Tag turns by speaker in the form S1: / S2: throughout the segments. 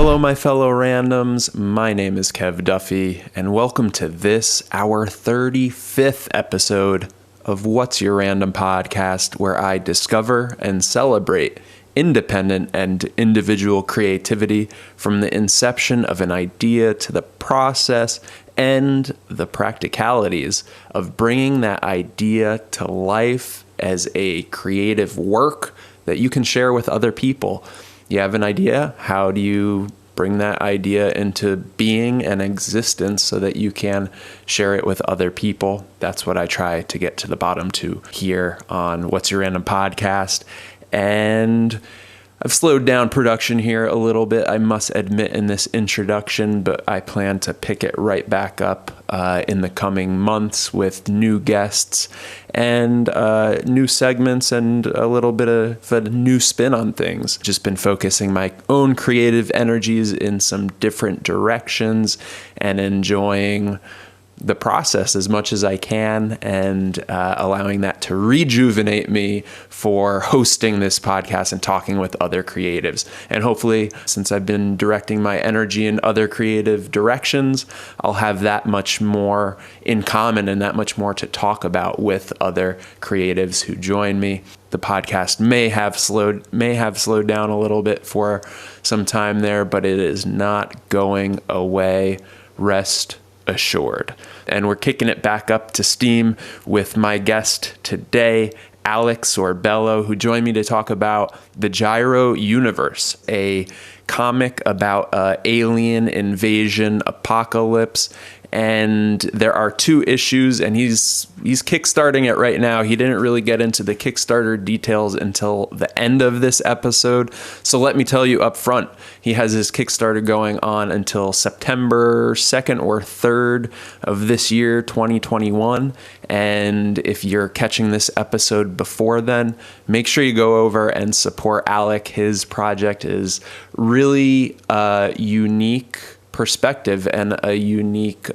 S1: Hello, my fellow randoms. My name is Kev Duffy, and welcome to this, our 35th episode of What's Your Random Podcast, where I discover and celebrate independent and individual creativity from the inception of an idea to the process and the practicalities of bringing that idea to life as a creative work that you can share with other people. You have an idea. How do you bring that idea into being and existence so that you can share it with other people? That's what I try to get to the bottom to here on What's Your Random Podcast. And I've slowed down production here a little bit, I must admit, in this introduction, but I plan to pick it right back up in the coming months with new guests and new segments and a little bit of a new spin on things. Just been focusing my own creative energies in some different directions and enjoying the process as much as I can, and allowing that to rejuvenate me for hosting this podcast and talking with other creatives. And hopefully, since I've been directing my energy in other creative directions, I'll have that much more in common and that much more to talk about with other creatives who join me. The podcast may have slowed down a little bit for some time there, but it is not going away. Rest assured. And we're kicking it back up to steam with my guest today, Alec Sorbello, who joined me to talk about the Gyro Universe, a comic about alien invasion apocalypse. And there are 2 issues, and he's kickstarting it right now. He didn't really get into the Kickstarter details until the end of this episode. So let me tell you up front, he has his Kickstarter going on until September 2nd or 3rd of this year, 2021. And if you're catching this episode before then, make sure you go over and support Alec. His project is really unique perspective and a unique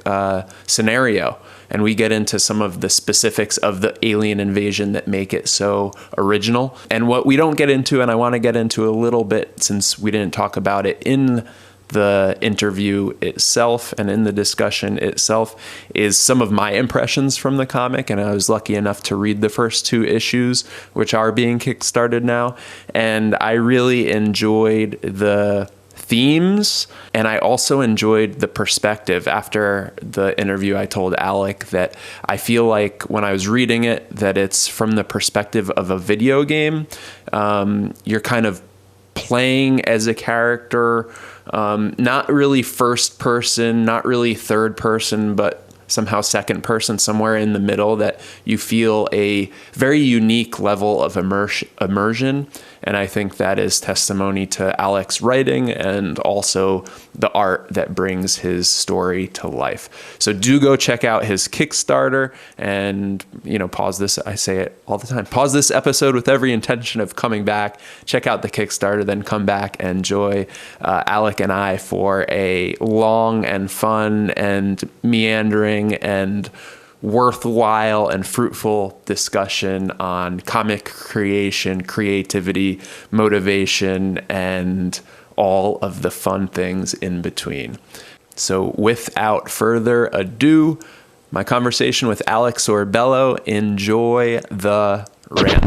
S1: scenario. And we get into some of the specifics of the alien invasion that make it so original. And what we don't get into, and I want to get into a little bit since we didn't talk about it in the interview itself and in the discussion itself, is some of my impressions from the comic. And I was lucky enough to read the first 2 issues, which are being kickstarted now. And I really enjoyed the themes, and I also enjoyed the perspective. After the interview, I told Alec that I feel like when I was reading it, that it's from the perspective of a video game. You're kind of playing as a character, not really first person, not really third person, but somehow second person, somewhere in the middle, that you feel a very unique level of immersion. And I think that is testimony to Alec's writing and also the art that brings his story to life. So do go check out his Kickstarter and, pause this. I say it all the time. Pause this episode with every intention of coming back. Check out the Kickstarter, then come back and join Alec and I for a long and fun and meandering and worthwhile and fruitful discussion on comic creation, creativity, motivation, and all of the fun things in between. So without further ado, my conversation with Alec Sorbello. Enjoy the rant.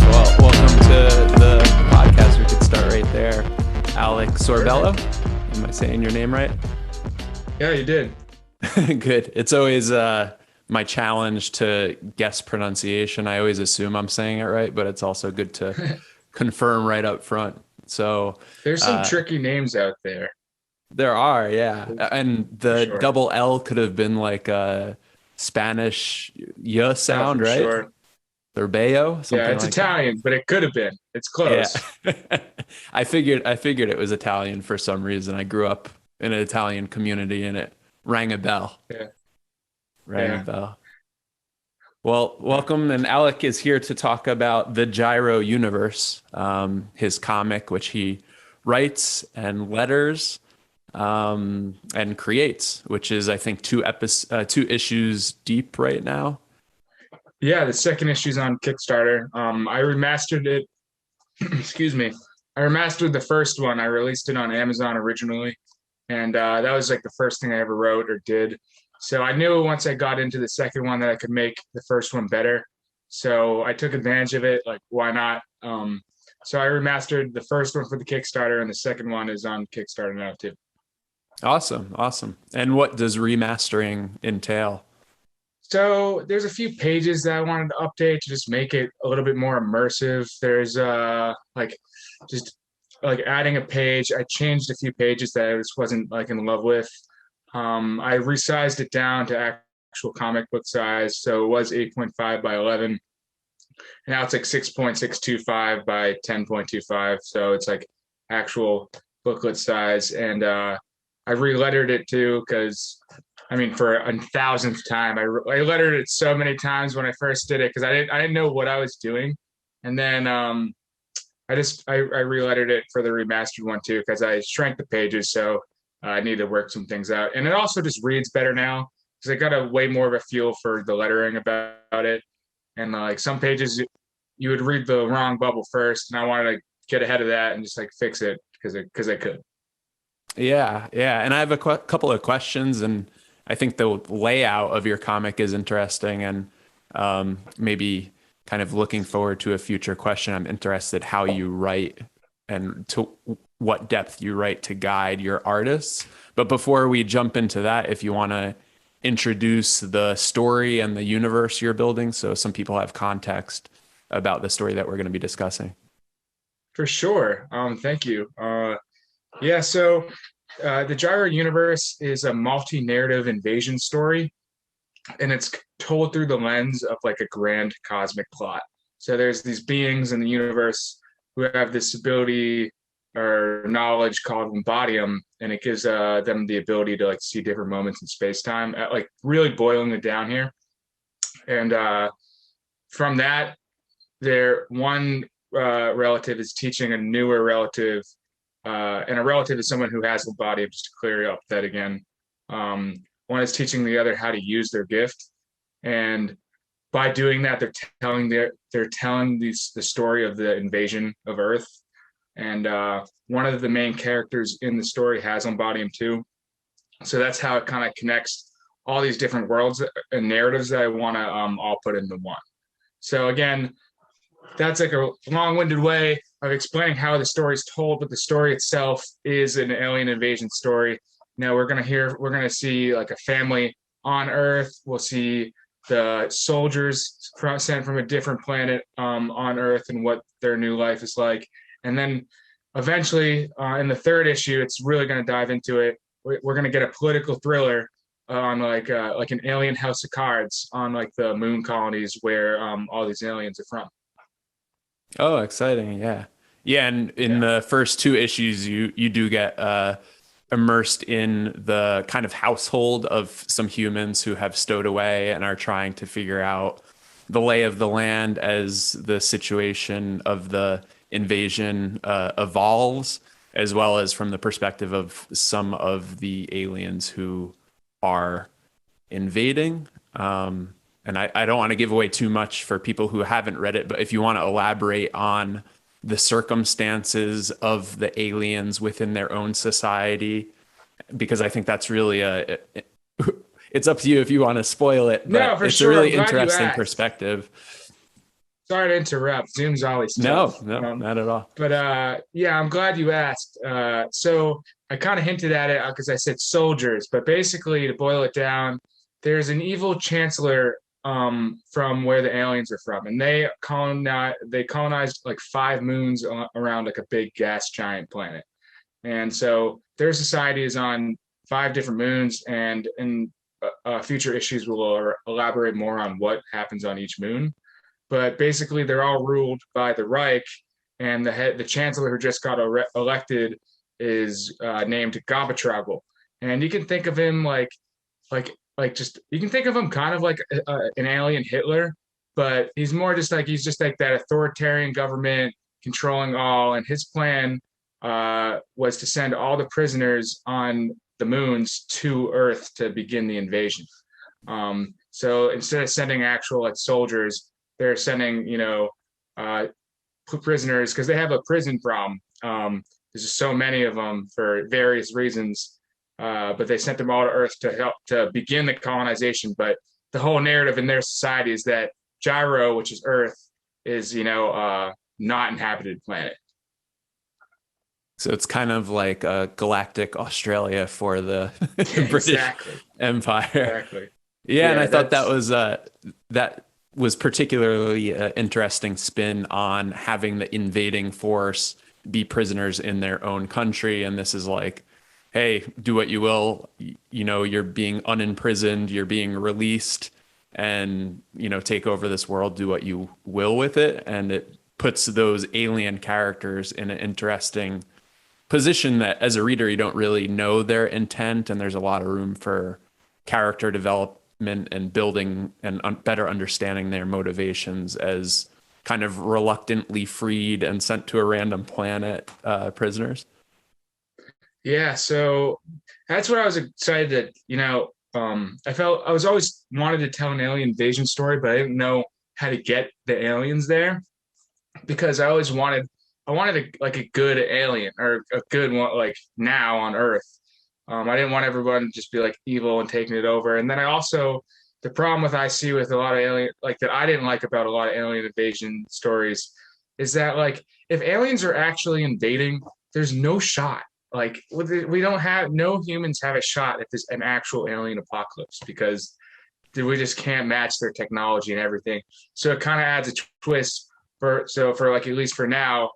S1: Well, welcome to the podcast. We could start right there. Alec Sorbello. Am I saying your name right?
S2: Yeah, you did.
S1: Good. It's always my challenge to guess pronunciation. I always assume I'm saying it right, but it's also good to confirm right up front. So
S2: there's some tricky names out there.
S1: There are, yeah. And the double L could have been like a Spanish y sound, right?
S2: Sure.
S1: Sorbello?
S2: Yeah, it's like Italian, but it could have been. It's close.
S1: Yeah. I figured it was Italian for some reason. I grew up in an Italian community and it rang a bell.
S2: Yeah.
S1: Rang a bell. Well, welcome. And Alec is here to talk about the Gyro Universe, his comic, which he writes and letters and creates, which is, I think, 2 issues deep right now.
S2: Yeah, the second issue's on Kickstarter. I remastered it excuse me, I remastered the first one. I released it on Amazon originally, and that was like the first thing I ever wrote or did. So I knew once I got into the second one that I could make the first one better. So I took advantage of it. Like, why not? So I remastered the first one for the Kickstarter, and the second one is on Kickstarter now too.
S1: Awesome, awesome. And what does remastering entail?
S2: So there's a few pages that I wanted to update to just make it a little bit more immersive. There's like just like adding a page. I changed a few pages that I just wasn't like in love with. I resized it down to actual comic book size. So it was 8.5 by 11. And now it's like 6.625 by 10.25. So it's like actual booklet size. And I relettered it too because I mean, for a thousandth time, I lettered it so many times when I first did it because I didn't know what I was doing, and then I relettered it for the remastered one too because I shrank the pages, so I need to work some things out, and it also just reads better now because I got a way more of a feel for the lettering about it, and like some pages you would read the wrong bubble first, and I wanted to get ahead of that and just like fix it because I could.
S1: Yeah, yeah. And I have a couple of questions, and I think the layout of your comic is interesting, and maybe kind of looking forward to a future question. I'm interested how you write and to what depth you write to guide your artists. But before we jump into that, if you want to introduce the story and the universe you're building, so some people have context about the story that we're going to be discussing.
S2: For sure. Thank you. Yeah, so the Gyro Universe is a multi-narrative invasion story, and it's told through the lens of like a grand cosmic plot. So there's these beings in the universe who have this ability or knowledge called Embodium, and it gives them the ability to like see different moments in space time. Like really boiling it down here, and from that, their one relative is teaching a newer relative and a relative is someone who has a body. Just to clear up that again, one is teaching the other how to use their gift, and by doing that, they're telling the story of the invasion of Earth, and one of the main characters in the story has Embodium too. So that's how it kind of connects all these different worlds and narratives that I want to all put into one. So again, that's like a long-winded way of explaining how the story is told, but the story itself is an alien invasion story. Now we're gonna see like a family on Earth. We'll see the soldiers sent from a different planet on Earth and what their new life is like. And then eventually, in the third issue, it's really gonna dive into it. We're gonna get a political thriller on like an alien house of cards on like the moon colonies where all these aliens are from.
S1: Oh, exciting. Yeah. Yeah, and in
S2: Yeah.
S1: the first two issues you do get immersed in the kind of household of some humans who have stowed away and are trying to figure out the lay of the land as the situation of the invasion evolves, as well as from the perspective of some of the aliens who are invading. And I don't want to give away too much for people who haven't read it, but if you want to elaborate on the circumstances of the aliens within their own society, because I think that's really it's up to you if you want to spoil it,
S2: No,
S1: but
S2: for
S1: it's a
S2: sure. I'm
S1: really
S2: glad you
S1: interesting
S2: asked.
S1: perspective.
S2: Sorry to interrupt. Zoom's always
S1: No,
S2: tough.
S1: no, not at all.
S2: But yeah, I'm glad you asked. So I kind of hinted at it because I said soldiers, but basically, to boil it down, there's an evil chancellor from where the aliens are from, and they colonized like five moons around like a big gas giant planet. And so their society is on five different moons, and in future issues, we'll elaborate more on what happens on each moon. But basically, they're all ruled by the Reich, and the chancellor who just got elected is named Gobatravel, and you can think of him like just you can think of him kind of like an alien Hitler, but he's just like that authoritarian government controlling all, and his plan was to send all the prisoners on the moons to Earth to begin the invasion. So instead of sending actual like soldiers, they're sending uh, prisoners because they have a prison problem. There's just so many of them for various reasons. But they sent them all to Earth to help to begin the colonization. But the whole narrative in their society is that Gyro, which is Earth, is not inhabited planet.
S1: So it's kind of like a galactic Australia for the British
S2: Exactly.
S1: Empire.
S2: Exactly.
S1: Yeah, and I
S2: Yeah,
S1: thought
S2: that's
S1: that was particularly an interesting spin on having the invading force be prisoners in their own country, and this is like, hey, do what you will. You're being unimprisoned, you're being released, and take over this world, do what you will with it, and it puts those alien characters in an interesting position that as a reader you don't really know their intent, and there's a lot of room for character development and building and better understanding their motivations as kind of reluctantly freed and sent to a random planet prisoners.
S2: yeah. So that's what I was excited that I felt I was always wanted to tell an alien invasion story, but I didn't know how to get the aliens there because I wanted a good alien or a good one like now on Earth. I didn't want everyone to just be like evil and taking it over. And then I also the problem with I see with a lot of alien like that I didn't like about a lot of alien invasion stories is that like if aliens are actually invading, there's no shot. Like we don't have no humans have a shot at this an actual alien apocalypse because we just can't match their technology and everything. So it kind of adds a twist for like at least for now,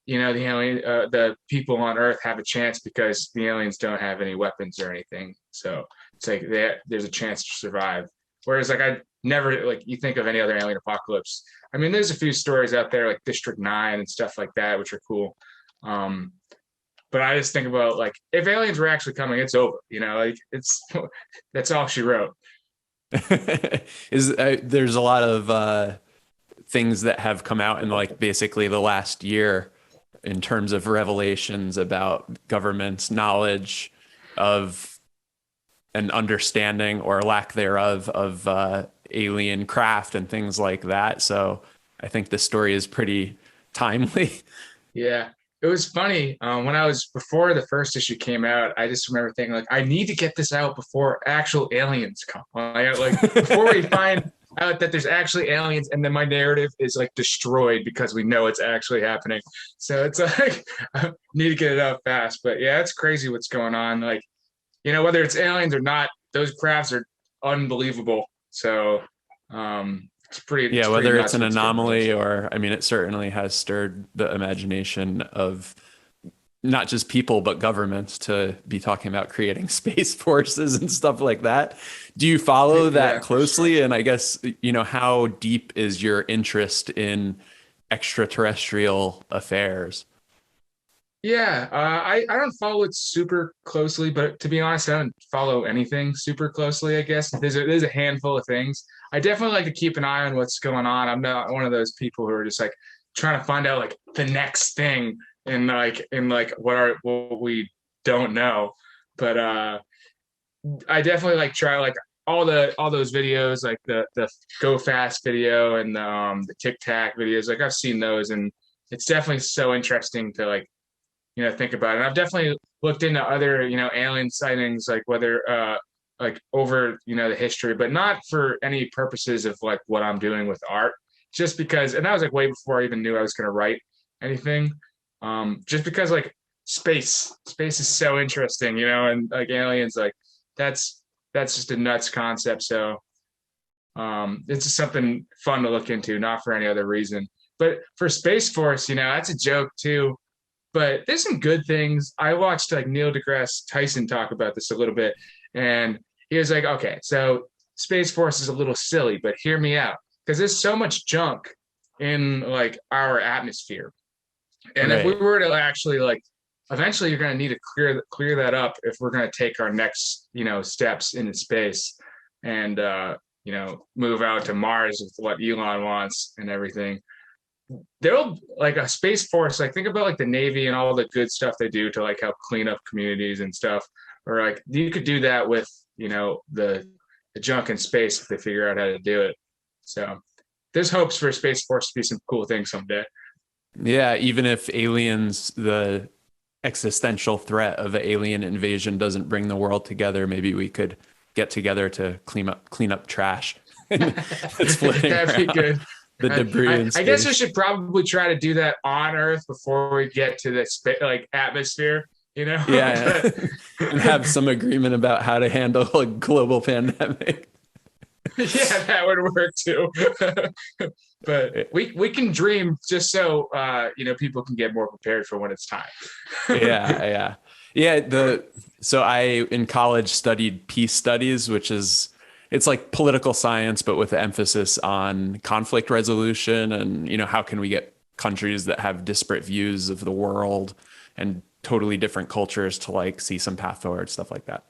S2: the people on Earth have a chance because the aliens don't have any weapons or anything. So it's like there's a chance to survive. Whereas like I never like you think of any other alien apocalypse. I mean, there's a few stories out there like District 9 and stuff like that, which are cool. But I just think about like if aliens were actually coming, it's over. Like it's that's all she wrote.
S1: There's a lot of things that have come out in like basically the last year in terms of revelations about government's knowledge of an understanding or lack thereof of alien craft and things like that. So I think the story is pretty timely.
S2: Yeah. It was funny when I was before the first issue came out. I just remember thinking like, I need to get this out before actual aliens come. Like before we find out that there's actually aliens, and then my narrative is like destroyed because we know it's actually happening. So it's like I need to get it out fast. But yeah, it's crazy what's going on. Like whether it's aliens or not, those crafts are unbelievable. So
S1: Yeah,
S2: it's pretty
S1: whether it's
S2: nuts
S1: an
S2: what's going on.
S1: anomaly or, I mean, it certainly has stirred the imagination of not just people, but governments to be talking about creating space forces and stuff like that. Do you follow that
S2: Yeah, for sure.
S1: closely? And I guess, how deep is your interest in extraterrestrial affairs?
S2: Yeah, I don't follow it super closely, but to be honest, I don't follow anything super closely. I guess there's a handful of things. I definitely like to keep an eye on what's going on. I'm not one of those people who are just like trying to find out like the next thing in like what we don't know. But I definitely like try like all those videos, like the Go Fast video and the Tic Tac videos. Like I've seen those, and it's definitely so interesting to like think about it. And I've definitely looked into other, alien sightings, like whether, like over, the history, but not for any purposes of like what I'm doing with art, just because, and that was like way before I even knew I was going to write anything. Just because like space is so interesting, and like aliens, like that's, that's just a nuts concept. So, it's just something fun to look into, not for any other reason. But for Space Force, that's a joke too, but there's some good things. I watched like Neil deGrasse Tyson talk about this a little bit, and he was like, "Okay, so Space Force is a little silly, but hear me out, because there's so much junk in like our atmosphere, and if we
S1: Right.
S2: were to actually like, eventually, you're going to need to clear that up if we're going to take our next steps into space, and move out to Mars with what Elon wants and everything." There'll like a space force, like think about like the Navy and all the good stuff they do to like help clean up communities and stuff, or like you could do that with the junk in space if they figure out how to do it. So there's hopes for Space Force to be some cool things someday.
S1: Yeah, even if aliens, the existential threat of an alien invasion doesn't bring the world together, maybe we could get together to clean up trash that's floating
S2: That'd be
S1: around,
S2: good.
S1: the debris in
S2: I guess we
S1: space.
S2: should probably try to do that on Earth before we get to the like atmosphere, you know?
S1: Yeah,
S2: But
S1: and have some agreement about how to handle a global pandemic.
S2: yeah, that would work too. But we can dream just so people can get more prepared for when it's time.
S1: Yeah, yeah. So I in college studied peace studies, which is it's like political science, but with an emphasis on conflict resolution and how can we get countries that have disparate views of the world and totally different cultures to like see some path forward, stuff like that.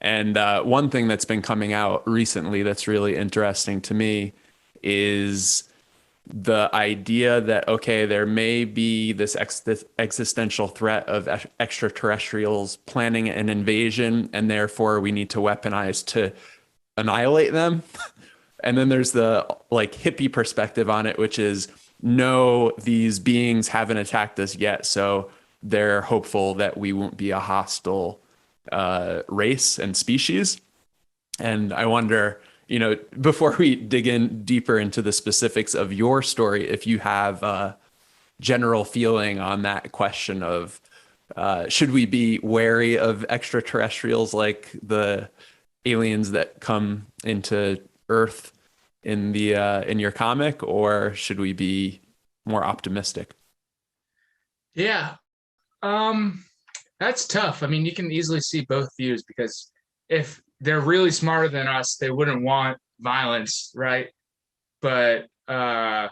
S1: And one thing that's been coming out recently that's really interesting to me is the idea that okay, there may be this existential threat of extraterrestrials planning an invasion, and therefore we need to weaponize to annihilate them. And then there's the like hippie perspective on it, which is no, these beings haven't attacked us yet, so they're hopeful that we won't be a hostile race and species. And I wonder, before we dig in deeper into the specifics of your story, if you have a general feeling on that question of should we be wary of extraterrestrials like the aliens that come into Earth in your comic, or should we be more optimistic?
S2: Yeah. Um, that's tough. I mean, you can easily see both views because if they're really smarter than us, they wouldn't want violence, right? But at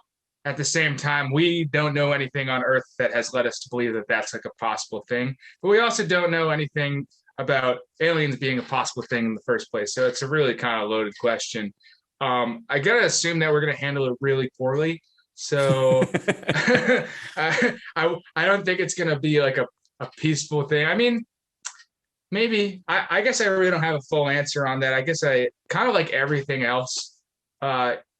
S2: the same time, we don't know anything on Earth that has led us to believe that that's like a possible thing. But we also don't know anything about aliens being a possible thing in the first place. So it's a really kind of loaded question. I gotta assume that we're gonna handle it really poorly. So I don't think it's gonna be like a peaceful thing. I mean, maybe. I guess I really don't have a full answer on that. I guess I kind of like everything else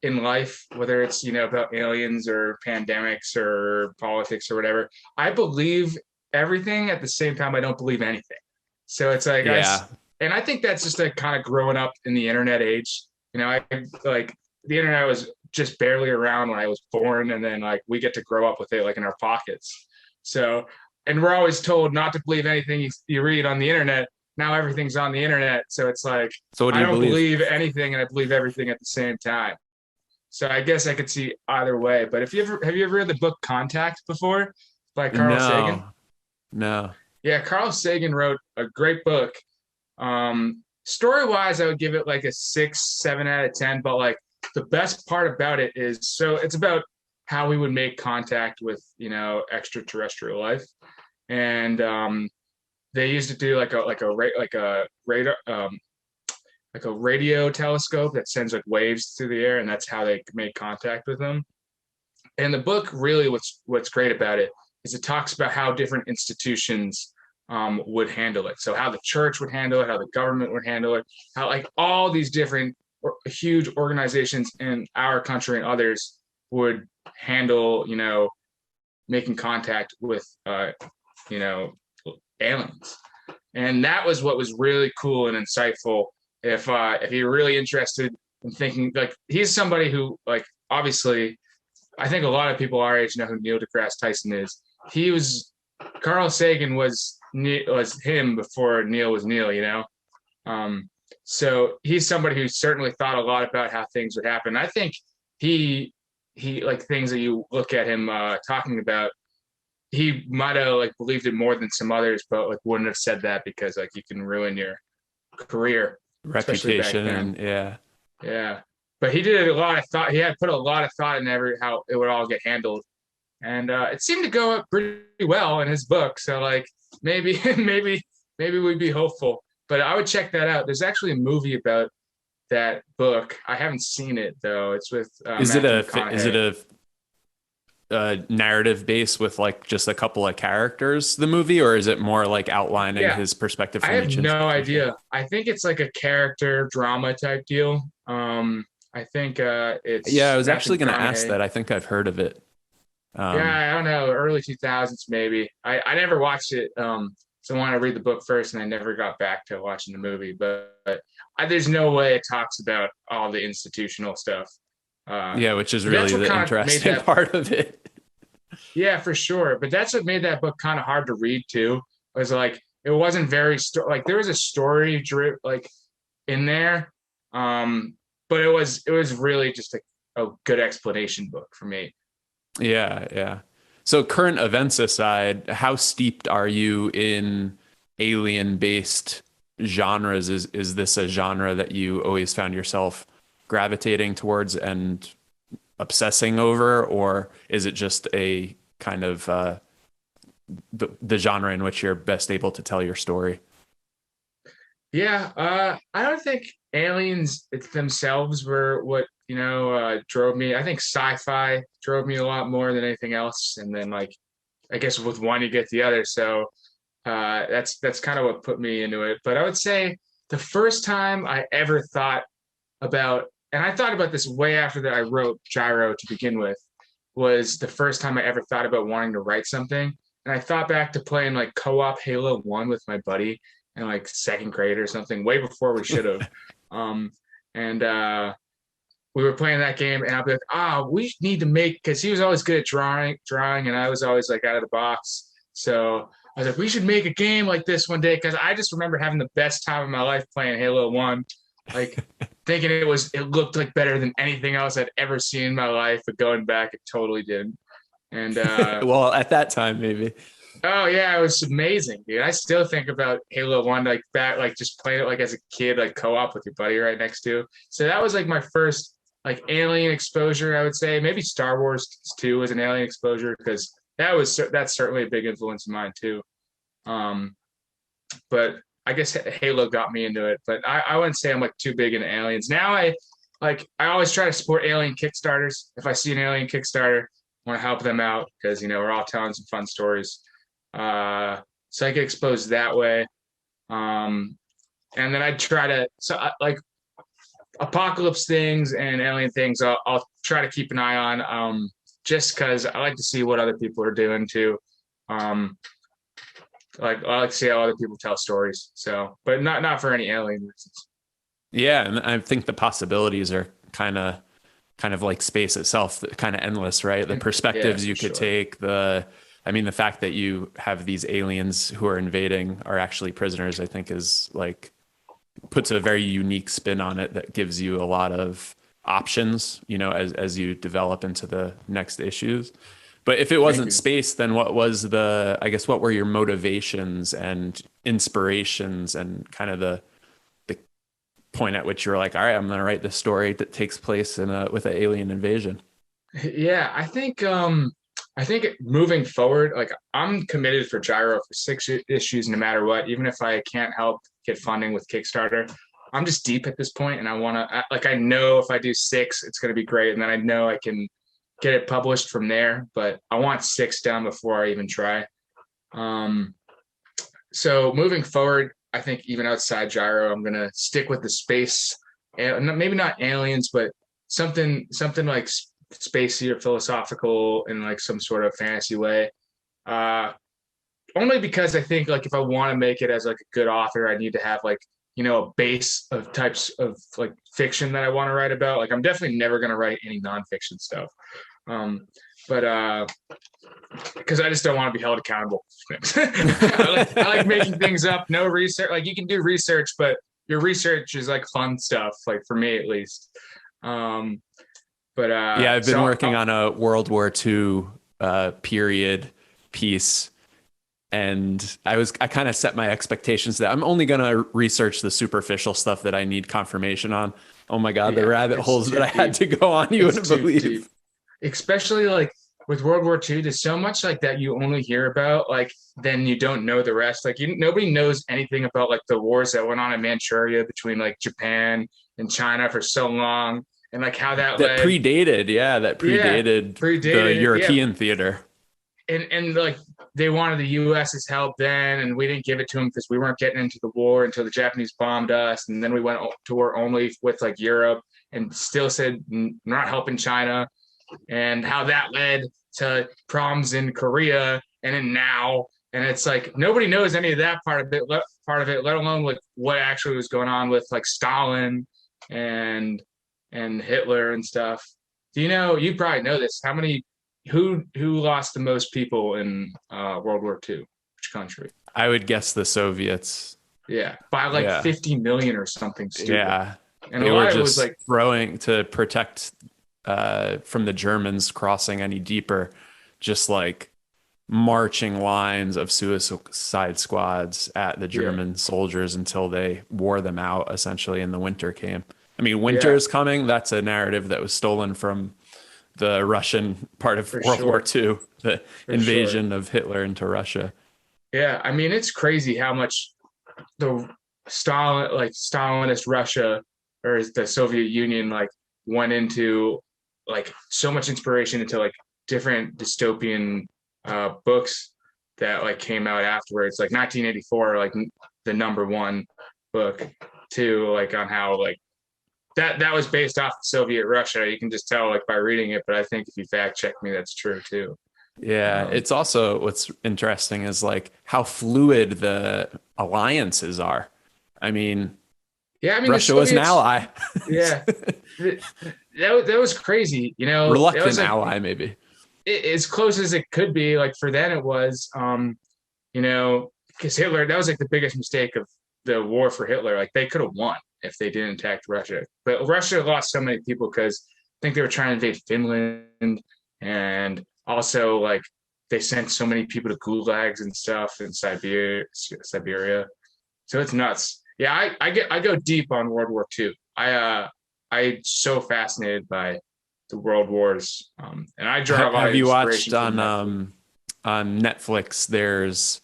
S2: in life, whether it's about aliens or pandemics or politics or whatever. I believe everything at the same time. I don't believe anything. So it's like
S1: Yeah.
S2: and I think that's just a kind of growing up in the internet age. I like the internet was just barely around when I was born, and then like we get to grow up with it like in our pockets. So, and we're always told not to believe anything you read on the internet. Now everything's on the internet, so it's like
S1: So what do
S2: I
S1: you
S2: don't
S1: believe?
S2: believe anything, and I believe everything at the same time. So I guess I could see either way. But if you ever have you ever read the book Contact before by Carl Sagan?
S1: No, no.
S2: Yeah, Carl Sagan wrote a great book. Story wise, I would give it like a 6, 7 out of 10. But like the best part about it is so it's about how we would make contact with extraterrestrial life, and they used to do like a radio telescope that sends like waves through the air, and that's how they make contact with them. And the book really, what's great about it is it talks about how different institutions would handle it. So how the church would handle it, how the government would handle it, how like all these different huge organizations in our country and others would handle, making contact with, you know, aliens. And that was what was really cool and insightful. If you're really interested in thinking, like he's somebody who, like, obviously, I think a lot of people our age know who Neil deGrasse Tyson is. He was Carl Sagan was him before Neil was Neil, So he's somebody who certainly thought a lot about how things would happen. I think he like things that you look at him talking about. He might have like believed it more than some others, but like wouldn't have said that because like you can ruin your career, especially back
S1: Reputation
S2: then.
S1: and yeah.
S2: Yeah, but he did a lot of thought. He had put a lot of thought in every how it would all get handled, and it seemed to go up pretty well in his book. So like maybe maybe we'd be hopeful. But I would check that out. There's actually a movie about that book. I haven't seen it though. It's with
S1: Is it
S2: Matthew
S1: is it
S2: McConaughey.
S1: a narrative base with like just a couple of characters, the movie, or is it more like outlining
S2: Yeah,
S1: his perspective
S2: I
S1: from
S2: have
S1: each
S2: no
S1: institution?
S2: idea. I think it's like a character drama type deal. I think
S1: Yeah, I
S2: it's
S1: was
S2: Matthew
S1: actually going to ask
S2: McConaughey.
S1: that. I think I've heard of it.
S2: Yeah, I don't know, early 2000s maybe. I never watched it. So I wanted to read the book first, and I never got back to watching the movie. But there's no way it talks about all the institutional stuff.
S1: Yeah, which is
S2: But that's
S1: really
S2: what
S1: the
S2: kind of made
S1: interesting
S2: that.
S1: part of it.
S2: Yeah, for sure. But that's what made that book kind of hard to read too. Was like it wasn't very like there was a story drip like in there, but it was really just a good explanation book for me.
S1: Yeah, yeah. So current events aside, how steeped are you in alien-based genres? Is this a genre that you always found yourself gravitating towards and obsessing over, or is it just a kind of the genre in which you're best able to tell your story?
S2: Yeah, I don't think aliens themselves were what drove me. I think sci-fi drove me a lot more than anything else, and then like I guess with one you get the other. So that's kind of what put me into it. But I would say the first time I ever thought about, and I thought about this way after that I wrote Gyro to begin with, was the first time I ever thought about wanting to write something. And I thought back to playing like co-op Halo 1 with my buddy in like second grade or something, way before we should have. Um, and we were playing that game, and I'll be like, we need to make, because he was always good at drawing, and I was always like out of the box. So I was like, we should make a game like this one day, because I just remember having the best time of my life playing Halo 1, like thinking it looked like better than anything else I'd ever seen in my life, but going back, it totally didn't. And
S1: Well, at that time, maybe.
S2: oh yeah, it was amazing, dude. I still think about Halo 1 like back, like just playing it like as a kid, like co-op with your buddy right next to. So that was like my first like alien exposure, I would say. Maybe Star Wars 2 was an alien exposure because that's certainly a big influence of mine too. Um, but I guess Halo got me into it. But I wouldn't say I'm like too big into aliens. Now I always try to support alien Kickstarters. If I see an alien Kickstarter, I want to help them out because we're all telling some fun stories. So I get exposed that way. Um, and then I try to like apocalypse things and alien things. I'll try to keep an eye on just because I like to see what other people are doing too. Um, like I like to see how other people tell stories. So, but not for any alien reasons.
S1: Yeah, and I think the possibilities are kind of like space itself, kind of endless, right? The
S2: Yeah,
S1: perspectives
S2: for
S1: you could
S2: sure.
S1: take, the fact that you have these aliens who are invading are actually prisoners, I think is like puts a very unique spin on it that gives you a lot of options, as you develop into the next issues. But if it
S2: Thank
S1: wasn't
S2: you.
S1: space, then I guess, what were your motivations and inspirations and kind of the point at which you were like, all right, I'm going to write this story that takes place with an alien invasion?
S2: Yeah, I think moving forward, like I'm committed for Gyro for six issues, no matter what. Even if I can't help get funding with Kickstarter, I'm just deep at this point, and I want to like I know if I do six, it's going to be great, and then I know I can get it published from there. But I want six done before I even try. Um, so moving forward, I think even outside Gyro, I'm gonna stick with the space, and maybe not aliens, but something like spacey or philosophical in like some sort of fantasy way. Uh, Only because I think like if I want to make it as like a good author, I need to have like a base of types of like fiction that I want to write about. Like I'm definitely never gonna write any nonfiction stuff. Um, but because I just don't want to be held accountable. I like making things up, no research. Like you can do research, but your research is like fun stuff, like for me at least. Um, but
S1: Yeah, I've been
S2: so
S1: working on a World War II period piece, and I kind of set my expectations that I'm only going to research the superficial stuff that I need confirmation on. Oh my God, the
S2: yeah,
S1: rabbit
S2: it's
S1: holes that
S2: too
S1: I had
S2: deep.
S1: to go on, you
S2: It's
S1: wouldn't
S2: too deep.
S1: believe.
S2: Especially like with World War II, there's so much like that you only hear about, like then you don't know the rest. Like nobody knows anything about like the wars that went on in Manchuria between like Japan and China for so long, and like how that
S1: That
S2: led.
S1: predated, yeah, that
S2: Yeah,
S1: predated the
S2: predated. Yeah,
S1: European theater.
S2: and like they wanted the U.S.'s help then, and we didn't give it to them because we weren't getting into the war until the Japanese bombed us, and then we went to war only with like Europe, and still said not helping China, and how that led to problems in Korea and in now. And it's like nobody knows any of that let alone like what actually was going on with like Stalin and Hitler and stuff. You probably know this. Who lost the most people in World War II? Which country?
S1: I would guess the Soviets.
S2: Yeah, by like
S1: Yeah.
S2: 50 million or something stupid.
S1: Yeah.
S2: And
S1: They
S2: a
S1: were
S2: lot of it was
S1: just
S2: like
S1: throwing to protect from the Germans crossing any deeper, just like marching lines of suicide squads at the
S2: yeah,
S1: German soldiers until they wore them out essentially and the winter came. I mean, winter
S2: yeah,
S1: is coming. That's a narrative that was stolen from the Russian part of
S2: for
S1: World War
S2: sure,
S1: II, the
S2: for sure.
S1: invasion of Hitler into Russia.
S2: Yeah, I mean it's crazy how much the Stalinist Russia or the Soviet Union like went into like so much inspiration into like different dystopian books that like came out afterwards, like 1984, like the number one book too, like on how like that was based off of Soviet Russia. You can just tell like by reading it, but I think if you fact check me, that's true too.
S1: Yeah,
S2: Um,
S1: it's also what's interesting is like how fluid the alliances are. I mean,
S2: yeah, I mean the
S1: Russia was an
S2: Soviets.
S1: ally,
S2: Yeah, that was crazy. That was
S1: reluctant
S2: like
S1: ally, maybe.
S2: as close as it could be. Like for then, it was. Because Hitler, that was like the biggest mistake of the war for Hitler. Like they could have won if they didn't attack Russia, but Russia lost so many people because I think they were trying to invade Finland, and also like they sent so many people to gulags and stuff in Siberia. So it's nuts. Yeah, I go deep on World War II. I so fascinated by the world wars, and I draw a lot
S1: Have
S2: of
S1: you watched
S2: inspiration from Netflix.
S1: on Netflix? There's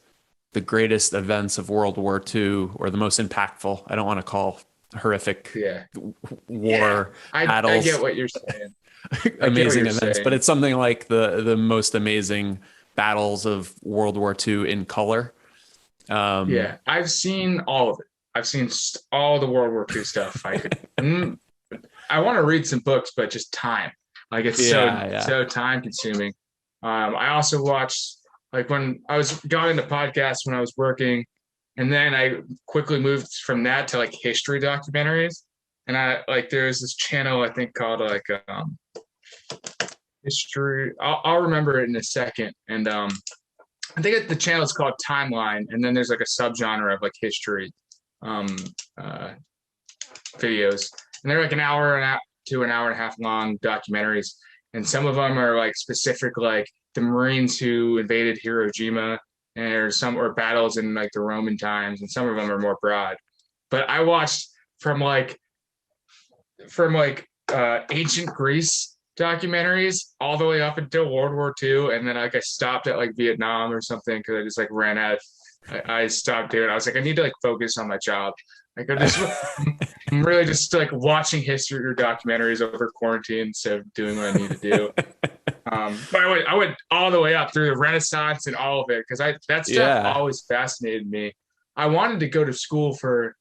S1: the greatest events of World War II, or the most impactful. I don't want to call horrific
S2: Yeah, yeah.
S1: war
S2: I get
S1: battles
S2: what you're saying. I get what
S1: amazing
S2: you're
S1: events, but
S2: saying.
S1: it's something like the most amazing battles of World War II in color. Um,
S2: Yeah, I've seen all of it. I've seen all the World War II stuff. I want to read some books, but just time. Like it's
S1: yeah, yeah.
S2: so time consuming. I also watched like when I was got into podcasts when I was working, and then I quickly moved from that to like history documentaries. And I like there's this channel I think called like history. I'll remember it in a second. And I think the channel is called Timeline, and then there's like a subgenre of like history um, uh, videos, and they're like an hour to an hour and a half long documentaries, and some of them are like specific, like the Marines who invaded Hiroshima, and some or battles in like the Roman times, and some of them are more broad. But I watched from like ancient Greece documentaries all the way up until World War II, and then like I stopped at like Vietnam or something because I just like ran out. I stopped doing. I was like, I need to like focus on my job. Like I'm really just like watching history or documentaries over quarantine instead of doing what I need to do. But I went all the way up through the Renaissance and all of it because I that stuff
S1: Yeah.
S2: always fascinated me. I wanted to go to school for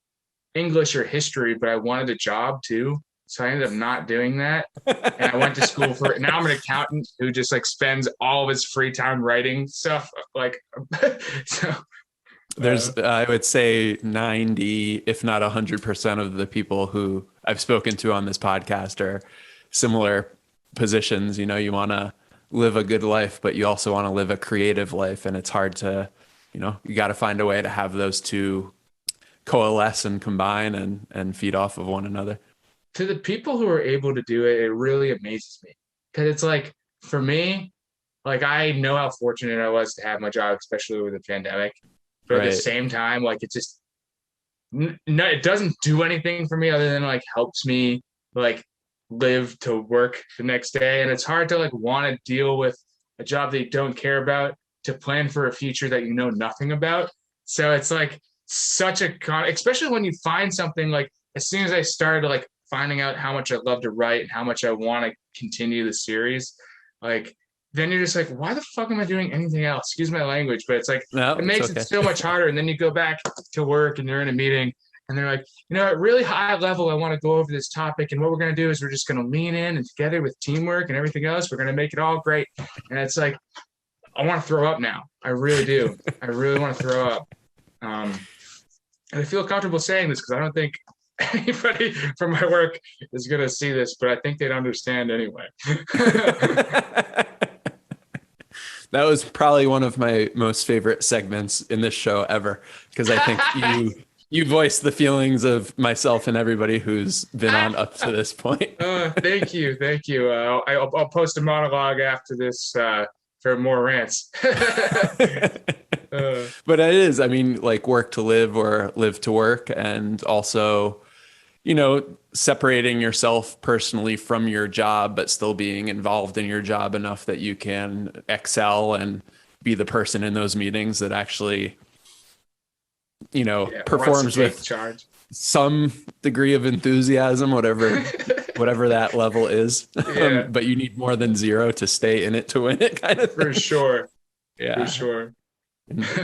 S2: English or history, but I wanted a job too. So I ended up not doing that. And I went to school for now I'm an accountant who just like spends all of his free time writing stuff. Like so
S1: There's, I would say 90, if not 100% of the people who I've spoken to on this podcast are similar positions. You know, you want to live a good life, but you also want to live a creative life. And it's hard to, you got to find a way to have those two coalesce and combine and feed off of one another.
S2: to the people who are able to do it, it really amazes me. Because it's like for me, like I know how fortunate I was to have my job, especially with the pandemic. But at the
S1: Right.
S2: same time, like it just no, it doesn't do anything for me other than like helps me like live to work the next day. And it's hard to like want to deal with a job that you don't care about to plan for a future that you know nothing about. So it's like such a con, especially when you find something like as soon as I started like finding out how much I love to write and how much I want to continue the series, like then you're just like, why the fuck am I doing anything else? Excuse my language, but it's like
S1: No,
S2: it
S1: it's
S2: makes it
S1: okay.
S2: so much harder. And then you go back to work and you're in a meeting And they're like, at really high level, I want to go over this topic. And what we're going to do is we're just going to lean in and together with teamwork and everything else, we're going to make it all great. And it's like, I want to throw up now. I really do. I really want to throw up. And I feel comfortable saying this because I don't think anybody from my work is going to see this, but I think they'd understand anyway.
S1: That was probably one of my most favorite segments in this show ever, because I think you voiced the feelings of myself and everybody who's been on up to this point.
S2: Thank you. I'll post a monologue after this for more rants.
S1: But it is, I mean, like work to live or live to work, and also, separating yourself personally from your job, but still being involved in your job enough that you can excel and be the person in those meetings that actually, performs with
S2: charge.
S1: Some degree of enthusiasm, whatever that level is.
S2: Yeah.
S1: But you need more than 0 to stay in it to win it, kind of thing.
S2: For sure.
S1: Yeah.
S2: For sure.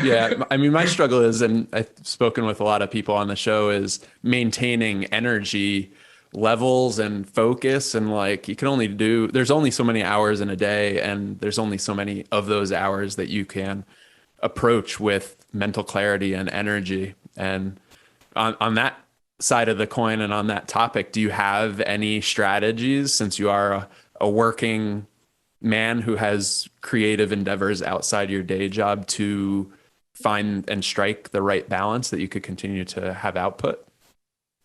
S1: Yeah. I mean, my struggle is, and I've spoken with a lot of people on the show, is maintaining energy levels and focus. And like, there's only so many hours in a day, and there's only so many of those hours that you can approach with mental clarity and energy. And on that side of the coin and on that topic, do you have any strategies, since you are a working man who has creative endeavors outside your day job, to find and strike the right balance that you could continue to have output?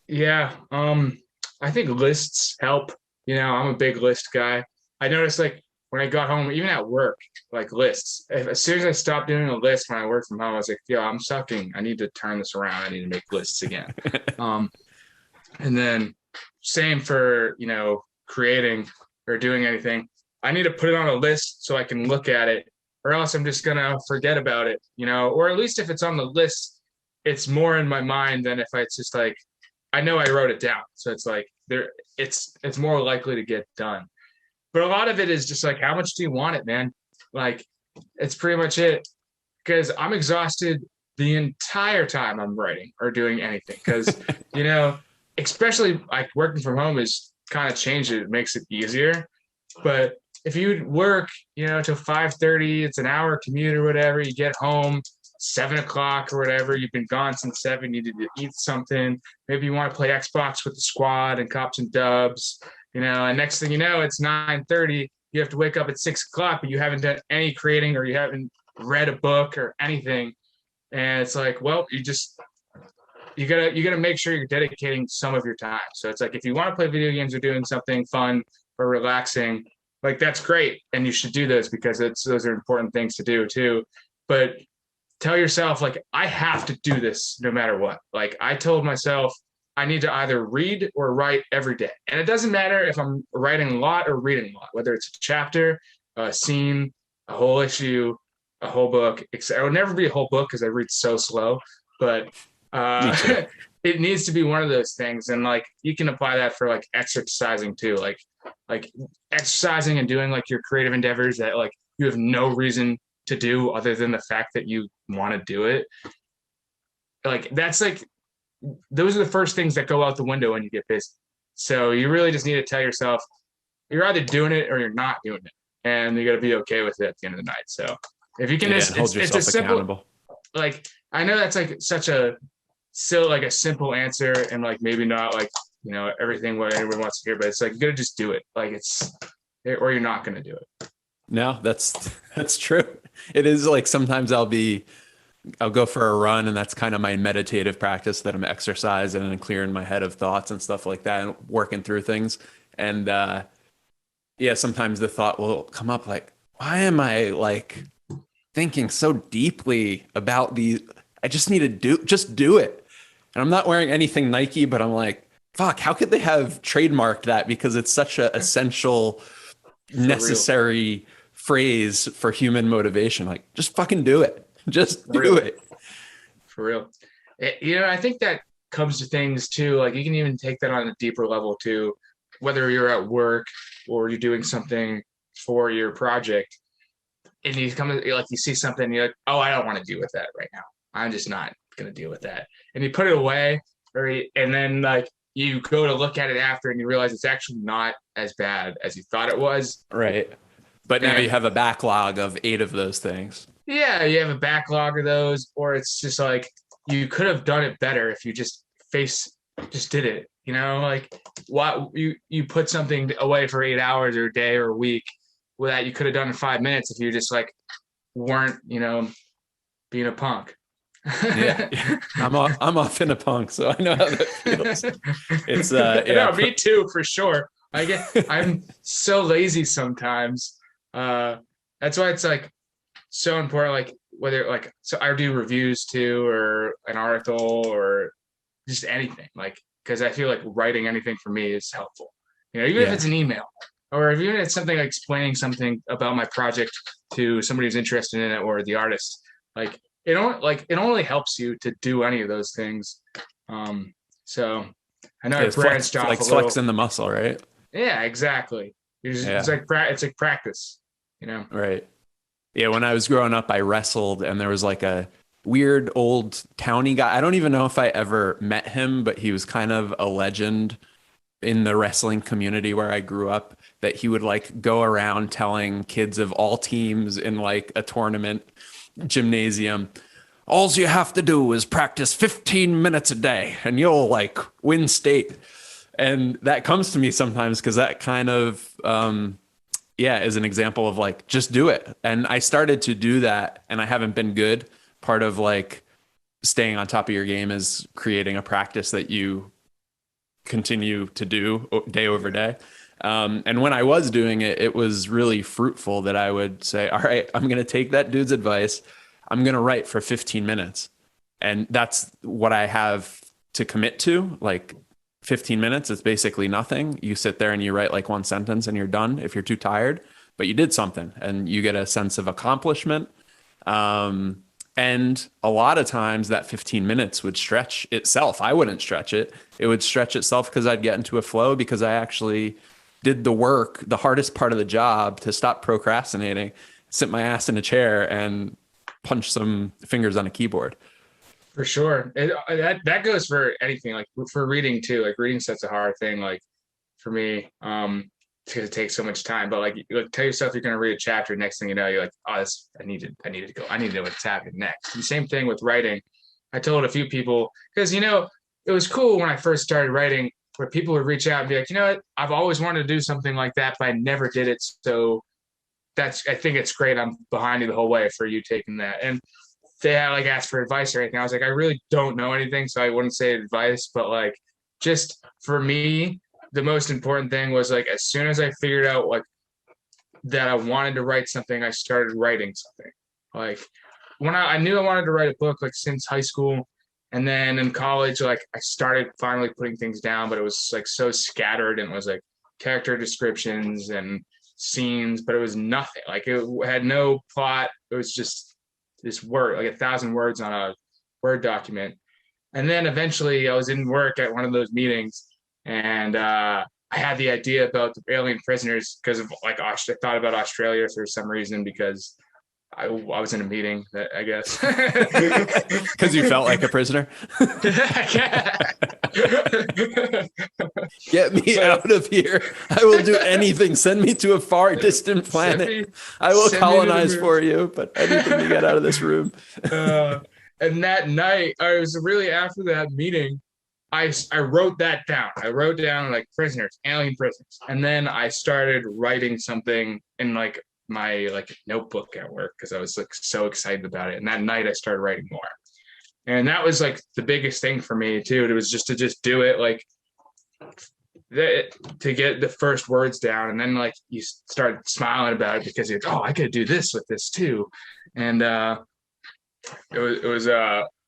S2: Yeah. I think lists help. I'm a big list guy. I noticed like when I got home, even at work, like lists. As soon as I stopped doing a list when I worked from home, I was like, yo, I'm sucking. I need to turn this around. I need to make lists again. And then same for, creating or doing anything. I need to put it on a list so I can look at it, or else I'm just going to forget about it, or at least if it's on the list, it's more in my mind than if it's just like, I know I wrote it down. So it's like it's more likely to get done. But a lot of it is just like, how much do you want it, man? Like, it's pretty much it. Because I'm exhausted the entire time I'm writing or doing anything. Because, especially like working from home is kind of changed it. It makes it easier. But if you work, till 5:30, it's an hour commute or whatever, you get home 7 o'clock or whatever, you've been gone since 7, you need to eat something. Maybe you want to play Xbox with the squad and cop some dubs, and next thing you know, it's 9:30. You have to wake up at 6 o'clock, but you haven't done any creating or you haven't read a book or anything. And it's like, well, you gotta make sure you're dedicating some of your time. So it's like, if you want to play video games or doing something fun or relaxing, like that's great. And you should do those because those are important things to do too. But tell yourself, like, I have to do this no matter what. Like, I told myself I need to either read or write every day. And it doesn't matter if I'm writing a lot or reading a lot, whether it's a chapter, a scene, a whole issue, a whole book. It would never be a whole book because I read so slow, but it needs to be one of those things. And like, you can apply that for like exercising too, like exercising and doing like your creative endeavors that like you have no reason to do other than the fact that you want to do it. Like, that's like, those are the first things that go out the window when you get busy. So you really just need to tell yourself you're either doing it or you're not doing it, and you got to be okay with it at the end of the night. So if you can just
S1: hold yourself
S2: it's a
S1: accountable.
S2: simple, like, I know that's like such a simple answer, and like maybe not like everything what everyone wants to hear, but it's like, you got to just do it. Like, or you're not going to do it.
S1: No, that's true. It is like, sometimes I'll go for a run, and that's kind of my meditative practice, that I'm exercising and clearing my head of thoughts and stuff like that, and working through things. And sometimes the thought will come up like, why am I like thinking so deeply about these? I just need to do it. And I'm not wearing anything Nike, but I'm like, fuck, how could they have trademarked that? Because it's such a essential, necessary phrase for human motivation. Like, just fucking do it. Just do it.
S2: For real. I think that comes to things too. Like, you can even take that on a deeper level too, whether you're at work or you're doing something for your project, and you see something, and you're like, oh, I don't want to deal with that right now. I'm just not going to deal with that. And you put it away, and then like you go to look at it after and you realize it's actually not as bad as you thought it was.
S1: Right. But now you
S2: And
S1: have a backlog of 8 of those things.
S2: yeah, you have a backlog of those, or it's just like you could have done it better if you just did it. Like what you put something away for 8 hours or a day or a week, with that you could have done in 5 minutes if you just like weren't, being a punk.
S1: Yeah. I'm off in a punk, so I know how that feels. It's
S2: No, me too, for sure. I'm so lazy sometimes. That's why it's like so important, like whether like so I do reviews too, or an article, or just anything, like because I feel like writing anything for me is helpful. Even if
S1: yeah.
S2: it's an email, or if even it's something like explaining something about my project to somebody who's interested in it, or the artist, like it only helps you to do any of those things. So I know I branched off
S1: like
S2: a little.
S1: flexing the muscle, right?
S2: Yeah, exactly. It's like practice,
S1: Right. Yeah, when I was growing up, I wrestled, and there was like a weird old towny guy. I don't even know if I ever met him, but he was kind of a legend in the wrestling community where I grew up, that he would like go around telling kids of all teams in like a tournament gymnasium, all you have to do is practice 15 minutes a day and you'll like win state. And that comes to me sometimes because that kind of is an example of like, just do it. And I started to do that and I haven't been good. Part of like staying on top of your game is creating a practice that you continue to do day over day. And when I was doing it, it was really fruitful that I would say, all right, I'm going to take that dude's advice. I'm going to write for 15 minutes. And that's what I have to commit to. Like 15 minutes is basically nothing. You sit there and you write like one sentence and you're done if you're too tired, but you did something and you get a sense of accomplishment. And a lot of times that 15 minutes would stretch itself. I wouldn't stretch it. It would stretch itself because I'd get into a flow because I actually did the work, the hardest part of the job, to stop procrastinating, sit my ass in a chair and punch some fingers on a keyboard.
S2: For sure. That goes for anything, like for reading too. Like reading such a hard thing, like for me, because it takes so much time. But like you tell yourself you're going to read a chapter, next thing you know, you're like, oh, I need to go. I need to know what's happening next. And the same thing with writing. I told a few people, because it was cool when I first started writing, where people would reach out and be like, you know what, I've always wanted to do something like that, but I never did it. So I think it's great. I'm behind you the whole way for you taking that. And they had like asked for advice or anything. I was like, I really don't know anything, so I wouldn't say advice, but like just for me, the most important thing was like as soon as I figured out like that I wanted to write something, I started writing something. Like when I knew I wanted to write a book like since high school, and then in college, like I started finally putting things down, but it was like so scattered and it was like character descriptions and scenes, but it was nothing. Like it had no plot. It was just this word, like 1,000 words on a Word document. And then eventually I was in work at one of those meetings, and I had the idea about the alien prisoners because of like I thought about Australia for some reason because I was in a meeting, I guess.
S1: Because you felt like a prisoner. Get me out of here. I will do anything. Send me to a far distant planet. I will colonize for you, but anything to get out of this room.
S2: And that night, I was really after that meeting, I wrote that down. I wrote down like prisoners, alien prisoners. And then I started writing something in like my like notebook at work because I was like so excited about it. And that night I started writing more. And that was like the biggest thing for me too. It was just to just do it, like to get the first words down, and then like you start smiling about it because you're like, oh, I could do this with this too. And it was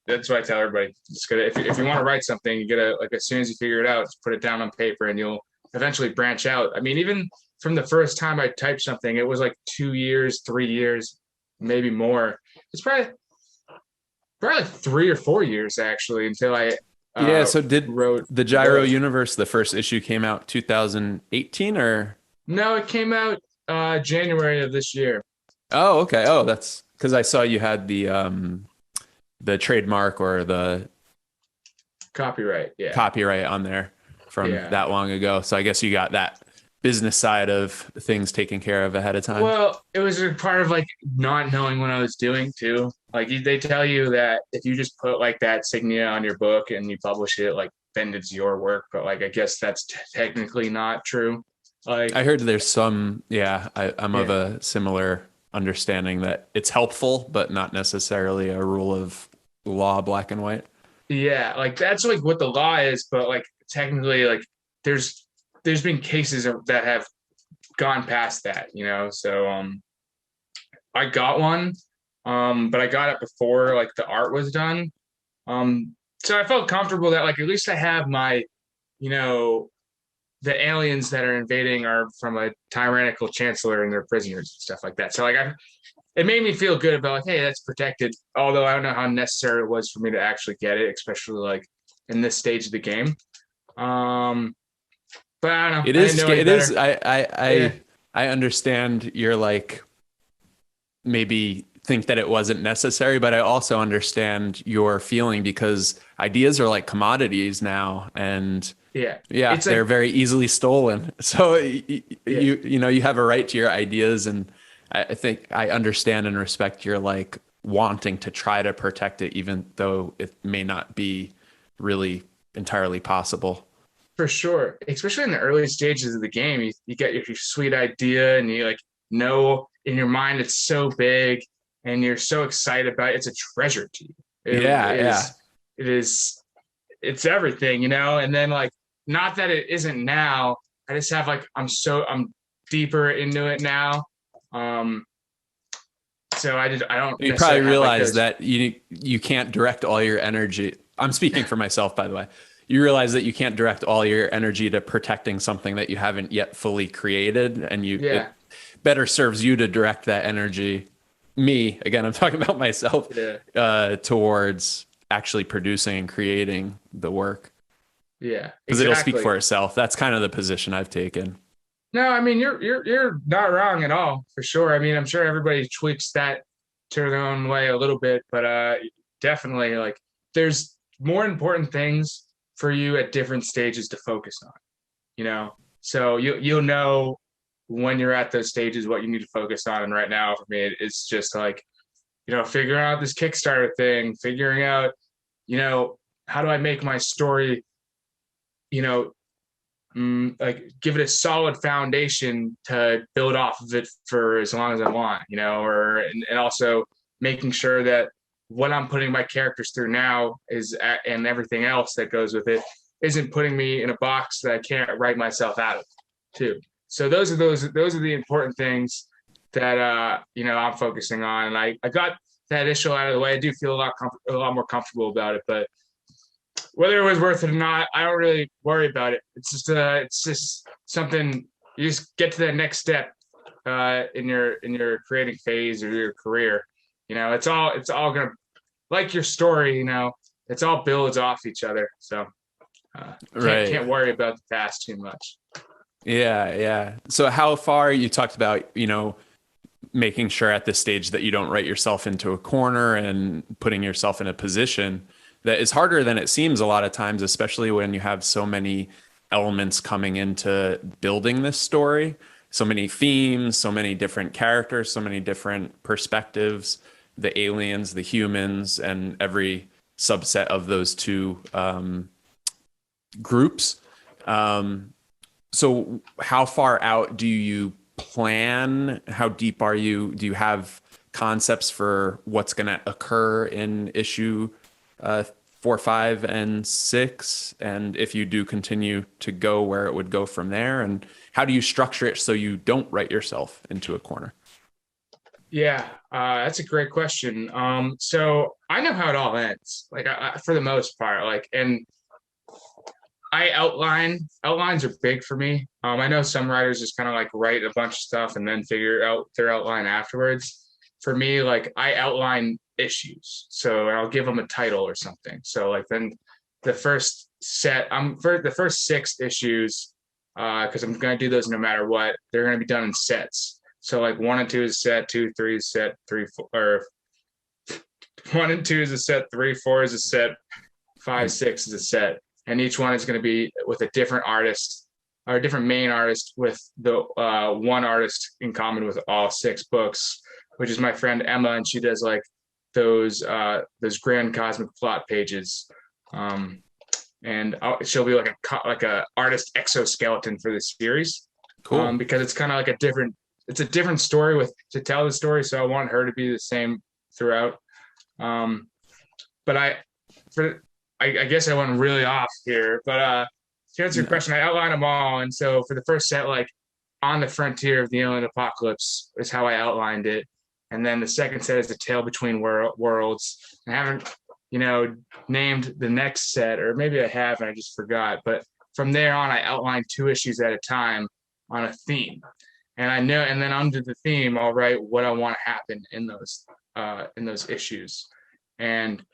S2: that's what I tell everybody. Just gotta if you want to write something, you gotta like as soon as you figure it out, just put it down on paper and you'll eventually branch out. I mean, even from the first time I typed something, it was like 2 years, 3 years, maybe more. It's probably like 3 or 4 years actually until I
S1: so wrote the Gyro Universe, the first issue came out 2018 or?
S2: No, it came out January of this year.
S1: Oh, okay. Oh, that's because I saw you had the trademark or the
S2: Copyright. Yeah.
S1: copyright on there from
S2: Yeah.
S1: that long ago. So I guess you got that business side of things taken care of ahead of time.
S2: Well, it was a part of like not knowing what I was doing too. Like they tell you that if you just put like that signia on your book and you publish it, like then it's your work. But like I guess that's technically not true. Like
S1: I heard there's some, yeah, I'm of
S2: yeah,
S1: a similar understanding that it's helpful, but not necessarily a rule of law, black and white.
S2: yeah, like that's like what the law is. But like technically, like there's there's been cases that have gone past that, you know. So I got one, but I got it before like the art was done. So I felt comfortable that like at least I have my, you know, the aliens that are invading are from a tyrannical chancellor and they're prisoners and stuff like that. So like it made me feel good about like, hey, that's protected. Although I don't know how necessary it was for me to actually get it, especially like in this stage of the game. Um, but I don't know.
S1: It
S2: I didn't
S1: is,
S2: know any
S1: it is,
S2: better. Yeah,
S1: I understand you're like, maybe think that it wasn't necessary, but I also understand your feeling because ideas are like commodities now, and
S2: yeah.
S1: yeah,
S2: It's
S1: they're
S2: like
S1: very easily stolen. So
S2: yeah,
S1: you know you have a right to your ideas, and I think I understand and respect your like wanting to try to protect it, even though it may not be really entirely possible.
S2: for sure. Especially in the early stages of the game, you get your sweet idea and you like know in your mind it's so big and you're so excited about it. It's a treasure to you. It
S1: Yeah, yeah.
S2: is it is it's everything, you know? And then like not that it isn't now. I just have like I'm deeper into it now. Um so I don't
S1: You probably
S2: necessarily have like
S1: realize
S2: those
S1: that you can't direct all your energy. I'm speaking for myself, by the way. You realize that you can't direct all your energy to protecting something that you haven't yet fully created, and you
S2: yeah,
S1: it better serves you to direct that energy. Me, again, I'm talking about myself,
S2: yeah,
S1: towards actually producing and creating the work
S2: yeah,
S1: because it'll speak
S2: exactly.
S1: for itself. That's kind of the position I've taken.
S2: No, I mean you're not wrong at all, for sure. I mean, I'm sure everybody tweaks that to their own way a little bit, but definitely like there's more important things for you at different stages to focus on, you know. So you'll know when you're at those stages what you need to focus on. And right now for me, it's just like, you know, figuring out this Kickstarter thing, figuring out, you know, how do I make my story, you know, like give it a solid foundation to build off of it for as long as I want, you know, or and also making sure that what I'm putting my characters through now is and everything else that goes with it isn't putting me in a box that I can't write myself out of too. So those are the important things that you know I'm focusing on, and I got that issue out of the way. I do feel a lot more comfortable about it, but whether it was worth it or not, I don't really worry about it. It's just something you just get to the next step in your creating phase or your career. You know, it's all gonna like your story. You know, it's all builds off each other. So
S1: Right.
S2: can't worry about the past too much.
S1: Yeah, yeah. So how far you talked about, making sure at this stage that you don't write yourself into a corner and putting yourself in a position that is harder than it seems a lot of times, especially when you have so many elements coming into building this story, so many themes, so many different characters, so many different perspectives, the aliens, the humans, and every subset of those two groups. Um, so how far out do you plan? How deep are you? Do you have concepts for what's going to occur in issue 4, 5, and 6? And if you do continue to go, where it would go from there? And how do you structure it so you don't write yourself into a corner?
S2: Yeah, that's a great question. So I know how it all ends, like for the most part, like, and I outlines are big for me. I know some writers just kind of like write a bunch of stuff and then figure out their outline afterwards. For me, like I outline issues, so I'll give them a title or something. So like then the first set, I'm for the first 6 issues, because I'm gonna do those no matter what. They're gonna be done in sets. So like 1 and 2 is set, 2, 3 is set, 3, 4, or 1 and 2 is a set, 3, 4 is a set, 5, 6 is a set, and each one is going to be with a different artist or a different main artist with the one artist in common with all 6 books, which is my friend Emma, and she does like those grand cosmic plot pages. And she'll be like a artist exoskeleton for the series.
S1: Cool.
S2: Because it's kind of like it's a different story to tell the story. So I want her to be the same throughout. But I guess I went really off here, but to answer your question, I outlined them all. And so for the first set, like On the Frontier of the Alien Apocalypse is how I outlined it. And then the second set is A Tale Between Worlds. I haven't, named the next set, or maybe I have and I just forgot. But from there on, I outlined 2 issues at a time on a theme. And I know, and then under the theme, I'll write what I want to happen in those issues. And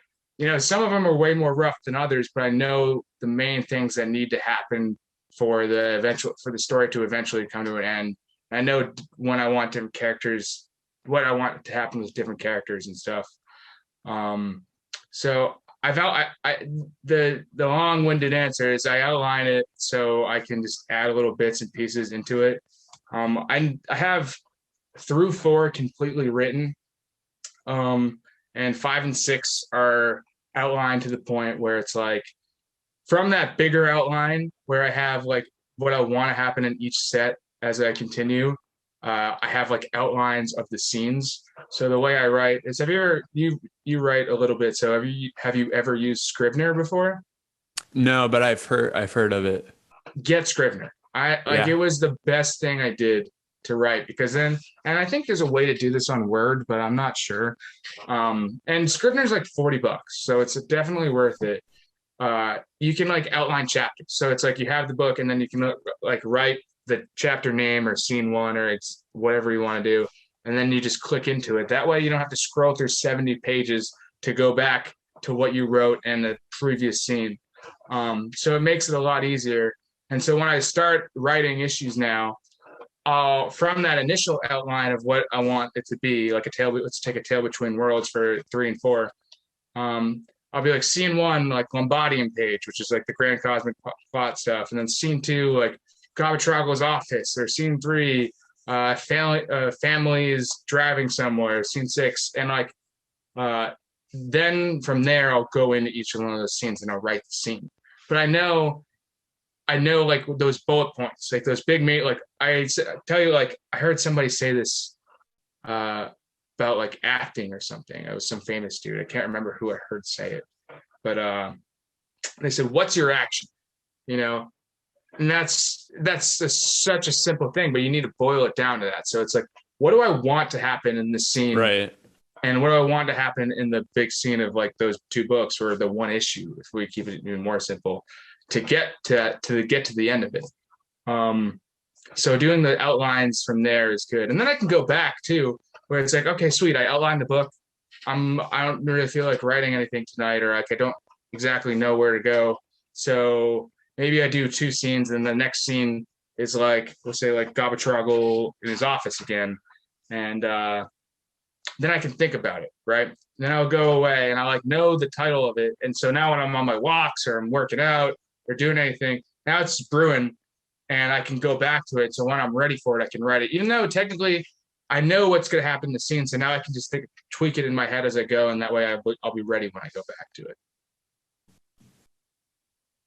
S2: some of them are way more rough than others, but I know the main things that need to happen for the story to eventually come to an end. And I know when I want different characters, what I want to happen with different characters and stuff. So the long-winded answer is I outline it so I can just add little bits and pieces into it. I have through 4 completely written, and 5 and 6 are outlined to the point where it's like from that bigger outline where I have like what I want to happen in each set as I continue. I have like outlines of the scenes. So the way I write is, you write a little bit. So have you ever used Scrivener before?
S1: No, but I've heard of it.
S2: Get Scrivener. It was the best thing I did to write, because then, and I think there's a way to do this on Word, but I'm not sure. And Scrivener's like $40, so it's definitely worth it. You can like outline chapters. So it's like you have the book and then you can like write the chapter name or scene 1 or it's whatever you want to do. And then you just click into it. That way you don't have to scroll through 70 pages to go back to what you wrote in the previous scene. So it makes it a lot easier. And so when I start writing issues now, from that initial outline of what I want it to be, like let's take A Tale Between Worlds for 3 and 4. I'll be like scene 1, like Lombardian page, which is like the grand cosmic plot stuff. And then scene 2, like Gabatrago's office, or scene 3, family is driving somewhere, scene 6. And like, then from there, I'll go into each one of those scenes and I'll write the scene. But I know like those bullet points, like those big like I tell you, like I heard somebody say this about like acting or something. It was some famous dude. I can't remember who I heard say it, but they said, "What's your action?" And that's such a simple thing, but you need to boil it down to that. So it's like, what do I want to happen in this scene?
S1: Right.
S2: And what do I want to happen in the big scene of like those 2 books, or the one issue, if we keep it even more simple, to get to the end of it. So doing the outlines from there is good. And then I can go back too, where it's like, okay, sweet, I outlined the book. I don't really feel like writing anything tonight, or like I don't exactly know where to go. So maybe I do 2 scenes, and the next scene is like, we'll say like Gabatrago in his office again. And then I can think about it, right? Then I'll go away and I like know the title of it. And so now when I'm on my walks or I'm working out or doing anything, now it's brewing and I can go back to it. So when I'm ready for it, I can write it, even though technically I know what's going to happen in the scene. So now I can just tweak it in my head as I go. And that way I'll be ready when I go back to it.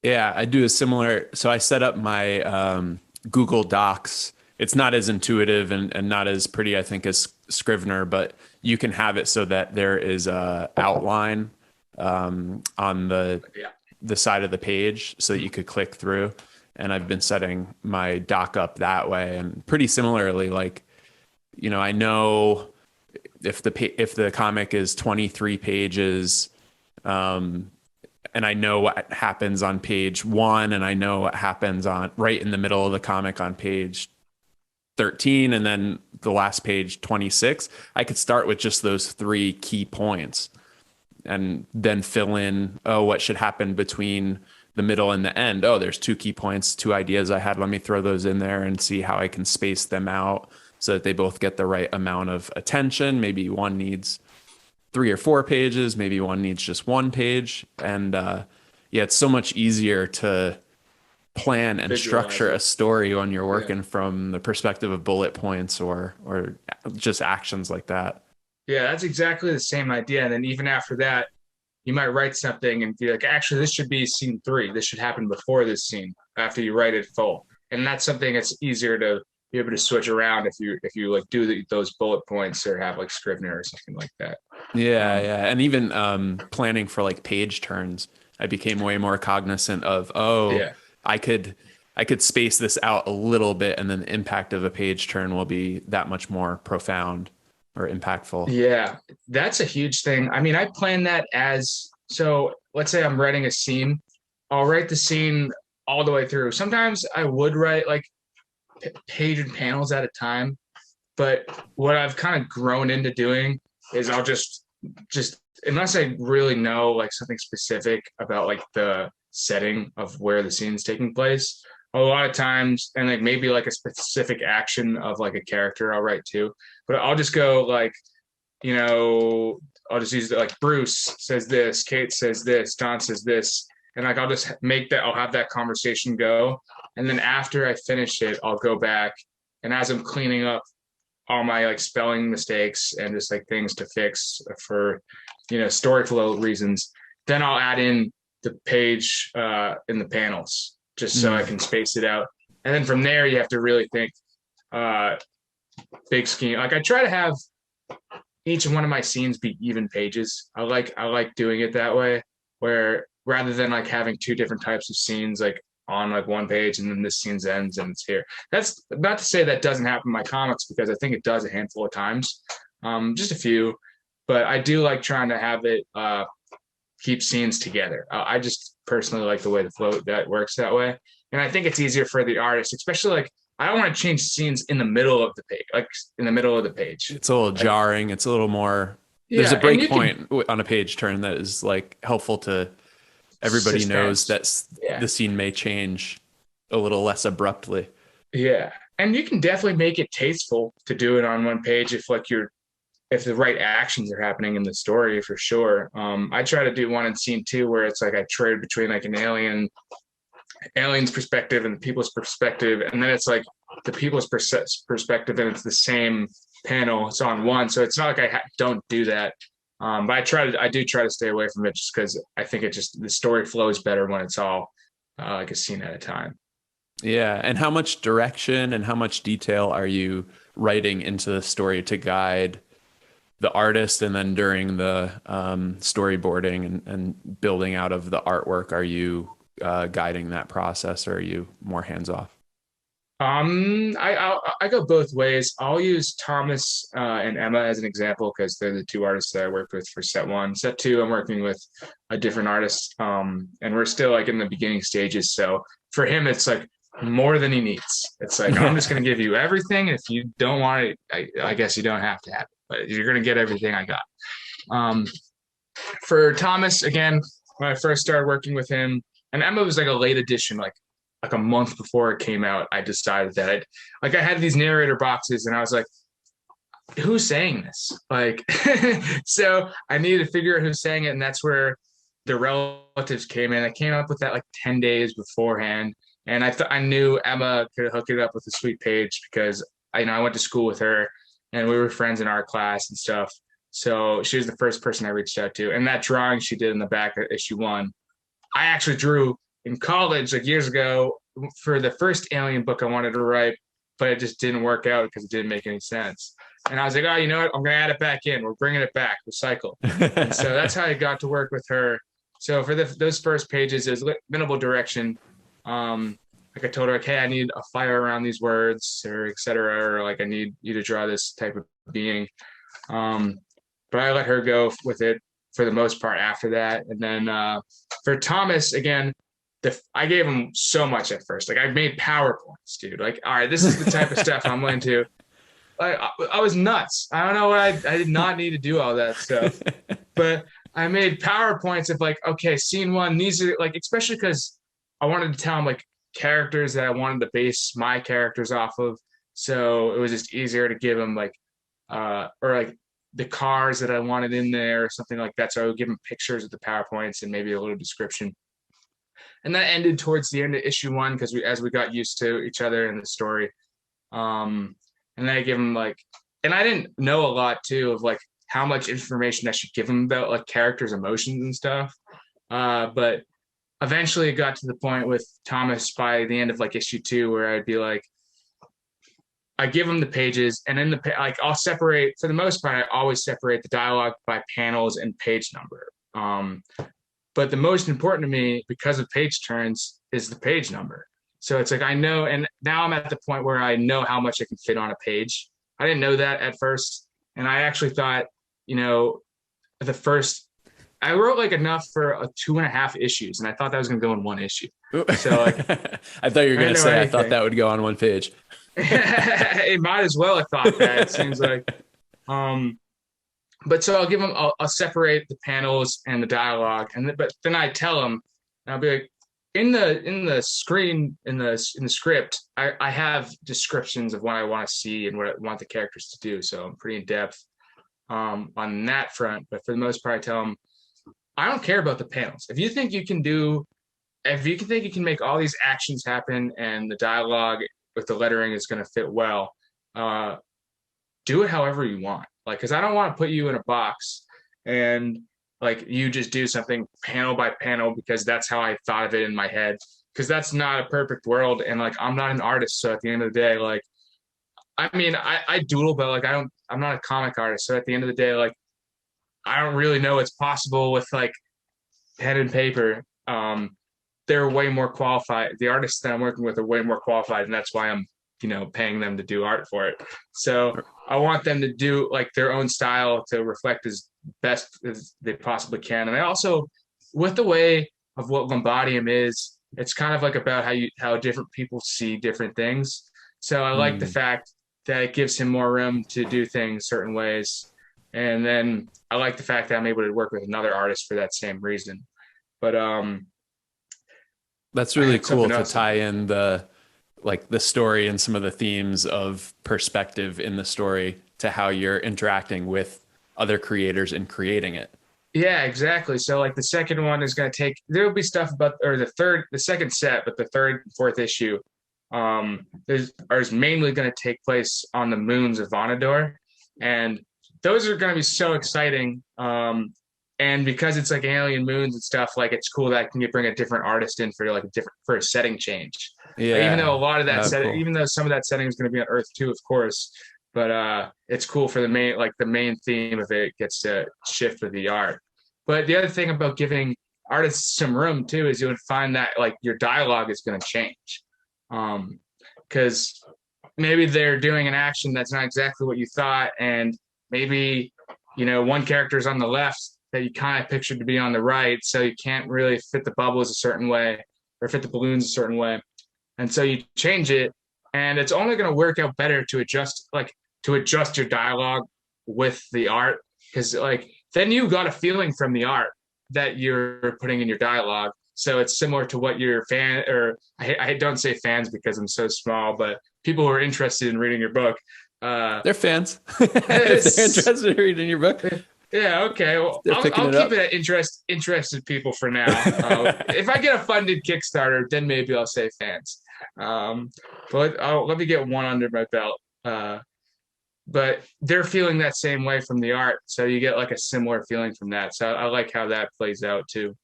S1: Yeah, I do a similar. So I set up my Google Docs. It's not as intuitive and not as pretty, I think, as Scrivener, but you can have it so that there is a outline on the side of the page so that you could click through. And I've been setting my doc up that way. And pretty similarly, like, I know if the comic is 23 pages, and I know what happens on page 1, and I know what happens on right in the middle of the comic on page 13, and then the last page 26, I could start with just those 3 key points and then fill in, what should happen between the middle and the end. Oh, there's 2 key points, 2 ideas I had. Let me throw those in there and see how I can space them out so that they both get the right amount of attention. Maybe one needs 3 or 4 pages, maybe one needs just 1 page. And Yeah, it's so much easier to plan and
S2: visualize
S1: structure a
S2: it.
S1: story when you're
S2: Yeah.
S1: working from the perspective of bullet points or just actions like that.
S2: Yeah, that's exactly the same idea. And then even after that, you might write something and be like, actually, this should be scene three. This should happen before this scene after you write it full. And that's something that's easier to be able to switch around if you like do those bullet points or have like Scrivener or something like that.
S1: Yeah,
S2: Um,
S1: yeah. And even planning for like page turns, I became way more cognizant of, oh,
S2: yeah,
S1: I could I could space this out a little bit and then the impact of a page turn will be that much more profound or impactful.
S2: yeah, that's a huge thing. I mean, I plan that as so. Let's say I'm writing a scene. I'll write the scene all the way through. Sometimes I would write like page and panels at a time. But what I've kind of grown into doing is I'll just unless I really know like something specific about like the setting of where the scene's taking place, a lot of times and like maybe like a specific action of like a character I'll write too. But I'll just go like, you know, I'll just use it like Bruce says this, Kate says this, John says this. And like I'll just make that I'll have that conversation go. And then after I finish it, I'll go back and as I'm cleaning up all my like spelling mistakes and just like things to fix for story flow reasons, then I'll add in the page in the panels just so I
S1: Mm.
S2: can space it out. And then from there you have to really think uh big scheme. Like I try to have each one of my scenes be even pages. I like doing it that way, where rather than like having two different types of scenes like on like one page and then this scene ends and it's here. That's not to say that doesn't happen in my comics because I think it does a handful of times, just a few. But I do like trying to have it keep scenes together. I just personally like the way the flow that works that way, and I think it's easier for the artist, especially like I don't want to change scenes in the middle of the page, like in the middle of the page.
S1: It's a little
S2: Like
S1: jarring. It's a little more, there's a
S2: yeah, and
S1: break
S2: you can
S1: point on a page turn that is like helpful to everybody knows
S2: suspense.
S1: that
S2: Yeah,
S1: the scene may change a little less abruptly.
S2: yeah, and you can definitely make it tasteful to do it on one page if the right actions are happening in the story for sure. I try to do one in scene two where it's like I trade between like an alien's perspective and the people's perspective, and then it's like the people's perspective, and it's the same panel. It's on one, so it's not like don't do that. But I do try to stay away from it just because I think the story flows better when it's all like a scene at a time.
S1: Yeah. And how much direction and how much detail are you writing into the story to guide the artist? And then during the storyboarding and building out of the artwork, are you guiding that process or are you more hands off?
S2: I go both ways. I'll use Thomas and Emma as an example because they're the two artists that I worked with for set one. Set two, I'm working with a different artist, and we're still like in the beginning stages. So for him, it's like more than he needs. It's like I'm just
S1: Yeah.
S2: going to give you everything. If you don't want it, I guess you don't have to have it, but you're going to get everything I got. Um, for Thomas, again, when I first started working with him, and Emma was like a late addition, like a month before it came out, I decided that I had these narrator boxes and I was like, who's saying this? Like, so I needed to figure out who's saying it. And that's where the relatives came in. I came up with that like 10 days beforehand. And I knew Emma could hook it up with a sweet page because I went to school with her and we were friends in art class and stuff. So she was the first person I reached out to. And that drawing she did in the back of issue one, I actually drew in college like years ago for the first Alien book I wanted to write, but it just didn't work out because it didn't make any sense. And I was like, oh, you know what? I'm going to add it back in. We're bringing it back, recycle. And so that's how I got to work with her. So for those first pages, there's minimal direction. Like I told her, like, hey, I need a fire around these words, or et cetera, or like I need you to draw this type of being. Um, but I let her go with it for the most part after that. And then for Thomas, again, I gave him so much at first. Like I made PowerPoints, dude. Like, all right, this is the type of stuff I'm into. I was nuts. I don't know what I did not need to do all that stuff, but I made PowerPoints of like, okay, scene one, these are like, especially because I wanted to tell him like characters that I wanted to base my characters off of. So it was just easier to give him like, or like the cars that I wanted in there or something like that. So I would give him pictures of the PowerPoints and maybe a little description. And that ended towards the end of issue 1 because as we got used to each other in the story. And then I give him like, and I didn't know a lot too of like how much information I should give him about like characters' emotions and stuff. But eventually it got to the point with Thomas by the end of like issue 2 where I'd be like, I give him the pages, and in the like I'll separate, for the most part, I always separate the dialogue by panels and page number. But the most important to me, because of page turns, is the page number. So it's like I know, and now I'm at the point where I know how much I can fit on a page. I didn't know that at first, and I actually thought, you know, the first I wrote like enough for a 2.5 issues, and I thought that was going to go in one issue. So like,
S1: I thought you were going to say anything. I thought that would go on one page.
S2: It might as well have thought that. It seems like, but so I'll give them. I'll separate the panels and the dialogue, but then I tell them, and I'll be like, in the script, I have descriptions of what I want to see and what I want the characters to do. So I'm pretty in depth on that front. But for the most part, I tell them, I don't care about the panels. If you think you can make all these actions happen and the dialogue with the lettering is going to fit well, do it however you want. Like, because I don't want to put you in a box and like you just do something panel by panel because that's how I thought of it in my head. Because that's not a perfect world, and like I'm not an artist, so at the end of the day, like, I mean, I doodle, but like I'm not a comic artist, so at the end of the day, like, I don't really know what's possible with like pen and paper. They're way more qualified. The artists that I'm working with are way more qualified, and that's why I'm, paying them to do art for it. So I want them to do like their own style to reflect as best as they possibly can. And I also, with the way of what Lombodium is, it's kind of like about how different people see different things. So I like the fact that it gives him more room to do things certain ways. And then I like the fact that I'm able to work with another artist for that same reason. But
S1: that's really cool to tie in the story and some of the themes of perspective in the story to how you're interacting with other creators in creating it.
S2: Yeah, exactly. So like the second one is going to there'll be stuff about, or the second set, but the third and fourth issue is mainly going to take place on the moons of Vonnegut. And those are going to be so exciting. And because it's like alien moons and stuff, like it's cool that I can bring a different artist in for for a setting change.
S1: Yeah.
S2: Like, even though a lot of that setting, cool. Even though some of that setting is going to be on Earth too, of course, but it's cool for the main theme of it gets to shift with the art. But the other thing about giving artists some room too is you would find that like your dialogue is going to change, because maybe they're doing an action that's not exactly what you thought, and maybe one character is on the left that you kind of pictured to be on the right, so you can't really fit the bubbles a certain way or fit the balloons a certain way, and so you change it, and it's only going to work out better to adjust your dialogue with the art, because like then you got a feeling from the art that you're putting in your dialogue. So it's similar to what your fan, or I don't say fans because I'm so small, but people who are interested in reading your book.
S1: They're fans. If they're interested in reading your book.
S2: Yeah, okay. Well, I'll keep it at interested people for now. If I get a funded Kickstarter, then maybe I'll say fans. But let me get one under my belt. But they're feeling that same way from the art, so you get like a similar feeling from that. So I like how that plays out too.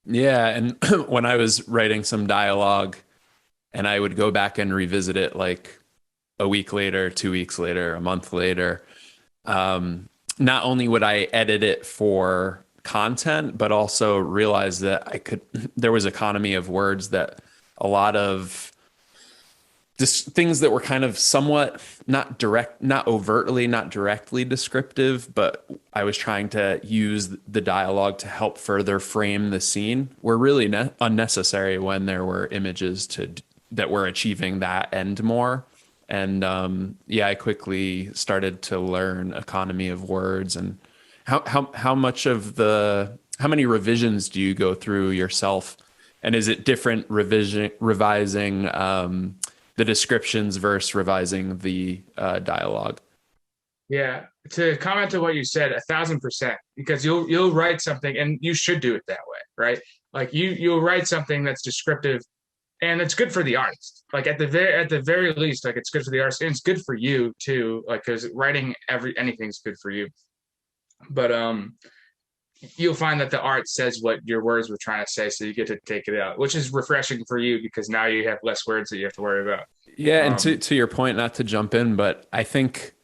S1: Yeah, and when I was writing some dialogue, and I would go back and revisit it like a week later, 2 weeks later, a month later, not only would I edit it for content, but also realize that there was economy of words, that a lot of just things that were kind of somewhat not directly descriptive, but I was trying to use the dialogue to help further frame the scene, were really unnecessary when there were images that were achieving that end more. And I quickly started to learn economy of words. And how many revisions do you go through yourself? And is it different revising the descriptions versus revising the dialogue?
S2: Yeah, to comment on what you said, 1,000%, because you'll write something and you should do it that way, right? like you'll write something that's descriptive and it's good for the artist. Like at the very least, like it's good for the artist and it's good for you too. Like because writing anything's good for you. But you'll find that the art says what your words were trying to say, so you get to take it out, which is refreshing for you because now you have less words that you have to worry about.
S1: Yeah, and to your point, not to jump in, but I think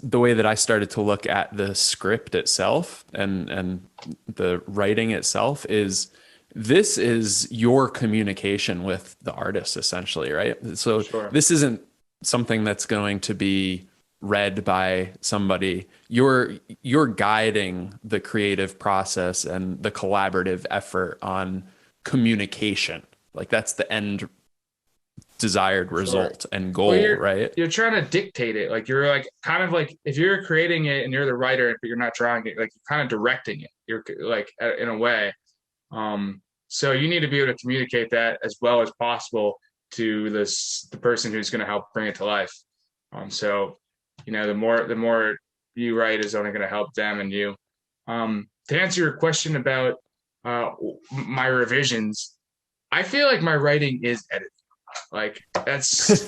S1: the way that I started to look at the script itself and the writing itself is this is your communication with the artist essentially, right? So
S2: Sure.
S1: this isn't something that's going to be read by somebody. You're guiding the creative process and the collaborative effort on communication. Like that's the end desired result and
S2: Well,
S1: goal, right?
S2: you're trying to dictate it. Like you're like kind of like if you're creating it and you're the writer, but you're not drawing it, like you're kind of directing it. You're like in a way. So you need to be able to communicate that as well as possible to the person who's going to help bring it to life. So the more you write is only going to help them and you. To answer your question about my revisions, I feel like my writing is edited. Like that's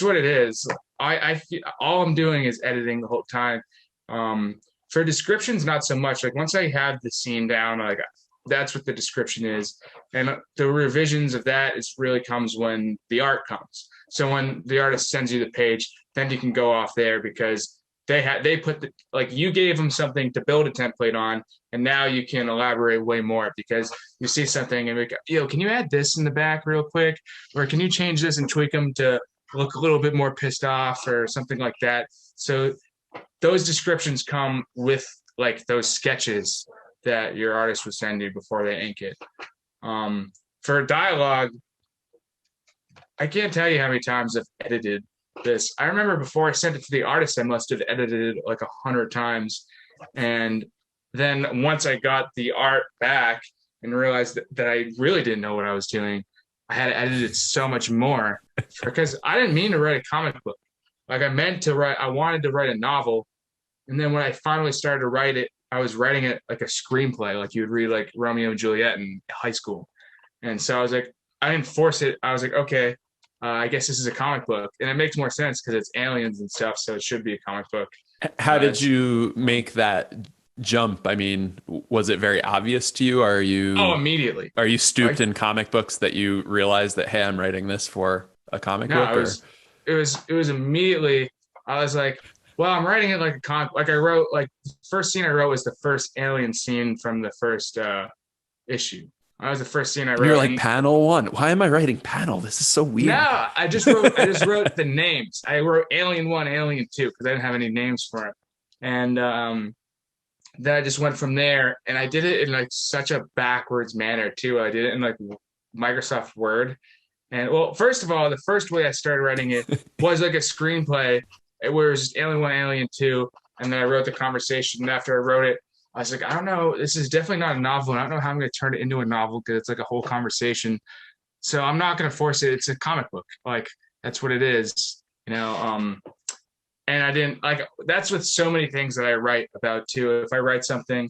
S2: what it is. I feel, all I'm doing is editing the whole time. For descriptions, not so much. Like once I have the scene down, like that's what the description is, and the revisions of that is really comes when the art comes. So when the artist sends you the page, then you can go off there because they put like you gave them something to build a template on, and now you can elaborate way more because you see something and go, yo, can you add this in the back real quick, or can you change this and tweak them to look a little bit more pissed off or something like that. So those descriptions come with like those sketches that your artist would send you before they ink it. For dialogue, I can't tell you how many times I've edited this. I remember before I sent it to the artist, I must have edited it like 100 times. And then once I got the art back and realized that I really didn't know what I was doing, I had to edit it so much more because I didn't mean to write a comic book. Like I wanted to write a novel. And then when I finally started to write it, I was writing it like a screenplay, like you would read like Romeo and Juliet in high school. And so I was like, I didn't force it. I was like, okay, I guess this is a comic book. And it makes more sense because it's aliens and stuff. So it should be a comic book.
S1: How did you make that jump? I mean, was it very obvious to you?
S2: Immediately.
S1: Are you stooped in comic books that you realized that, hey, I'm writing this for a comic book?
S2: It was immediately, I was like, well, I'm writing it like a comic. Like I wrote, like the first scene I wrote was the first alien scene from the first issue. That was the first scene I wrote.
S1: You're like panel 1. Why am I writing panel? This is so weird.
S2: No, I just wrote the names. I wrote Alien 1, Alien 2 because I didn't have any names for it. And then I just went from there and I did it in like such a backwards manner too. I did it in like Microsoft Word. And well, first of all, the first way I started writing it was like a screenplay where it was just Alien 1, Alien 2. And then I wrote the conversation. And after I wrote it, I was like, I don't know, this is definitely not a novel. And I don't know how I'm going to turn it into a novel because it's like a whole conversation. So I'm not going to force it. It's a comic book. Like that's what it is, you know? And I didn't like, that's with so many things that I write about too. If I write something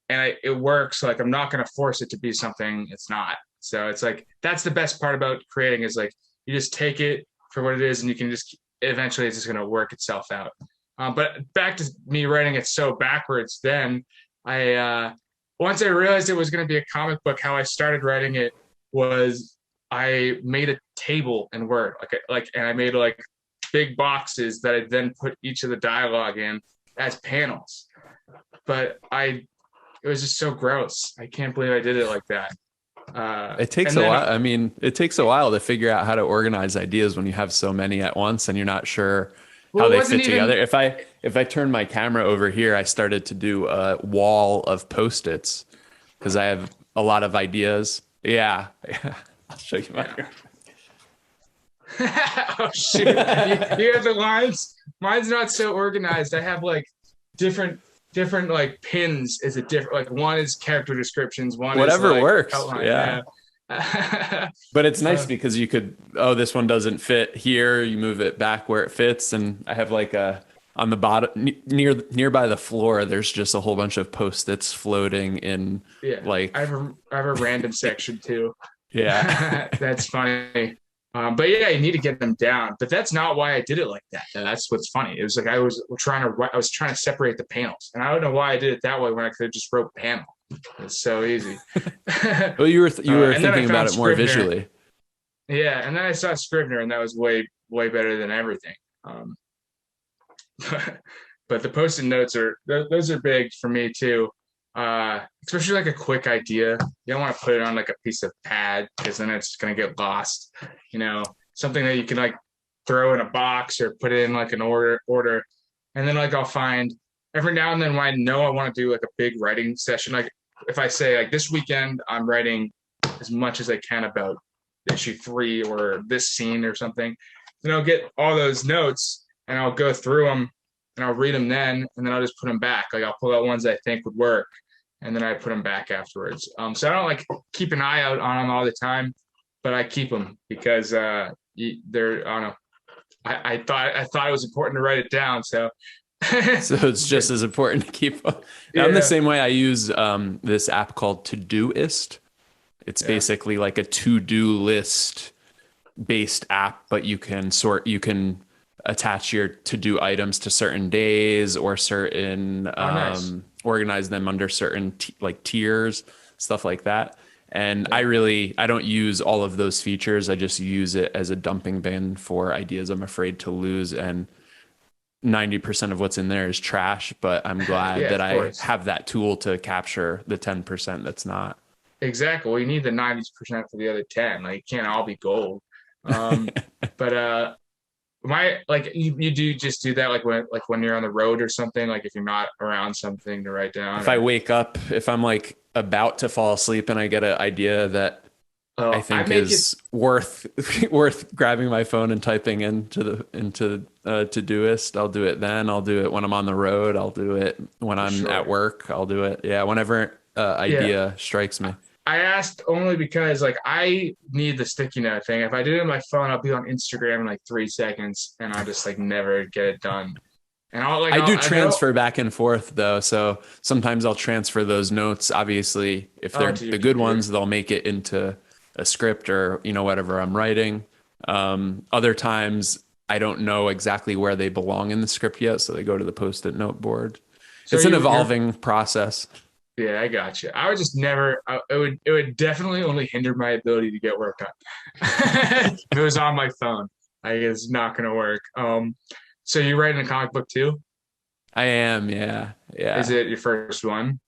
S2: and it works, like I'm not going to force it to be something it's not. So it's like, that's the best part about creating is like, you just take it for what it is and you can just, eventually it's just going to work itself out. But back to me writing it so backwards, then once I realized it was going to be a comic book, how I started writing it was I made a table in Word, and I made like big boxes that I then put each of the dialogue in as panels. But it was just so gross. I can't believe I did it like that.
S1: It takes a while. I mean, it takes a while to figure out how to organize ideas when you have so many at once and you're not sure how they fit together. If I turn my camera over here, I started to do a wall of Post-its because I have a lot of ideas. Yeah. I'll show you my
S2: Oh shoot. You have the lines. Mine's not so organized. I have like different like pins is a different, like one is character descriptions, one
S1: whatever
S2: is like
S1: works.
S2: Outline.
S1: Yeah. But it's nice because you could, this one doesn't fit here. You move it back where it fits. And I have like a on the bottom nearby the floor, there's just a whole bunch of post-its floating in
S2: Yeah,
S1: like,
S2: I have a random section too.
S1: yeah.
S2: That's funny. But yeah, you need to get them down. But that's not why I did it like that. That's what's funny. It was like I was trying to separate the panels, and I don't know why I did it that way when I could have just wrote panel. It's so easy.
S1: Well, you were
S2: And then I
S1: thinking about
S2: found
S1: it more
S2: Scrivener.
S1: visually.
S2: Yeah, and then I saw Scrivener, and that was way better than everything. Um, but the post-it notes those are big for me too. Especially like a quick idea. You don't want to put it on like a piece of pad because then it's gonna get lost. You know, something that you can like throw in a box or put it in like an order. And then like I'll find every now and then when I know I want to do like a big writing session, like if I say like this weekend I'm writing as much as I can about issue 3 or this scene or something, then I'll get all those notes and I'll go through them and I'll read them then, and then I'll just put them back. Like I'll pull out ones I think would work, and then I put them back afterwards. So I don't like keep an eye out on them all the time, but I keep them because they're I don't know. I thought it was important to write it down, so
S1: So it's just as important to keep. I'm the
S2: yeah,
S1: same way. I use this app called Todoist. It's
S2: yeah.
S1: basically like a to-do list based app, but you can attach your to-do items to certain days or certain
S2: Oh, nice.
S1: organize them under certain like tiers, stuff like that. And
S2: Yeah.
S1: I don't use all of those features. I just use it as a dumping bin for ideas I'm afraid to lose. And 90% of what's in there is trash, but I'm glad
S2: Yeah,
S1: that
S2: of
S1: I
S2: course.
S1: have that tool to capture the 10% that's not.
S2: Exactly. Well, you need the 90% for the other 10. Like, it can't all be gold. Um, but my like you do just do that like when you're on the road or something, like if you're not around something to write down
S1: If I
S2: or
S1: wake up, if I'm like about to fall asleep and I get an idea that I
S2: oh, I
S1: think
S2: make it
S1: is worth worth grabbing my phone and typing into Todoist, I'll do it then. I'll do it when I'm on the road. I'll do it when
S2: for
S1: I'm at
S2: sure.
S1: work. I'll do it. Yeah, whenever
S2: Yeah.
S1: idea strikes me.
S2: I asked only because like I need the sticky note thing. If I do it on my phone, I'll be on Instagram in like 3 seconds and I'll just like never get it done. And
S1: I do
S2: I go
S1: transfer back and forth though, so sometimes I'll transfer those notes. Obviously, if they're
S2: to your
S1: the good
S2: computer.
S1: ones, they'll make it into a script or whatever I'm writing. Other times, I don't know exactly where they belong in the script yet, so they go to the post-it note board.
S2: So
S1: It's an
S2: you're
S1: evolving process.
S2: yeah, I got you. I would just never. It would definitely only hinder my ability to get work done. If it was on my phone, it's not going to work. So you're writing a comic book too?
S1: I am, yeah,
S2: Is
S1: yeah,
S2: it your first one?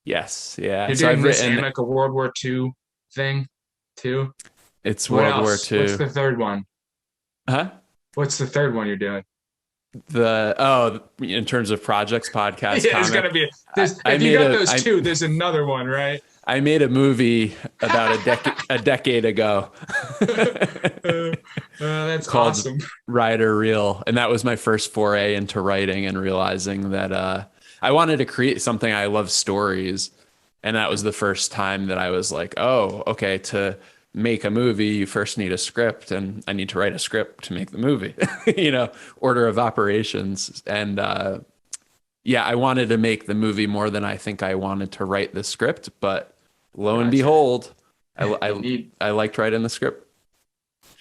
S1: yes, yeah.
S2: You're
S1: So
S2: doing
S1: I've
S2: this and
S1: written.
S2: like a World War II thing too.
S1: It's
S2: What
S1: World War
S2: else? What's
S1: II.
S2: the third one?
S1: Huh?
S2: What's the third one you're doing?
S1: In terms of projects, podcast,
S2: Yeah, there's got to
S1: comic.
S2: be. There's
S1: I
S2: if you
S1: made
S2: got
S1: a
S2: those
S1: I
S2: two, there's another one, right?
S1: I made a movie about a decade ago
S2: That's
S1: called
S2: awesome.
S1: Rider Reel, and that was my first foray into writing and realizing that I wanted to create something. I love stories, and that was the first time that I was like, oh, okay, to make a movie, you first need a script, and I need to write a script to make the movie. Order of operations, and yeah, I wanted to make the movie more than I think I wanted to write the script, but lo and
S2: Gotcha.
S1: behold, I
S2: You
S1: I,
S2: need
S1: I liked writing the script.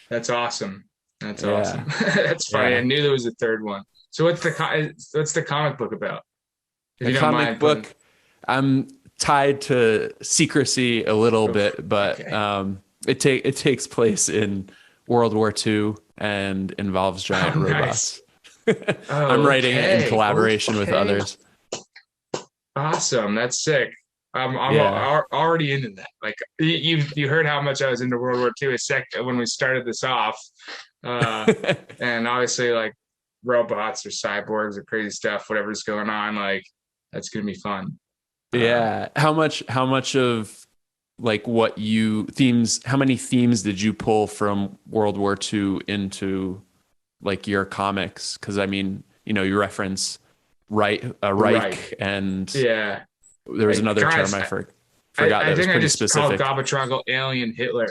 S2: That's awesome. That's awesome.
S1: Yeah,
S2: That's funny. I
S1: yeah.
S2: knew there was a third one. So what's the comic book about? If
S1: The
S2: you don't
S1: comic
S2: mind putting.
S1: book, I'm tied to secrecy a little
S2: Oof,
S1: bit, but
S2: okay.
S1: it takes place in World War II and involves
S2: Oh,
S1: giant
S2: nice.
S1: robots. I'm
S2: Oh,
S1: writing it in
S2: okay.
S1: collaboration with
S2: Okay.
S1: others.
S2: Awesome. That's sick.
S1: Yeah.
S2: Already into that. Like you heard how much I was into World War II a sec when we started this off. Uh, and obviously like robots or cyborgs or crazy stuff, whatever's going on, like that's gonna be fun. Uh,
S1: Yeah. How much of like what you themes, how many themes did you pull from World War II into like your comics? Because I mean, you reference
S2: right.
S1: Reich, and
S2: Yeah.
S1: there was
S2: Like
S1: another term
S2: guys,
S1: forgot
S2: I
S1: that was
S2: think I
S1: pretty
S2: just called
S1: specific.
S2: Gorbachov alien Hitler.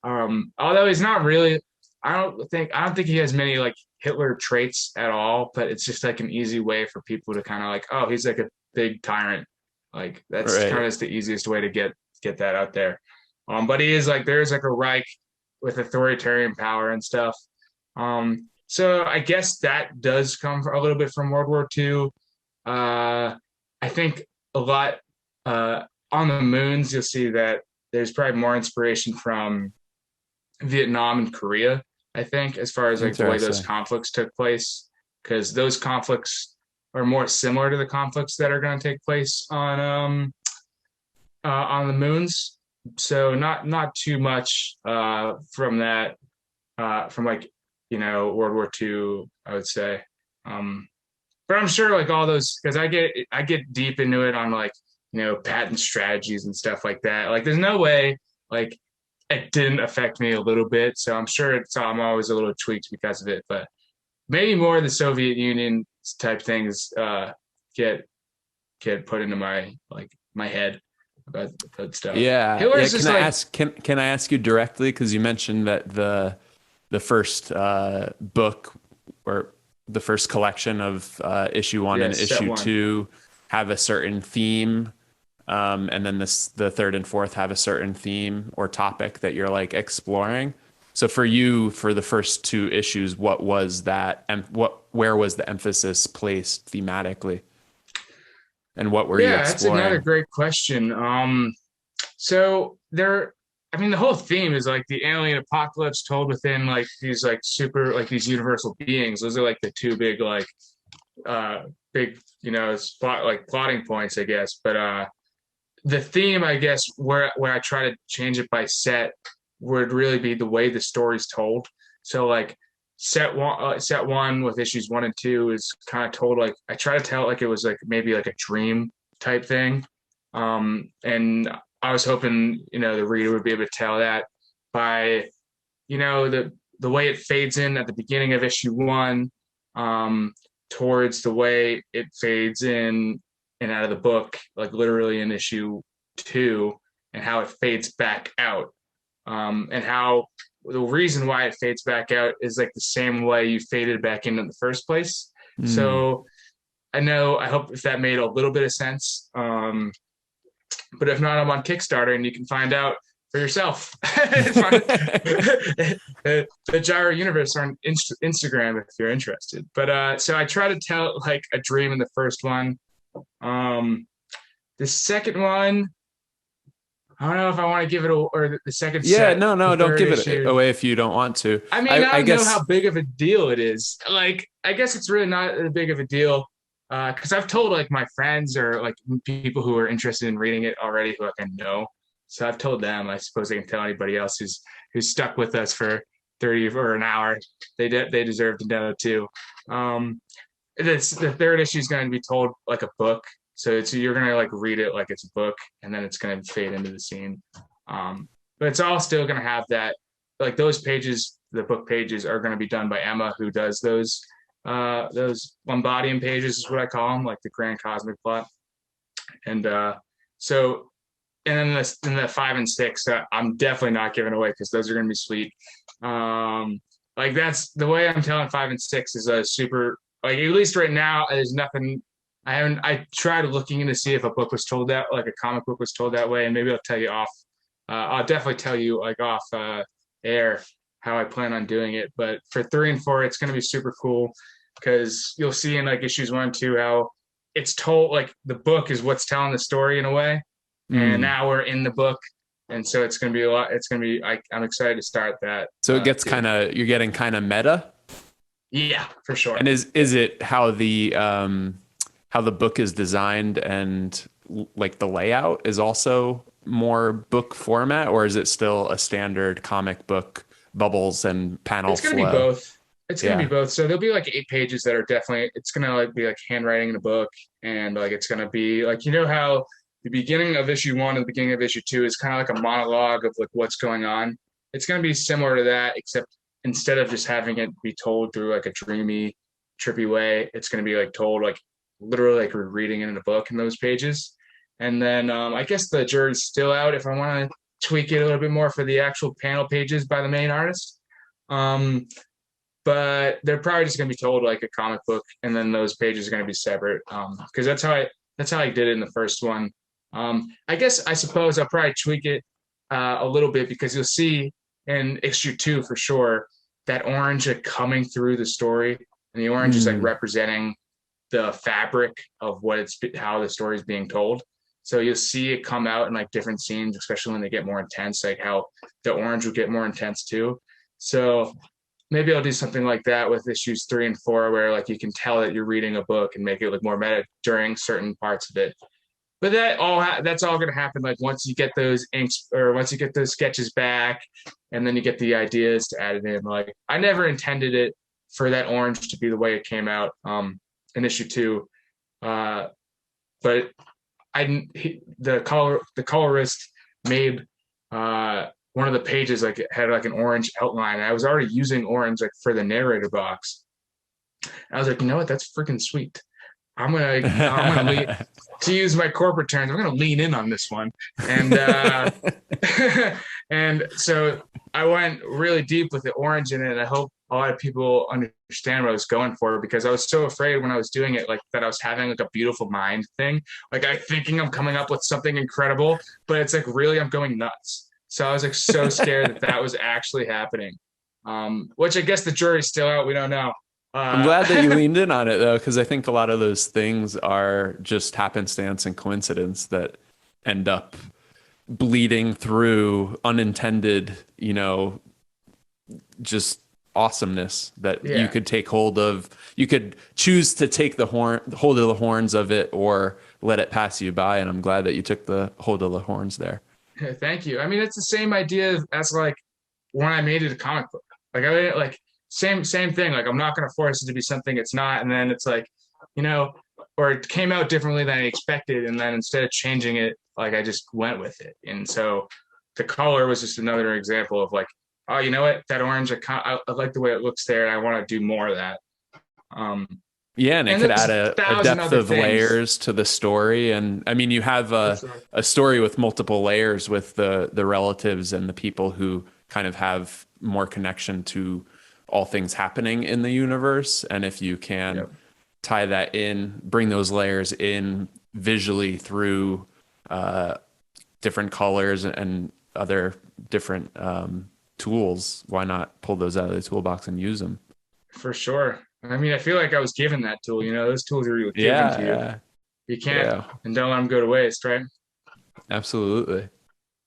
S2: Although he's not really, I don't think he has many like Hitler traits at all, but it's just like an easy way for people to kind of like, oh, he's like a big tyrant. Like that's kind
S1: Right.
S2: of just the easiest way to get that out there. But he is like there's like a Reich with authoritarian power and stuff. So I guess that does come a little bit from World War II. I think a lot on the moons, you'll see that there's probably more inspiration from Vietnam and Korea, I think, as far as like the way those
S1: Interesting.
S2: conflicts took place, because those conflicts are more similar to the conflicts that are going to take place on the moons. So not too much from that from like World War II, I would say. But I'm sure like all those because I get deep into it on like patent strategies and stuff like that. Like there's no way like it didn't affect me a little bit. So I'm always a little tweaked because of it. But maybe more of the Soviet Union type things get get put into my head about that stuff.
S1: Yeah, yeah.
S2: Hitler's
S1: Can
S2: just
S1: I
S2: like
S1: ask? Can I ask you directly? Because you mentioned that the first book or the first collection of issue one
S2: yeah,
S1: and
S2: step
S1: issue
S2: one.
S1: two have a certain theme, and then the third and fourth have a certain theme or topic that you're like exploring. So for you, for the first two issues, what was that, and where was the emphasis placed thematically, and what were you
S2: Yeah, that's another
S1: exploring?
S2: great question. So there, I mean, the whole theme is like the alien apocalypse told within like these like super like these universal beings. Those are like the two big spot like plotting points, I guess. But the theme, I guess, where I try to change it by set would really be the way the story's told. So like set one with issues one and two is kind of told like I try to tell it like it was like maybe like a dream type thing. And I was hoping the reader would be able to tell that by the way it fades in at the beginning of issue one, um, towards the way it fades in and out of the book, like literally in issue two, and how it fades back out. And how the reason why it fades back out is like the same way you faded back in the first place.
S1: Hmm.
S2: So I hope if that made a little bit of sense. But if not, I'm on Kickstarter and you can find out for yourself. The Gyro Universe on Instagram if you're interested. But so I try to tell like a dream in the first one. Um, the second one, I don't know if I want to give it or the second
S1: Yeah,
S2: set,
S1: no,
S2: the
S1: no, don't
S2: third
S1: give it
S2: issue.
S1: away if you don't want to.
S2: I mean, I
S1: I
S2: don't know
S1: guess,
S2: how big of a deal it is. Like, I guess it's really not a big of a deal because I've told like my friends or like people who are interested in reading it already who like, I know. So I've told them. I suppose I can tell anybody else who's stuck with us for 30 or an hour. They deserve to know too. Um, the third issue is going to be told like a book, so you're going to like read it like it's a book, and then it's going to fade into the scene. But it's all still going to have that like those pages, the book pages are going to be done by Emma, who does those Lombodian pages is what I call them, like the grand cosmic plot. And so and then the five and six, I'm definitely not giving away because those are going to be sweet. Like that's the way I'm telling five and six is a super like at least right now there's nothing. I tried looking in to see if a book was told that like a comic book was told that way, and maybe I'll tell you off. I'll definitely tell you like off air how I plan on doing it. But for three and four, it's going to be super cool because you'll see in like issues one and two how it's told like the book is what's telling the story in a way, and
S1: mm.
S2: now we're in the book, and so it's going to be a lot. It's going to be I'm excited to start that
S1: So it gets
S2: too.
S1: kind of, you're getting kind of meta.
S2: Yeah, for sure.
S1: And is it how the book is designed and like the layout is also more book format, or is it still a standard comic book bubbles and panel
S2: It's going to be
S1: flow?
S2: both. It's going to be
S1: Yeah.
S2: both. So there'll be like 8 pages that are definitely. It's going to like be like handwriting in a book, and like it's going to be like how the beginning of issue one and the beginning of issue two is kind of like a monologue of like what's going on. It's going to be similar to that, except instead of just having it be told through like a dreamy, trippy way, it's going to be like told like literally like we're reading it in a book in those pages. And then I guess the jury's still out if I want to tweak it a little bit more for the actual panel pages by the main artist. Um, but they're probably just going to be told like a comic book, and then those pages are going to be separate. Because that's how I did it in the first one. I suppose I'll probably tweak it a little bit, because you'll see in issue 2 for sure that orange like coming through the story, and the orange is like
S1: Mm.
S2: representing the fabric of how the story is being told. So you'll see it come out in like different scenes, especially when they get more intense, like how the orange will get more intense too. So maybe I'll do something like that with issues 3 and 4, where like you can tell that you're reading a book and make it look more meta during certain parts of it. But that's all going to happen like once you get those inks, or once you get those sketches back, and then you get the ideas to add it in. Like I never intended it for that orange to be the way it came out in issue 2, but the colorist made one of the pages like it had like an orange outline. And I was already using orange like for the narrator box. And I was like, you know what? That's freaking sweet. I'm gonna to use my corporate terms. I'm gonna lean in on this one, and and so I went really deep with the orange in it. And I hope a lot of people understand what I was going for, because I was so afraid when I was doing it, like that I was having like a beautiful mind thing, like I thinking I'm coming up with something incredible, but it's like really I'm going nuts. So I was like so scared that was actually happening, which I guess the jury's still out. We don't know.
S1: I'm glad that you leaned in on it though, because I think a lot of those things are just happenstance and coincidence that end up bleeding through unintended, just awesomeness that you could take hold of. You could choose to take hold of the horns of it, or let it pass you by. And I'm glad that you took the hold of the horns there.
S2: Thank you. I mean, it's the same idea as like when I made it a comic book. Like I made it like same thing. Like I'm not going to force it to be something it's not, and then it's like, or it came out differently than I expected, and then instead of changing it, like I just went with it. And so the color was just another example of like, oh, you know what, that orange, I like the way it looks there, and I want to do more of that.
S1: Yeah, and it could add a depth of
S2: things.
S1: layers to the story. And I mean, you have a story with multiple layers, with the relatives and the people who kind of have more connection to all things happening in the universe. And if you can tie that in, bring those layers in visually through different colors and other different tools, why not pull those out of the toolbox and use them?
S2: For sure. I mean, I feel like I was given that tool. Those tools are given to you.
S1: Yeah.
S2: You can't and don't let them go to waste, right?
S1: Absolutely.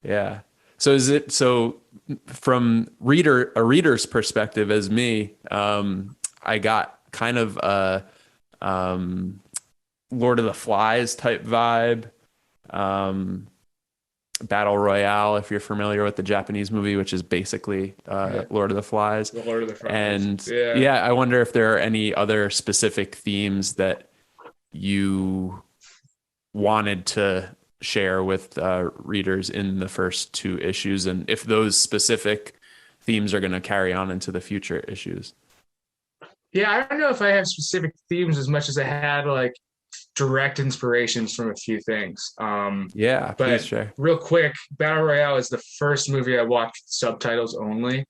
S1: Yeah. So from a reader's perspective, as me, I got kind of a Lord of the Flies type vibe, Battle Royale, if you're familiar with the Japanese movie, which is basically Lord of the Flies.
S2: The Lord of the Flies.
S1: And I wonder if there are any other specific themes that you wanted to share with readers in the first 2 issues, and if those specific themes are going to carry on into the future issues.
S2: Yeah, I don't know if I have specific themes as much as I had like direct inspirations from a few things.
S1: But please share.
S2: Real quick, Battle Royale is the first movie I watched subtitles only,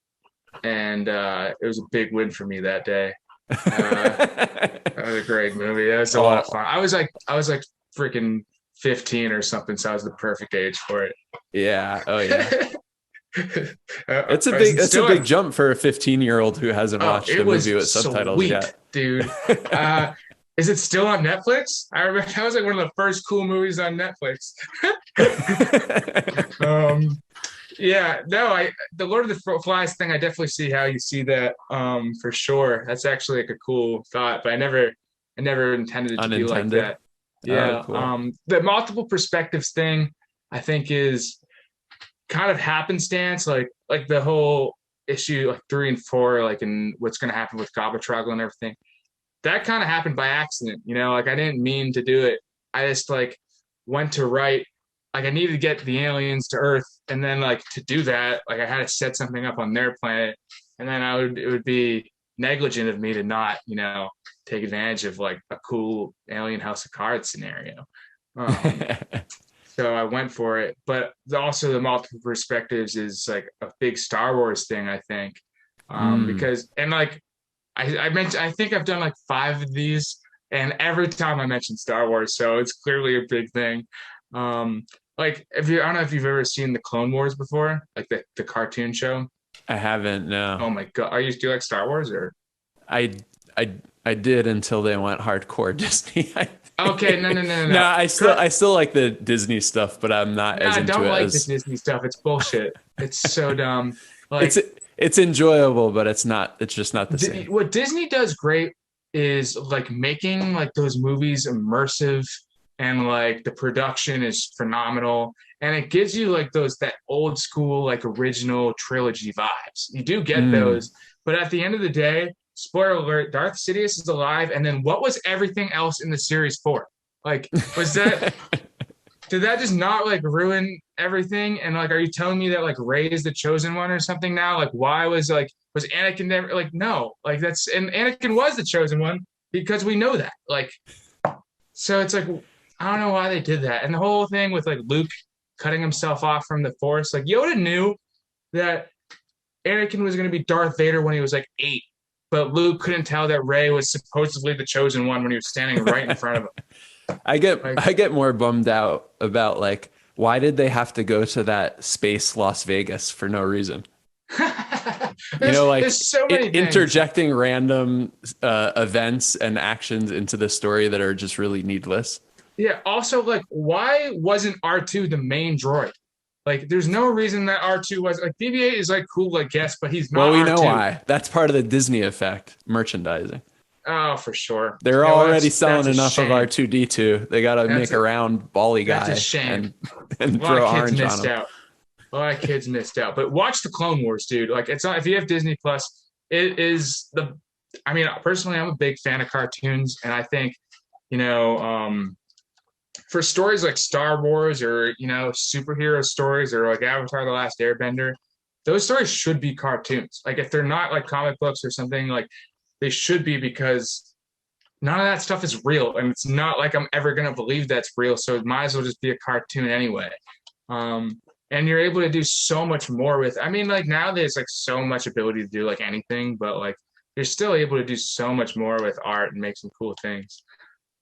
S2: and it was a big win for me that day. That was a great movie. That was a lot of fun. I was like freaking 15 or something, so I was the perfect age for it.
S1: Yeah. Oh yeah. It's a big jump for a 15-year-old who hasn't watched a movie with subtitles yet, dude.
S2: Is it still on Netflix? I remember that was like one of the first cool movies on Netflix. The Lord of the Flies thing, I definitely see how you see that for sure. That's actually like a cool thought, but I never intended it to be like that. Yeah. Cool. The multiple perspectives thing, I think, is kind of happenstance, like the whole issue like 3 and 4, like in what's going to happen with Gobatroggle and everything. That kind of happened by accident, like I didn't mean to do it. I just like went to write, like I needed to get the aliens to Earth, and then like to do that, like I had to set something up on their planet, and then it would be negligent of me to not, take advantage of like a cool alien House of Cards scenario. So I went for it, but also the multiple perspectives is like a big Star Wars thing, I think, because, and like I think I've done like 5 of these, and every time I mention Star Wars, so it's clearly a big thing. Um, like if you, I don't know if you've ever seen the Clone Wars before, like the cartoon show.
S1: I haven't. No,
S2: Oh my God, do you like Star Wars or?
S1: I I I did until they went hardcore Disney. I
S2: Okay, no, no,
S1: think.
S2: no, no,
S1: No,
S2: no.
S1: I still like the Disney stuff, but I'm not
S2: No,
S1: as
S2: I
S1: into
S2: don't
S1: it
S2: like the
S1: as
S2: Disney stuff. It's bullshit. It's so dumb.
S1: it's
S2: Like
S1: it's enjoyable, but it's not. It's just not the same.
S2: What Disney does great is like making like those movies immersive, and like the production is phenomenal, and it gives you like those that old school like original trilogy vibes. You do get
S1: Mm.
S2: those, but at the end of the day, spoiler alert, Darth Sidious is alive, and then what was everything else in the series for? Like, was that did that just not like ruin everything? And like, are you telling me that like Rey is the chosen one or something now? Like, why was Anakin never like no? Like that's and Anakin was the chosen one because we know that. Like, so it's like I don't know why they did that. And the whole thing with like Luke cutting himself off from the Force, like Yoda knew that Anakin was going to be Darth Vader when he was like 8, but Luke couldn't tell that Rey was supposedly the chosen one when he was standing right in front of him. Like,
S1: I get more bummed out about like why did they have to go to that space Las Vegas for no reason? You know, like
S2: there's so many things.
S1: interjecting random events and actions into the story that are just really needless.
S2: Yeah. Also, like, why wasn't R2 the main droid? Like, there's no reason that R2 was like BB-8 is like cool, I guess, but he's
S1: Well,
S2: not
S1: we know
S2: R2.
S1: why. That's part of the Disney effect, merchandising.
S2: Oh, for sure.
S1: They're
S2: Yeah, well,
S1: already
S2: that's
S1: selling
S2: a
S1: enough of
S2: shame.
S1: R2D2. They got to
S2: That's
S1: make
S2: a
S1: a round bally
S2: that's a
S1: guy
S2: shame.
S1: and
S2: A lot of
S1: throw
S2: kids
S1: orange on
S2: missed
S1: him.
S2: out. A lot of kids missed out. But watch the Clone Wars, dude. Like, it's not if you have Disney Plus, it is the. I mean, personally, I'm a big fan of cartoons, and I think you know, for stories like Star Wars or superhero stories or like Avatar: The Last Airbender, those stories should be cartoons. Like if they're not like comic books or something, like they should be because none of that stuff is real, and it's not like I'm ever gonna believe that's real. So it might as well just be a cartoon anyway. And you're able to do so much more with. I mean, like now there's like so much ability to do like anything, but like you're still able to do so much more with art and make some cool things.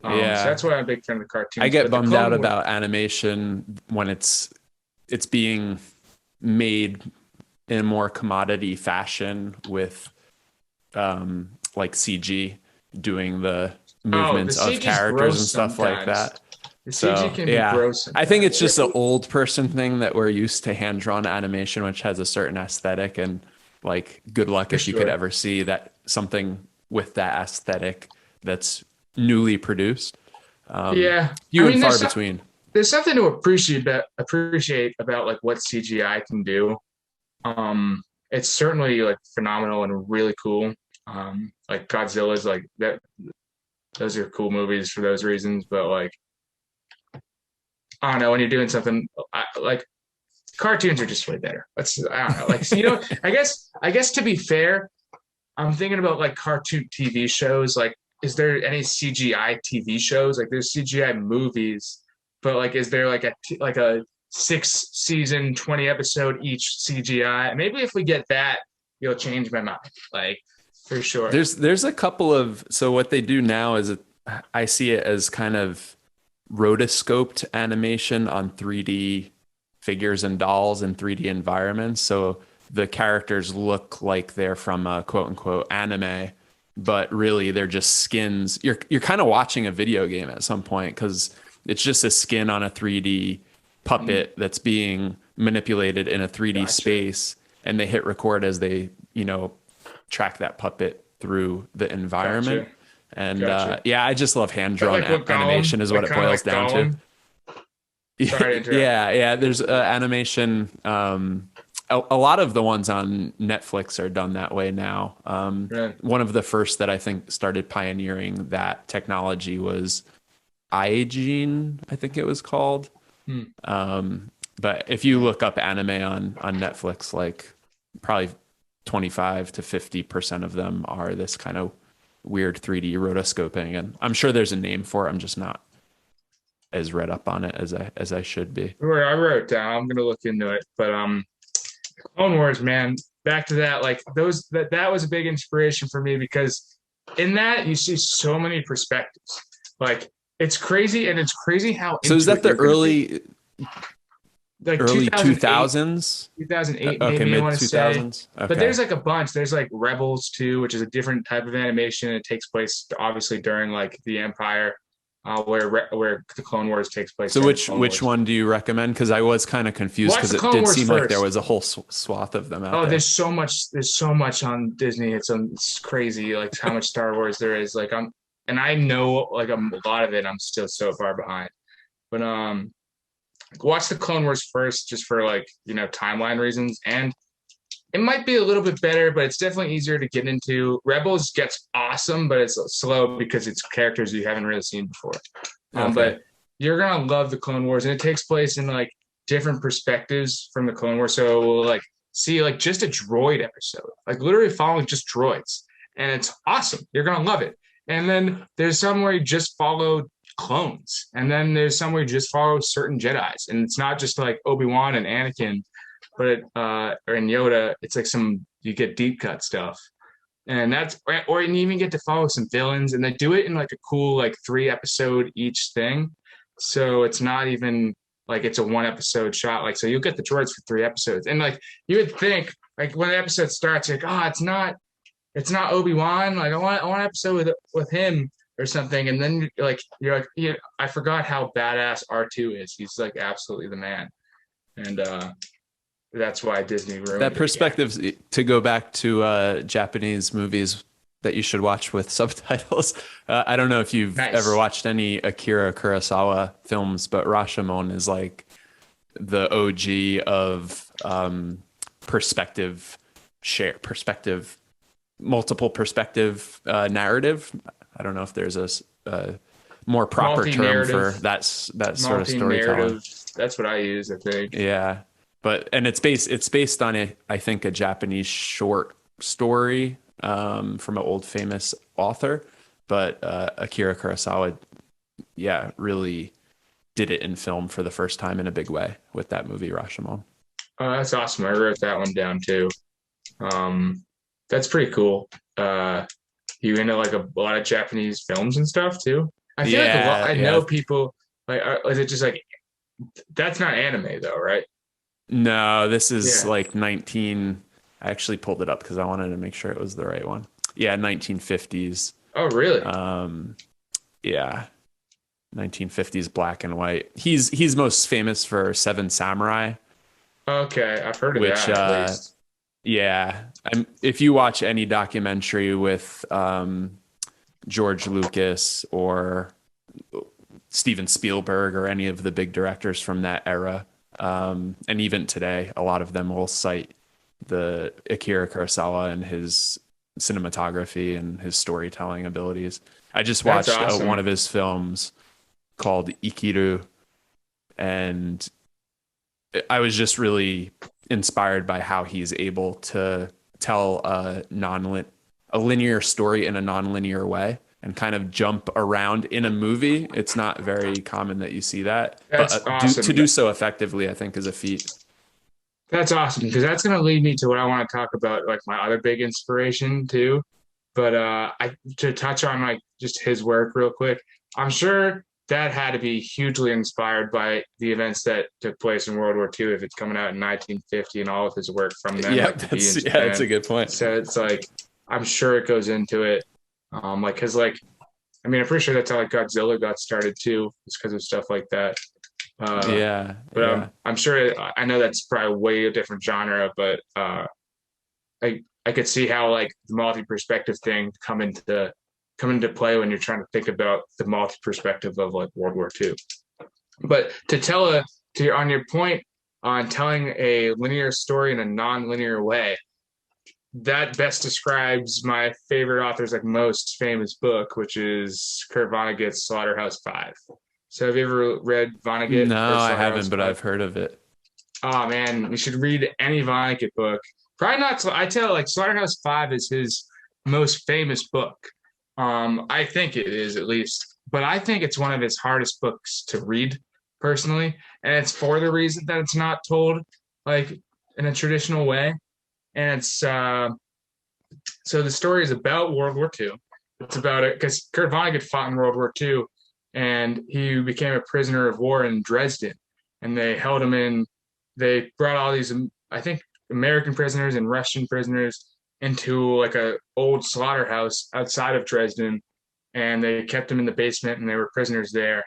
S2: So
S1: Yeah.
S2: that's why I'm a big fan of the
S1: I
S2: cartoons.
S1: get
S2: But the
S1: bummed out
S2: Clone Wars,
S1: about animation when it's being made in a more commodity fashion with like CG doing the
S2: oh, the
S1: movements of
S2: CG's
S1: characters and
S2: gross
S1: stuff like
S2: sometimes.
S1: that.
S2: The CG
S1: So
S2: can be
S1: yeah,
S2: gross
S1: I think it's
S2: sometimes.
S1: just an old person thing that we're used to hand drawn animation, which has a certain aesthetic, and like good luck
S2: For
S1: if you could
S2: sure.
S1: ever see that something with that aesthetic that's newly produced.
S2: Yeah. I
S1: Few and
S2: mean,
S1: far between.
S2: there's something to appreciate about like what CGI can do. It's certainly like phenomenal and really cool. Like Godzilla's like that. Those are cool movies for those reasons. But like, I don't know when you're doing something like cartoons are just way better. I don't know. Like, so, I guess to be fair, I'm thinking about like cartoon TV shows. Like, is there any CGI TV shows? Like, there's CGI movies, but like, is there like a 6 season, 20 episode each CGI? Maybe if we get that, you'll change my mind. Like, for sure.
S1: There's a couple of so what they do now is I see it as kind of rotoscoped animation on 3D figures and dolls in 3D environments. So the characters look like they're from a quote unquote anime, but really they're just skins. You're kind of watching a video game at some point because it's just a skin on a 3D
S2: Mm,
S1: puppet that's being manipulated in a 3D
S2: gotcha.
S1: space, and they hit record as they, track that puppet through the environment.
S2: Gotcha.
S1: And
S2: Gotcha.
S1: yeah, I just love hand
S2: But
S1: drawn
S2: like what Gollum,
S1: animation is what
S2: like
S1: it
S2: kind of
S1: boils
S2: like
S1: down to.
S2: Gollum. Sorry to interrupt.
S1: Yeah. There's animation. A lot of the ones on Netflix are done that way now.
S2: Right.
S1: One of the first that I think started pioneering that technology was iGene, I think it was called.
S2: Hmm.
S1: But if you look up anime on Netflix, like probably 25 to 50% of them are this kind of weird 3D rotoscoping, and I'm sure there's a name for it. I'm just not as read up on it as I should be.
S2: I wrote it down. I'm gonna look into it. But Clone Wars, man, back to that, like that was a big inspiration for me because in that you see so many perspectives. Like it's crazy, and it's crazy how
S1: So is
S2: into
S1: that
S2: it
S1: the
S2: you're going to be. Like
S1: early
S2: 2008,
S1: 2000s?
S2: 2008,
S1: Okay,
S2: maybe I
S1: mid
S2: want to say.
S1: 2000s.
S2: But
S1: Okay.
S2: there's like a bunch. There's like Rebels too, which is a different type of animation. It takes place obviously during like the Empire, where the Clone Wars takes place
S1: So
S2: during the Clone
S1: which
S2: Wars.
S1: one do you recommend? Because I was kind of confused
S2: Watch
S1: because
S2: the
S1: it
S2: Clone
S1: did
S2: Wars
S1: seem like there
S2: first.
S1: was a whole swath of them out
S2: Oh,
S1: there.
S2: there's so much. There's so much on Disney. It's crazy. Like how much Star Wars there is. Like and I know like a lot of it. I'm still so far behind. But watch the Clone Wars first, just for like timeline reasons, and it might be a little bit better, but it's definitely easier to get into. Rebels gets awesome, but it's slow because it's characters you haven't really seen before.
S1: Okay.
S2: But you're gonna love the Clone Wars, and it takes place in like different perspectives from the Clone Wars. So we'll like see like just a droid episode, like literally following just droids, and it's awesome. You're gonna love it. And then there's some where you just follow clones, and then there's some where you just follow certain Jedi's, and it's not just like Obi-Wan and Anakin, but or in Yoda, it's like you get deep cut stuff, and that's or you even get to follow some villains, and they do it in like a cool like 3 episode each thing, so it's not even like it's a 1 episode shot. Like so, you'll get the droids for 3 episodes, and like you would think like when the episode starts, like it's not Obi-Wan. Like I want an episode with him or something, and then you're like yeah, I forgot how badass R2 is. He's like absolutely the man, and that's why Disney
S1: That
S2: ruined it again.
S1: perspective, to go back to Japanese movies that you should watch with subtitles. I don't know if you've ever
S2: Nice.
S1: watched any Akira Kurosawa films, but Rashomon is like the OG of perspective, multiple perspective narrative. I don't know if there's a more proper term for
S2: Multi-narrative,
S1: that sort of storytelling.
S2: multi-narrative. That's what I use, I think.
S1: Yeah, but and it's based on I think a Japanese short story from an old famous author, but Akira Kurosawa, yeah, really did it in film for the first time in a big way with that movie Rashomon.
S2: That's awesome. I wrote that one down too. Um, that's pretty cool. You into like a lot of Japanese films and stuff too? I feel like a lot.
S1: Yeah,
S2: I
S1: yeah.
S2: know people like. Is it just like that's not anime though, right?
S1: No, this is
S2: Yeah.
S1: like 19. I actually pulled it up because I wanted to make sure it was the right one. Yeah, 1950s.
S2: Oh, really?
S1: Um, yeah, 1950s black and white. He's most famous for Seven Samurai,
S2: Okay, I've heard of
S1: which
S2: that at least.
S1: yeah, if you watch any documentary with George Lucas or Steven Spielberg or any of the big directors from that era, and even today, a lot of them will cite the Akira Kurosawa and his cinematography and his storytelling abilities. I just
S2: That's
S1: watched one
S2: awesome.
S1: of his films called Ikiru, and I was just really inspired by how he's able to tell a linear story in a non-linear way and kind of jump around in a movie. It's not very common that you see that, but
S2: That's
S1: to
S2: awesome.
S1: do so effectively, I think is a feat.
S2: That's awesome because that's going to lead me to what I want to talk about, like my other big inspiration too. But I to touch on like just his work real quick. I'm sure that had to be hugely inspired by the events that took place in World War II. If it's coming out in 1950 and all of his work from then,
S1: Yeah,
S2: like to be in
S1: that's
S2: Japan,
S1: a good point.
S2: so it's like I'm sure it goes into it. Like because like I mean I'm pretty sure that's how like Godzilla got started too, just because of stuff like that. Uh,
S1: Yeah,
S2: but
S1: yeah.
S2: I'm sure I know that's probably way a different genre, but I could see how like the multi perspective thing come into play when you're trying to think about the multi perspective of like World War II. But on your point on telling a linear story in a non-linear way, that best describes my favorite author's like most famous book, which is Kurt Vonnegut's Slaughterhouse 5. So have you ever read Vonnegut
S1: No,
S2: or
S1: I haven't,
S2: Slaughterhouse
S1: but
S2: 5?
S1: I've heard of it.
S2: Oh man, you should read any Vonnegut book. Probably not. I tell like Slaughterhouse 5 is his most famous book. I think it is at least, but I think it's one of his hardest books to read personally, and it's for the reason that it's not told like in a traditional way. and it's so the story is about World War II. It's about it because Kurt Vonnegut fought in World War II, and he became a prisoner of war in Dresden, and they held him in. They brought all these, I think, American prisoners and Russian prisoners into like a old slaughterhouse outside of Dresden, and they kept him in the basement, and they were prisoners there.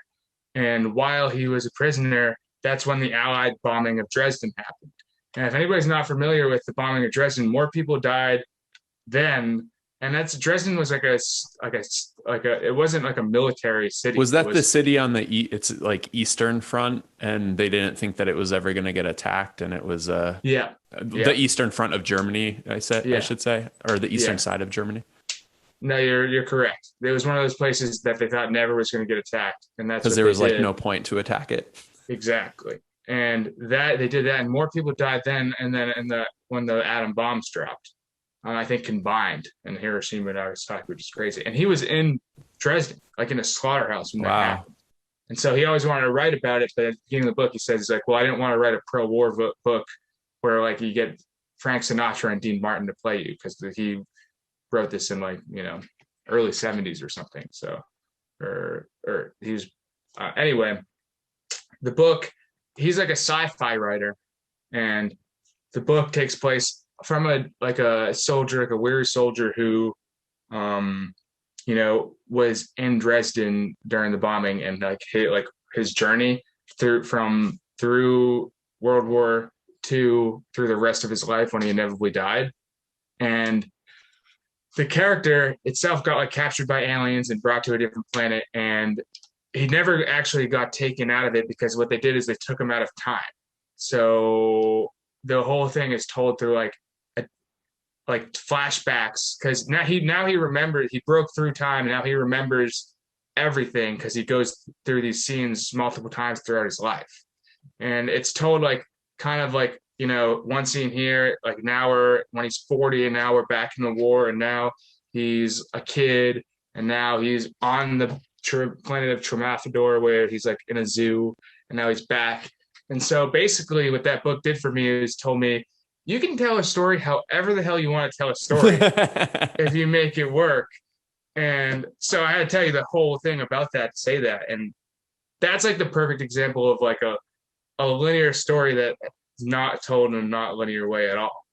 S2: And while he was a prisoner, that's when the Allied bombing of Dresden happened. And if anybody's not familiar with the bombing of Dresden, more people died then, and that's Dresden was like a it wasn't like a military city.
S1: Was
S2: It
S1: that the
S2: was
S1: city on the it's like Eastern Front, and they didn't think that it was ever going to get attacked, and it was
S2: yeah,
S1: the
S2: yeah,
S1: Eastern Front of Germany, I
S2: yeah,
S1: should say, or the eastern
S2: yeah.
S1: side of Germany,
S2: No, you're correct. It was one of those places that they thought never was going to get attacked, and that's
S1: because
S2: what
S1: there
S2: they
S1: was like
S2: did
S1: no point to attack it.
S2: exactly. And that they did that, and more people died then, and then in the when the atom bombs dropped. I think combined in Hiroshima and Nagasaki, which is crazy. And he was in Dresden, like in a slaughterhouse when that
S1: Wow.
S2: happened. And so he always wanted to write about it, but at the beginning of the book, he says, he's like, well, I didn't want to write a pro-war book where like you get Frank Sinatra and Dean Martin to play you because he wrote this in like, early 70s or something. So, or he was, anyway, the book, he's like a sci-fi writer, and the book takes place from a soldier, like a weary soldier who um was in Dresden during the bombing, and his journey through World War II through the rest of his life when he inevitably died. And the character itself got like captured by aliens and brought to a different planet, and he never actually got taken out of it because what they did is they took him out of time. So the whole thing is told through like flashbacks because now he remembers he broke through time, and now he remembers everything because he goes through these scenes multiple times throughout his life. And it's told like kind of like one scene here, like now we're when he's 40, and now we're back in the war, and now he's a kid, and now he's on the planet of Tremathador where he's like in a zoo, and now he's back. And so basically what that book did for me is told me you can tell a story however the hell you want to tell a story if you make it work. And so I had to tell you the whole thing about that to say that. And that's like the perfect example of like a linear story that is not told in a not linear way at all.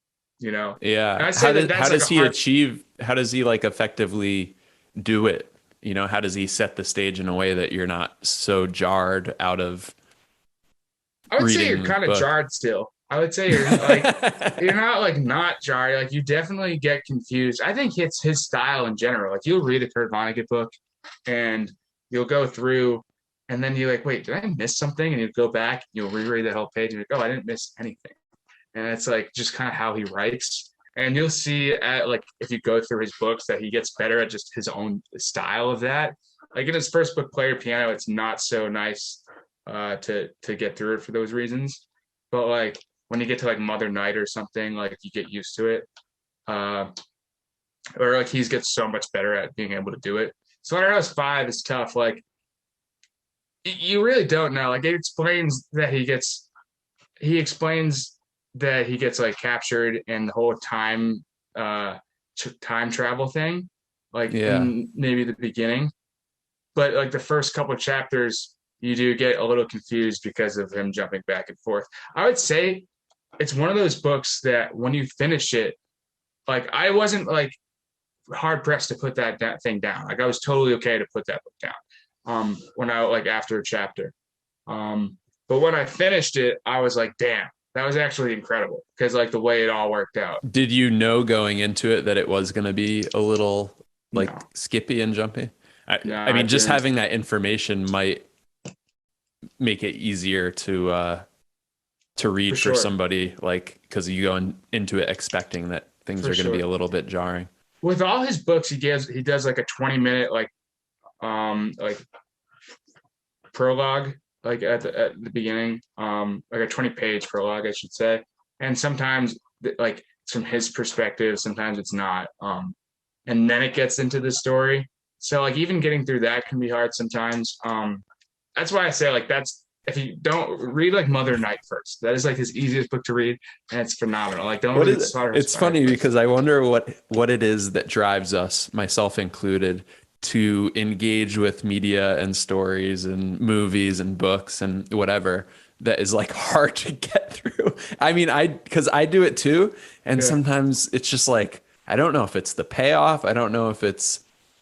S2: And
S1: Yeah.
S2: I say that
S1: How
S2: that's like
S1: does
S2: a
S1: he
S2: hard.
S1: achieve, how does he like effectively do it? How does he set the stage in a way that you're not so jarred out of
S2: I would say you're
S1: reading the
S2: kind of
S1: book?
S2: jarred still. I would say you're not like not jarred. Like you definitely get confused. I think it's his style in general. Like you'll read a Kurt Vonnegut book, and you'll go through, and then you're like, wait, did I miss something? And you go back, you'll reread that whole page, and you're like, oh, I didn't miss anything. And it's like just kind of how he writes. And you'll see like if you go through his books that he gets better at just his own style of that. Like in his first book, Player Piano, it's not so nice to get through it for those reasons. But like when you get to like Mother Night or something, like you get used to it. Uh, or like he gets so much better at being able to do it. Slaughterhouse 5 is tough. Like you really don't know. Like it explains that he gets like captured in the whole time travel thing, like
S1: Yeah.
S2: in maybe the beginning. But like the first couple of chapters, you do get a little confused because of him jumping back and forth. I would say it's one of those books that when you finish it, like I wasn't like hard pressed to put that thing down. Like I was totally okay to put that book down. When I like after a chapter. But when I finished it, I was like, damn, that was actually incredible because like the way it all worked out.
S1: Did you know going into it that it was going to be a little like
S2: No,
S1: skippy and jumpy?
S2: no,
S1: I
S2: I
S1: mean, just
S2: didn't
S1: having that information might make it easier to
S2: for
S1: read for
S2: sure.
S1: somebody, like because you go into it expecting that things
S2: For
S1: are going to be
S2: sure.
S1: a little bit jarring.
S2: With all his books, he does like a 20-minute like prologue like at the beginning, like a 20-page prologue, I should say. And sometimes like it's from his perspective, sometimes it's not. And then it gets into the story. So like even getting through that can be hard sometimes. That's why I say like if you don't read like Mother Night first, that is like his easiest book to read, and it's phenomenal. Like don't
S1: What
S2: read
S1: is it?
S2: Slaughterhouse
S1: It's
S2: Five
S1: funny
S2: first.
S1: because I wonder what it is that drives us, myself included, to engage with media and stories and movies and books and whatever that is like hard to get through. I mean, because I do it too, and
S2: Yeah,
S1: sometimes it's just like I don't know if it's the payoff. I don't know if it's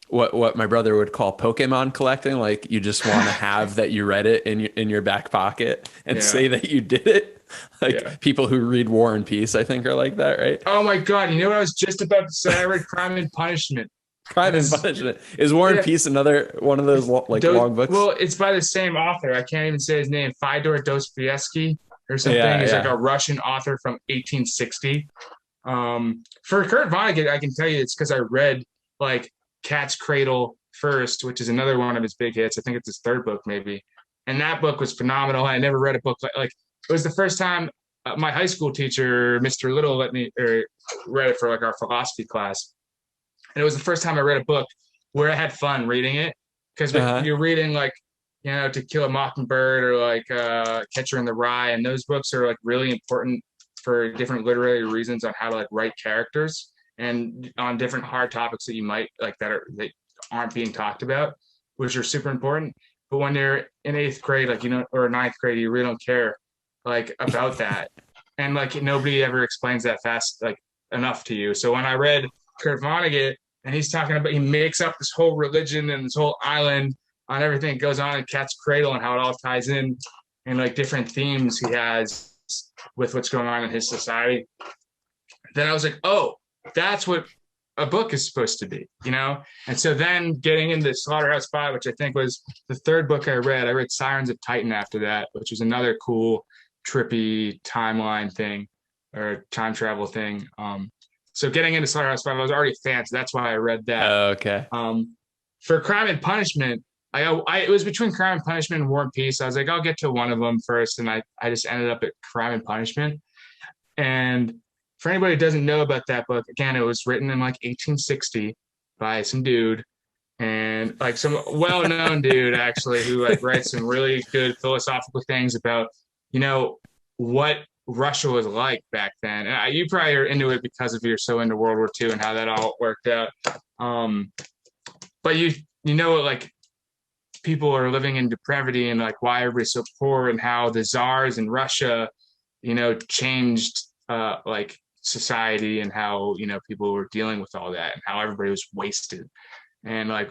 S1: what my brother would call Pokemon collecting. Like you just want to have that you read it in your back pocket and
S2: yeah,
S1: say that you did it.
S2: yeah.
S1: Like people who read War and Peace, I think, are like that, right?
S2: Oh my God! You know what I was just about to say? I read Crime and Punishment.
S1: Crime and
S2: As
S1: Punishment. Is War and
S2: yeah,
S1: Peace another one of those like long books?
S2: well, it's by the same author. I can't even say his name. Fyodor Dostoevsky or something.
S1: Yeah,
S2: He's like a
S1: yeah.
S2: Russian author from 1860. For Kurt Vonnegut, I can tell you it's because I read like Cat's Cradle first, which is another one of his big hits. I think it's his third book, maybe. And that book was phenomenal. I never read a book like it was the first time my high school teacher, Mr. Little, let me read it for like our philosophy class. And it was the first time I read a book where I had fun reading it because
S1: Uh-huh.
S2: you're reading like To Kill a Mockingbird or like Catcher in the Rye, and those books are like really important for different literary reasons on how to like write characters and on different hard topics that you might like that aren't being talked about, which are super important. But when you're in eighth grade, like or ninth grade, you really don't care like about that, and like nobody ever explains that fast like enough to you. So when I read Kurt Vonnegut, and he's talking about he makes up this whole religion and this whole island on everything that goes on in Cat's Cradle and how it all ties in and like different themes he has with what's going on in his society. Then I was like, oh, that's what a book is supposed to be, you know? And so then getting into Slaughterhouse Five, which I think was the third book I read Sirens of Titan after that, which was another cool, trippy timeline thing or time travel thing. So getting into Slaughterhouse Five, I was already a fan, so that's why I read that.
S1: Oh, okay.
S2: For Crime and Punishment, it was between Crime and Punishment and War and Peace. I was like, I'll get to one of them first, and I just ended up at Crime and Punishment. And for anybody who doesn't know about that book, again, it was written in like 1860 by some dude and like some well-known dude actually who like writes some really good philosophical things about you know what Russia was like back then. And you probably are into it because of you're so into World War II and how that all worked out. Um, but you know like people are living in depravity and like why everybody's so poor and how the czars in Russia, changed like society and how people were dealing with all that and how everybody was wasted and like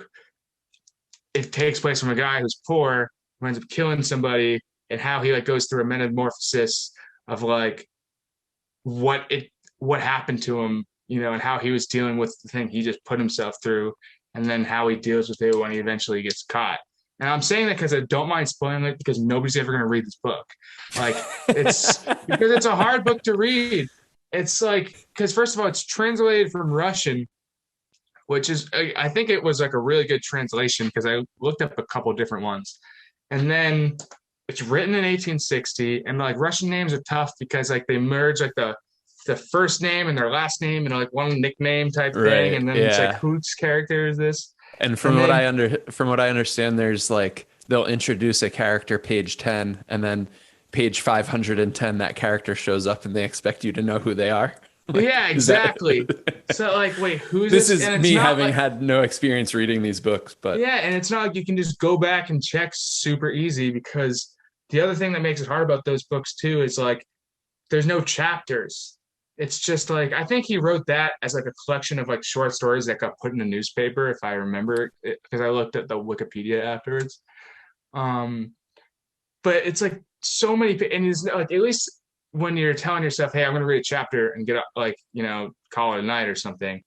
S2: it takes place from a guy who's poor who ends up killing somebody and how he like goes through a metamorphosis of like what it what happened to him, and how he was dealing with the thing he just put himself through, and then how he deals with it when he eventually gets caught. And I'm saying that because I don't mind spoiling it because nobody's ever going to read this book. Like it's because it's a hard book to read. It's like because first of all, it's translated from Russian, which is I think it was like a really good translation because I looked up a couple different ones, and then it's written in 1860, and like Russian names are tough because like they merge like the first name and their last name and like one nickname type thing,
S1: Right.
S2: and then it's like
S1: Yeah.
S2: whose character is this,
S1: And
S2: and then
S1: from what I understand, there's like they'll introduce a character page 10 and then page 510 that character shows up and they expect you to know who they are. Like,
S2: yeah,
S1: is that
S2: exactly. So like, wait, who's
S1: this
S2: this?
S1: is
S2: And it's
S1: me
S2: not
S1: having
S2: like
S1: had no experience reading these books, but
S2: yeah, and it's not like you can just go back and check super easy because the other thing that makes it hard about those books too is like there's no chapters. It's just like I think he wrote that as like a collection of like short stories that got put in the newspaper, if I remember it, because I looked at the Wikipedia afterwards. Um, but it's like so many, and it's like at least when you're telling yourself, "Hey, I'm going to read a chapter and get up, like call it a night or something."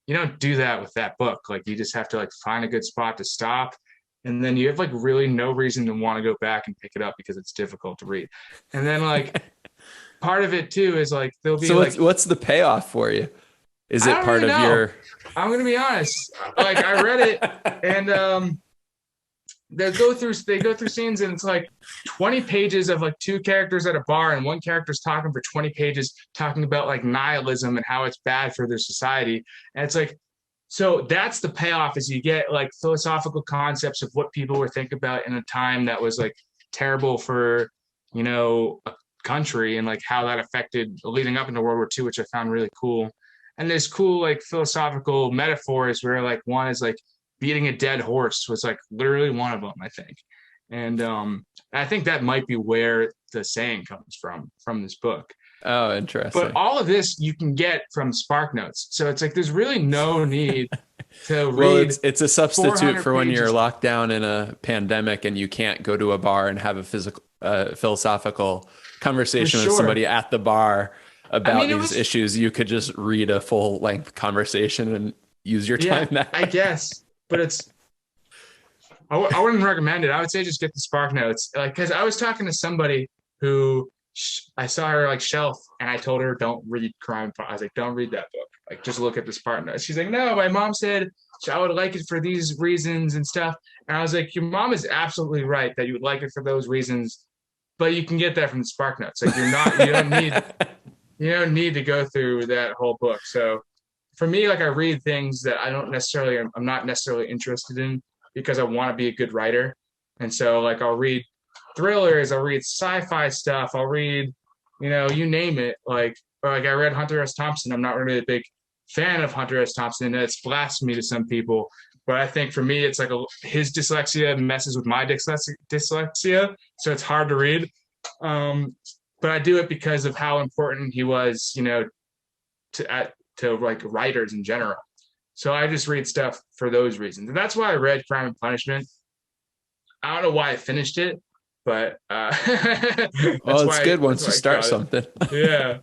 S2: You don't do that with that book. Like you just have to like find a good spot to stop, and then you have like really no reason to want to go back and pick it up because it's difficult to read. And then like part of it too is like there'll be
S1: so
S2: like
S1: what's the payoff for you? Is
S2: I
S1: it
S2: don't
S1: part
S2: really
S1: of
S2: know.
S1: your
S2: I'm gonna be honest. Like I read it and they go through scenes and it's like 20 pages of like two characters at a bar and one character's talking for 20 pages talking about like nihilism and how it's bad for their society. And it's like so that's the payoff is you get like philosophical concepts of what people were thinking about in a time that was like terrible for, a country and like how that affected leading up into World War II, which I found really cool. And there's cool like philosophical metaphors where like one is like beating a dead horse was like literally one of them, I think. And I think that might be where the saying comes from this book.
S1: Oh, interesting.
S2: But all of this you can get from Spark Notes. So it's like there's really no need to read.
S1: Well, it's a substitute for when you're
S2: pages.
S1: locked down in a pandemic and you can't go to a bar and have a philosophical conversation with somebody at the bar about these issues. You could just read a full length conversation and use your time that way.
S2: I guess, but I wouldn't recommend it. I would say just get the Spark Notes, like, because I was talking to somebody who I saw her like shelf, and I told her don't read crime. I was like, don't read that book. Like, just look at the Spark Notes. She's like, no, my mom said I would like it for these reasons and stuff. And I was like, your mom is absolutely right that you would like it for those reasons, but you can get that from the Spark Notes. Like, you don't need to go through that whole book. So for me, like, I read things that I'm not necessarily interested in because I want to be a good writer. And so like I'll read thrillers, I'll read sci-fi stuff, I'll read, you name it. Or like I read Hunter S. Thompson. I'm not really a big fan of Hunter S. Thompson. It's blasphemy to some people. But I think for me, it's like his dyslexia messes with my dyslexia. So it's hard to read. But I do it because of how important he was, to like writers in general. So I just read stuff for those reasons. And that's why I read Crime and Punishment. I don't know why I finished it, but
S1: well, it's good once you start something.
S2: Yeah.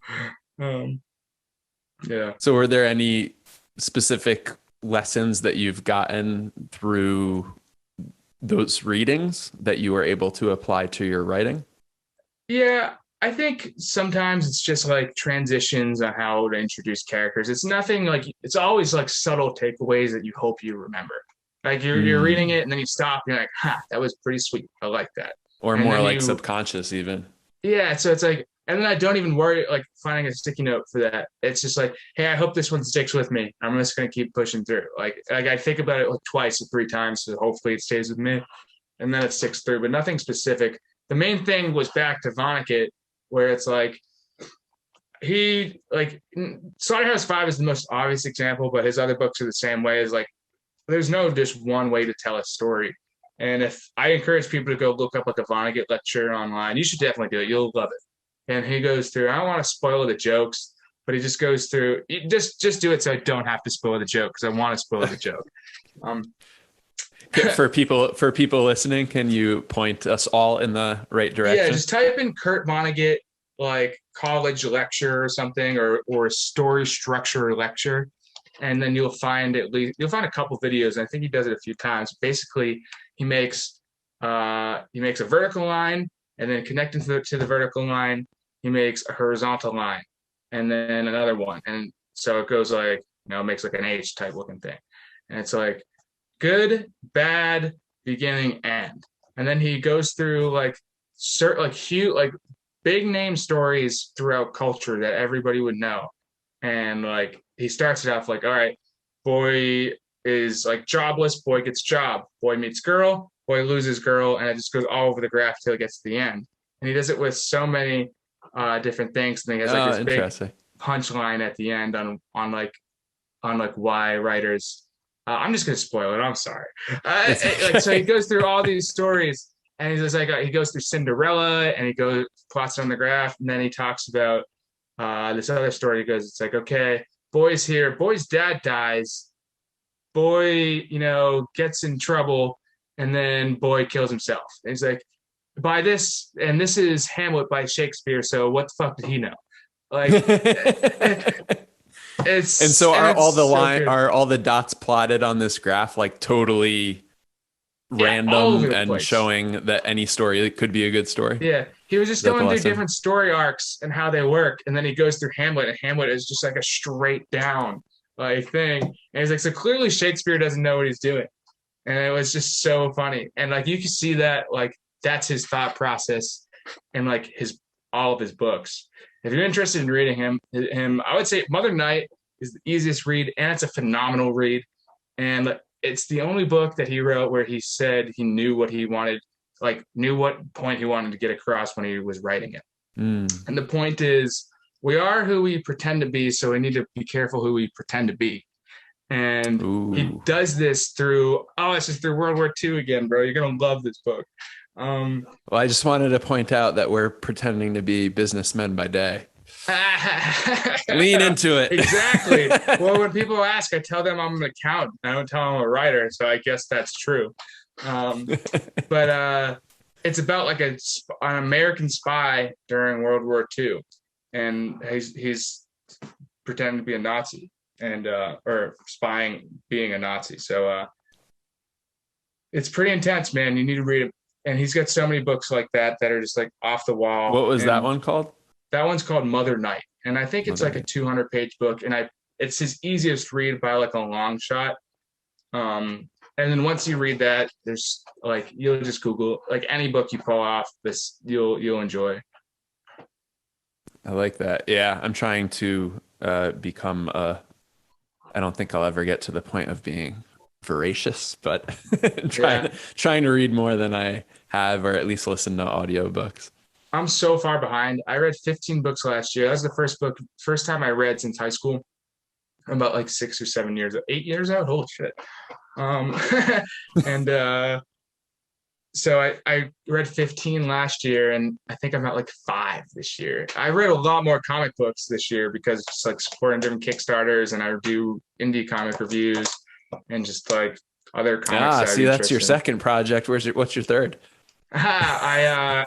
S2: Yeah.
S1: So were there any specific lessons that you've gotten through those readings that you were able to apply to your writing?
S2: Yeah. I think sometimes it's just like transitions on how to introduce characters. It's nothing like, it's always like subtle takeaways that you hope you remember. Like you're reading it and then you stop, and you're like, that was pretty sweet. I like that.
S1: Or and more like subconscious even.
S2: Yeah. So it's like, and then I don't even worry like finding a sticky note for that. It's just like, hey, I hope this one sticks with me. I'm just going to keep pushing through. Like I think about it like twice or three times. So hopefully it stays with me and then it sticks through, but nothing specific. The main thing was back to Vonnegut, where it's like Slaughterhouse 5 is the most obvious example, but his other books are the same way. Is like there's no just one way to tell a story. And if I encourage people to go look up like a Vonnegut lecture online, you should definitely do it. You'll love it. And he goes through, I don't want to spoil the jokes, but he just goes through, just do it so I don't have to spoil the joke, because I want to spoil the joke.
S1: For people listening, can you point us all in the right direction?
S2: Yeah, just type in Kurt Vonnegut, like college lecture or something, or story structure lecture, and then you'll find a couple videos. And I think he does it a few times. Basically, he makes a vertical line, and then connecting to the vertical line, he makes a horizontal line, and then another one, and so it goes like makes like an H type looking thing, and it's like good, bad, beginning, end. And then he goes through like huge, like big name stories throughout culture that everybody would know. And like he starts it off like, all right, boy is like jobless, boy gets job, boy meets girl, boy loses girl, and it just goes all over the graph till it gets to the end. And he does it with so many different things. And he has like this big punchline at the end on why writers. I'm just gonna spoil it. I'm sorry. So he goes through all these stories, and he's just like he goes through Cinderella, and he plots it on the graph, and then he talks about this other story. He goes, it's like, okay, boy's here, boy's dad dies, boy, gets in trouble, and then boy kills himself. And he's like, by this, and this is Hamlet by Shakespeare. So what the fuck did he know? Like.
S1: Are all the dots plotted on this graph like totally random and place, showing that any story could be a good story?
S2: Yeah, he was just going through different story arcs and how they work, and then he goes through Hamlet, and Hamlet is just like a straight down thing, and he's like, so clearly Shakespeare doesn't know what he's doing, and it was just so funny, and like you can see that like that's his thought process and like all of his books. If you're interested in reading him, I would say Mother Night is the easiest read, and it's a phenomenal read. And it's the only book that he wrote where he said he knew what he wanted like knew what point he wanted to get across when he was writing it.
S1: Mm.
S2: And the point is, we are who we pretend to be, so we need to be careful who we pretend to be. And he
S1: Ooh.
S2: does this through, oh, it's just through World War II again, bro. You're gonna love this book. Um,
S1: Well, I just wanted to point out that we're pretending to be businessmen by day. Lean into it.
S2: Exactly. Well, when people ask, I tell them I'm an accountant. I don't tell them I'm a writer, so I guess that's true. Um, but it's about like an American spy during World War II, and he's pretending to be a Nazi and or spying being a Nazi. So it's pretty intense, man. You need to read it. And he's got so many books like that that are just like off the wall.
S1: What was that
S2: And
S1: one called?
S2: that one's called Mother Night, and I think it's
S1: Mother
S2: like a
S1: Night.
S2: 200-page book, and it's his easiest read by like a long shot. And then once you read that, there's like you'll just Google like any book you pull off this, you'll enjoy.
S1: I like that. Yeah, I'm trying to become a. I don't think I'll ever get to the point of being voracious, but
S2: Yeah,
S1: trying to read more than I have, or at least listen to audiobooks.
S2: I'm so far behind. I read 15 books last year. That was the first time I read since high school. I'm about like 6 or 7 years, 8 years out. Holy shit. Um, and so I read 15 last year, and I think I'm at like 5 this year. I read a lot more comic books this year because it's like supporting different Kickstarters, and I do indie comic reviews and just like other comics that I have
S1: See, that's
S2: interest
S1: your
S2: in.
S1: second project. What's your third?
S2: I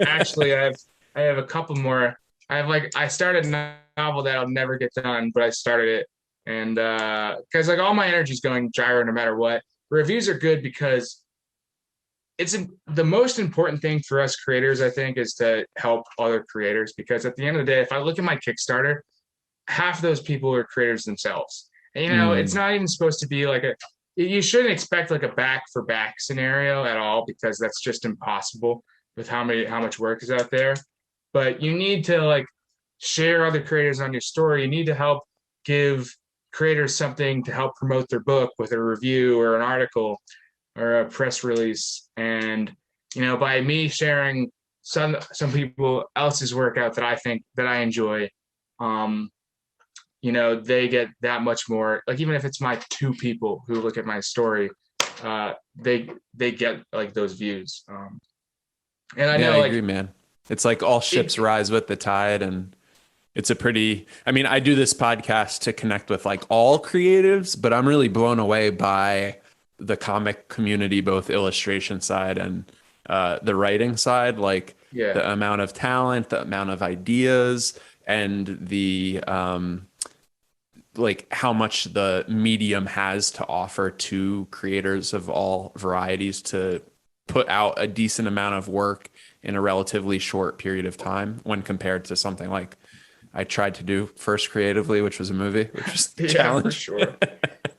S2: have a couple more. I started a novel that'll never get done, but I started it, and because like all my energy's going Gyro no matter what. Reviews are good because the most important thing for us creators, I think, is to help other creators. Because at the end of the day, if I look at my Kickstarter, half of those people are creators themselves. And, it's
S1: Mm.
S2: not even supposed to be like you shouldn't expect like a back for back scenario at all, because that's just impossible with how much work is out there. But you need to like share other creators on your story. You need to help give creators something to help promote their book with a review or an article or a press release. And by me sharing some people else's work out that I think that I enjoy, um, they get that much more. Like even if it's my 2 people who look at my story, they get like those views. And I
S1: Yeah, I
S2: know
S1: agree,
S2: like
S1: man. It's like all
S2: it,
S1: ships rise with the tide, and it's a pretty, I mean, I do this podcast to connect with like all creatives, but I'm really blown away by the comic community, both illustration side and the writing side, like
S2: yeah,
S1: the amount of talent, the amount of ideas, and the like how much the medium has to offer to creators of all varieties to put out a decent amount of work in a relatively short period of time when compared to something like I tried to do first creatively, which was a movie, which was a
S2: yeah, for
S1: challenge.
S2: sure.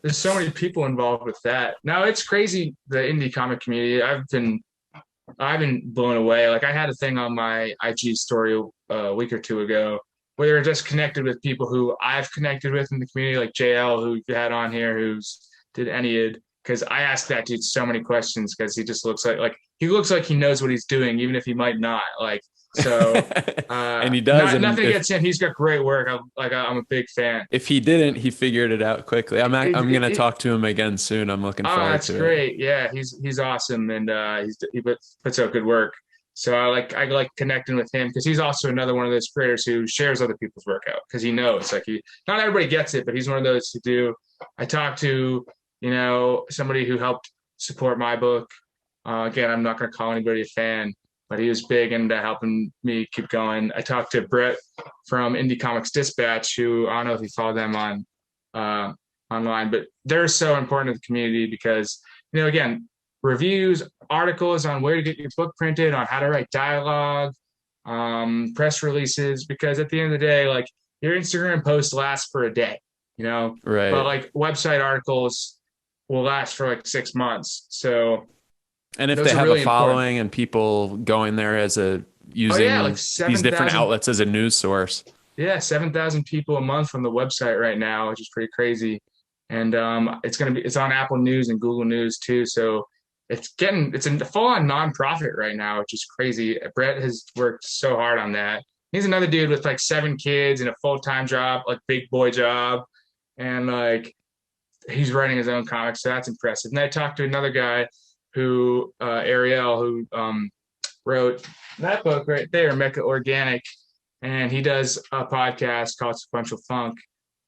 S2: There's so many people involved with that. Now it's crazy, the indie comic community. I've been blown away. Like I had a thing on my IG story a week or 2 ago where they were just connected with people who I've connected with in the community, like JL, who you had on here, who's did Ennead. Because I asked that dude so many questions because he just looks like he knows what he's doing, even if he might not. Like so,
S1: And he does.
S2: not
S1: And
S2: nothing against him. He's got great work. I'm a big fan.
S1: if he didn't, he figured it out quickly. I'm gonna
S2: It,
S1: talk to him again soon. I'm looking
S2: Oh,
S1: forward
S2: that's
S1: to it.
S2: great. Yeah, he's awesome, and he puts out good work. So I like connecting with him because he's also another one of those creators who shares other people's work out because he knows like he not everybody gets it, but he's one of those who do. I talked to somebody who helped support my book. Again, I'm not going to call anybody a fan, but he was big into helping me keep going. I talked to Brett from Indie Comics Dispatch, who I don't know if you follow them on uh, online, but they're so important to the community because, again, reviews, articles on where to get your book printed, on how to write dialogue, press releases, because at the end of the day, like your Instagram post lasts for a day, but
S1: Right.
S2: like website articles will last for like 6 months. So
S1: And if they
S2: those are
S1: have a
S2: really important.
S1: following and people going there as a
S2: Oh yeah, like
S1: using these different
S2: 7,000.
S1: outlets as a news source.
S2: Yeah, 7,000 people a month on the website right now, which is pretty crazy. And it's on Apple News and Google News too. So it's a full-on nonprofit right now, which is crazy. Brett has worked so hard on that. He's another dude with like 7 kids and a full-time job, like big boy job, and like he's writing his own comics, so that's impressive. And I talked to another guy who Ariel, who wrote that book right there, Mecha Organic, and he does a podcast called Sequential Funk,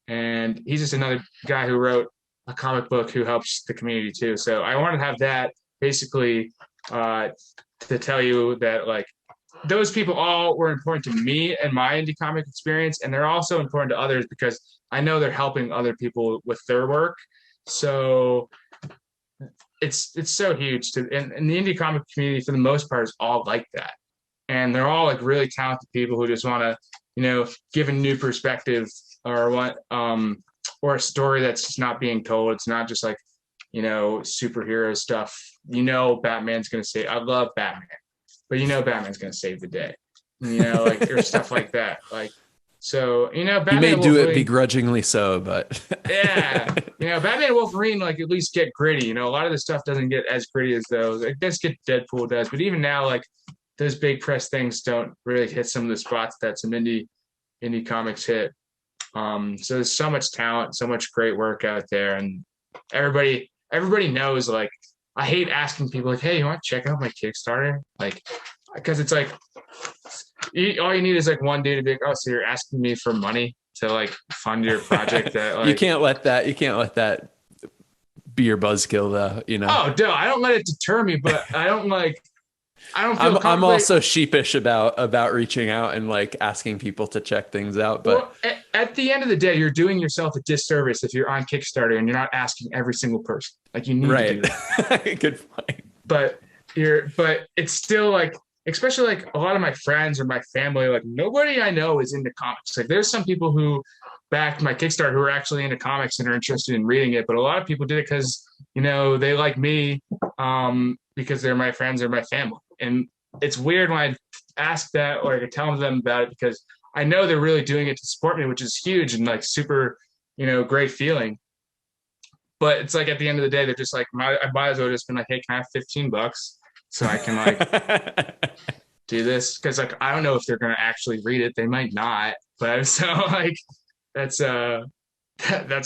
S2: and he's just another guy who wrote a comic book who helps the community too. So I wanted to have that basically to tell you that like those people all were important to me and my indie comic experience, and they're also important to others because I know they're helping other people with their work. So it's so huge to, and the indie comic community for the most part is all like that, and they're all like really talented people who just want to, you know, give a new perspective or what or a story that's just not being told. It's not just like, you know, superhero stuff. You know, Batman's gonna say, I love Batman, but you know Batman's gonna save the day, you know, like or stuff like that. Like, so, you know, Batman,
S1: you may do it begrudgingly so, but
S2: yeah, you know, Batman and Wolverine like at least get gritty. You know, a lot of the stuff doesn't get as gritty as those. Like this get Deadpool does, but even now, like those big press things don't really hit some of the spots that some indie comics hit. So there's so much talent, so much great work out there, and everybody knows. Like, I hate asking people like, "Hey, you want to check out my Kickstarter?" Like, because it's like all you need is like one day to be like, "Oh, so you're asking me for money to like fund your project?" That like,
S1: you can't let that be your buzzkill, though. You know.
S2: Oh no, I don't let it deter me, but I don't feel
S1: I'm also sheepish about reaching out and like asking people to check things out. But
S2: well, at the end of the day, you're doing yourself a disservice if you're on Kickstarter and you're not asking every single person. Like you need to do that.
S1: Good point.
S2: But it's still like, especially like a lot of my friends or my family, like nobody I know is into comics. Like there's some people who backed my Kickstarter who are actually into comics and are interested in reading it, but a lot of people did it because, you know, they like me because they're my friends or my family. And it's weird when I ask that or I tell them about it because I know they're really doing it to support me, which is huge and like super, you know, great feeling. But it's like at the end of the day, they're just like, I might as well just been like, hey, can I have $15 so I can like do this? Because like I don't know if they're gonna actually read it. They might not. But so like that's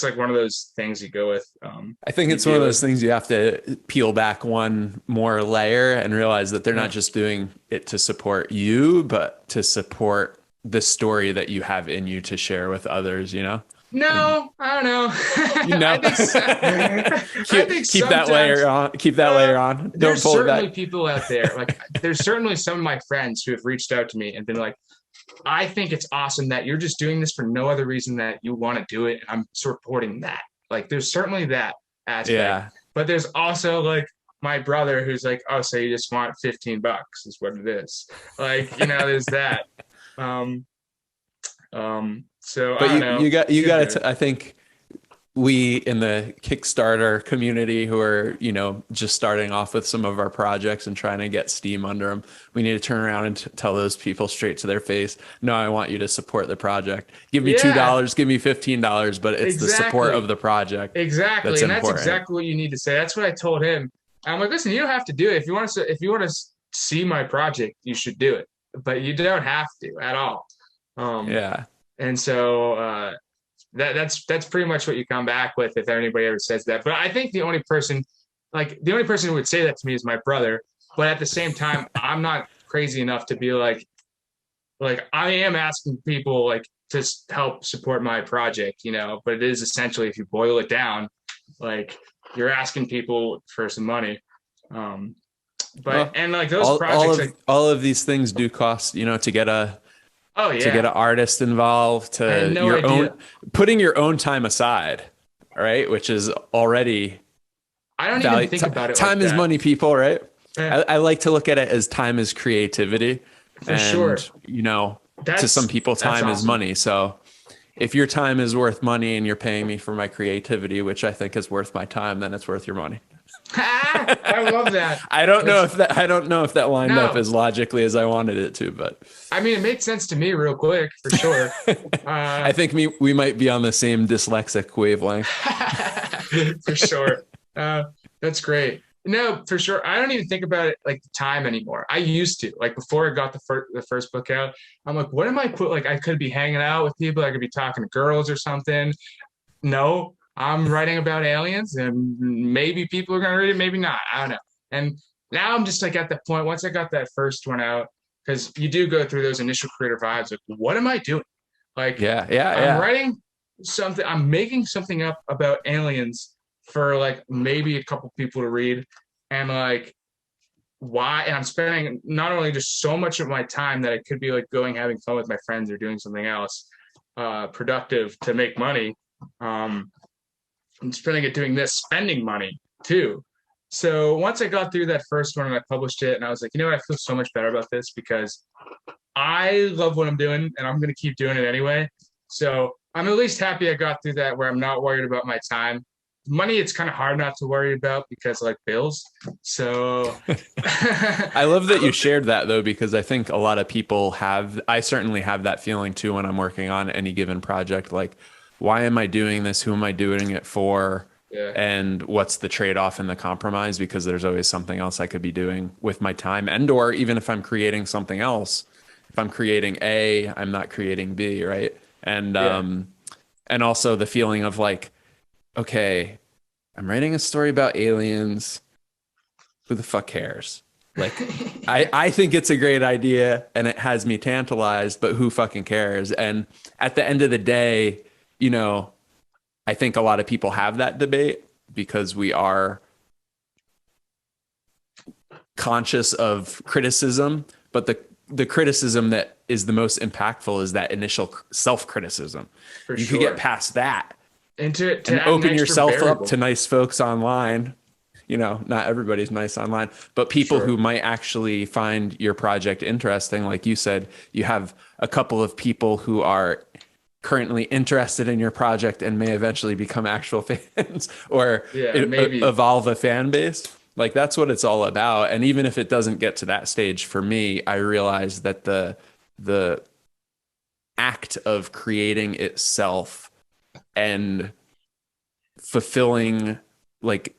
S2: like one of those things you go with.
S1: I think it's one of those things you have to peel back one more layer and realize that they're not just doing it to support you, but to support the story that you have in you to share with others, you know?
S2: No, I don't know.
S1: You know,
S2: I think
S1: keep that layer on. Keep that layer on. Don't
S2: there's
S1: pull it
S2: certainly
S1: back.
S2: people out there. Like there's certainly some of my friends who have reached out to me and been like, I think it's awesome that you're just doing this for no other reason that you want to do it. And I'm supporting that. Like there's certainly that aspect. Yeah. But there's also like my brother who's like, oh, so you just want $15 is what it is. Like, you know, there's that. So
S1: but
S2: I don't know.
S1: You got to, I think we in the Kickstarter community who are, you know, just starting off with some of our projects and trying to get steam under them, we need to turn around and tell those people straight to their face, no, I want you to support the project. Give me $2, give me $15, but it's the support of the project.
S2: Exactly. That's important. That's exactly what you need to say. That's what I told him. I'm like, listen, you don't have to do it. If you want to see my project, you should do it, but you don't have to at all.
S1: Yeah.
S2: And so that's pretty much what you come back with if anybody ever says that. But I think the only person who would say that to me is my brother. But at the same time, I'm not crazy enough to be like I am asking people like to help support my project, you know. But it is essentially, if you boil it down, like you're asking people for some money. And like those projects,
S1: all of these things do cost, you know, to get a.
S2: Oh yeah.
S1: To get an artist involved, to putting your own time aside, right? Which is already.
S2: I don't even think about it.
S1: Time is money, people, right? Yeah. I like to look at it as time is creativity.
S2: For sure.
S1: You know, to some people, time is money. So if your time is worth money and you're paying me for my creativity, which I think is worth my time, then it's worth your money.
S2: I love that.
S1: I don't know if that lined up as logically as I wanted it to, but
S2: I mean, it made sense to me real quick, for sure.
S1: I think we might be on the same dyslexic wavelength.
S2: For sure. That's great. No, for sure. I don't even think about it like the time anymore. I used to, like before I got the first book out. I'm like, what am I put? Like, I could be hanging out with people. I could be talking to girls or something. No, I'm writing about aliens, and maybe people are gonna read it, maybe not. I don't know. And now I'm just like at the point. Once I got that first one out, because you do go through those initial creative vibes. Like, what am I doing? Like,
S1: Yeah, yeah,
S2: I'm
S1: yeah.
S2: writing something. I'm making something up about aliens for like maybe a couple people to read, and like why? And I'm spending not only just so much of my time that I could be like going having fun with my friends or doing something else productive to make money. Um, I'm spending it doing this, spending money too. So once I got through that first one and I published it, and I was like, you know what, I feel so much better about this because I love what I'm doing and I'm going to keep doing it anyway. So I'm at least happy I got through that where I'm not worried about my time. Money, it's kind of hard not to worry about because like bills. So
S1: I love that you shared that though, because I think a lot of people have, I certainly have that feeling too when I'm working on any given project. Like, why am I doing this? Who am I doing it for?
S2: yeah,
S1: And what's the trade-off and the compromise? Because there's always something else I could be doing with my time. And or even if I'm creating something else, if I'm creating A, I'm not creating B, right?
S2: yeah.
S1: And also the feeling of like, okay, I'm writing a story about aliens. Who the fuck cares? Like, I think it's a great idea and it has me tantalized, but who fucking cares? And at the end of the day, you know, I think a lot of people have that debate because we are conscious of criticism, but the criticism that is the most impactful is that initial self-criticism.
S2: For
S1: You could get
S2: sure.
S1: past that
S2: And to
S1: and
S2: add an
S1: open
S2: extra
S1: yourself up to
S2: variable.
S1: nice folks online. You know, not everybody's nice online, but people who
S2: Sure.
S1: might actually find your project interesting. Like you said, you have a couple of people who are currently interested in your project and may eventually become actual fans or
S2: Yeah, maybe.
S1: evolve a fan base. Like that's what it's all about. And even if it doesn't get to that stage for me, I realize that the act of creating itself and fulfilling, like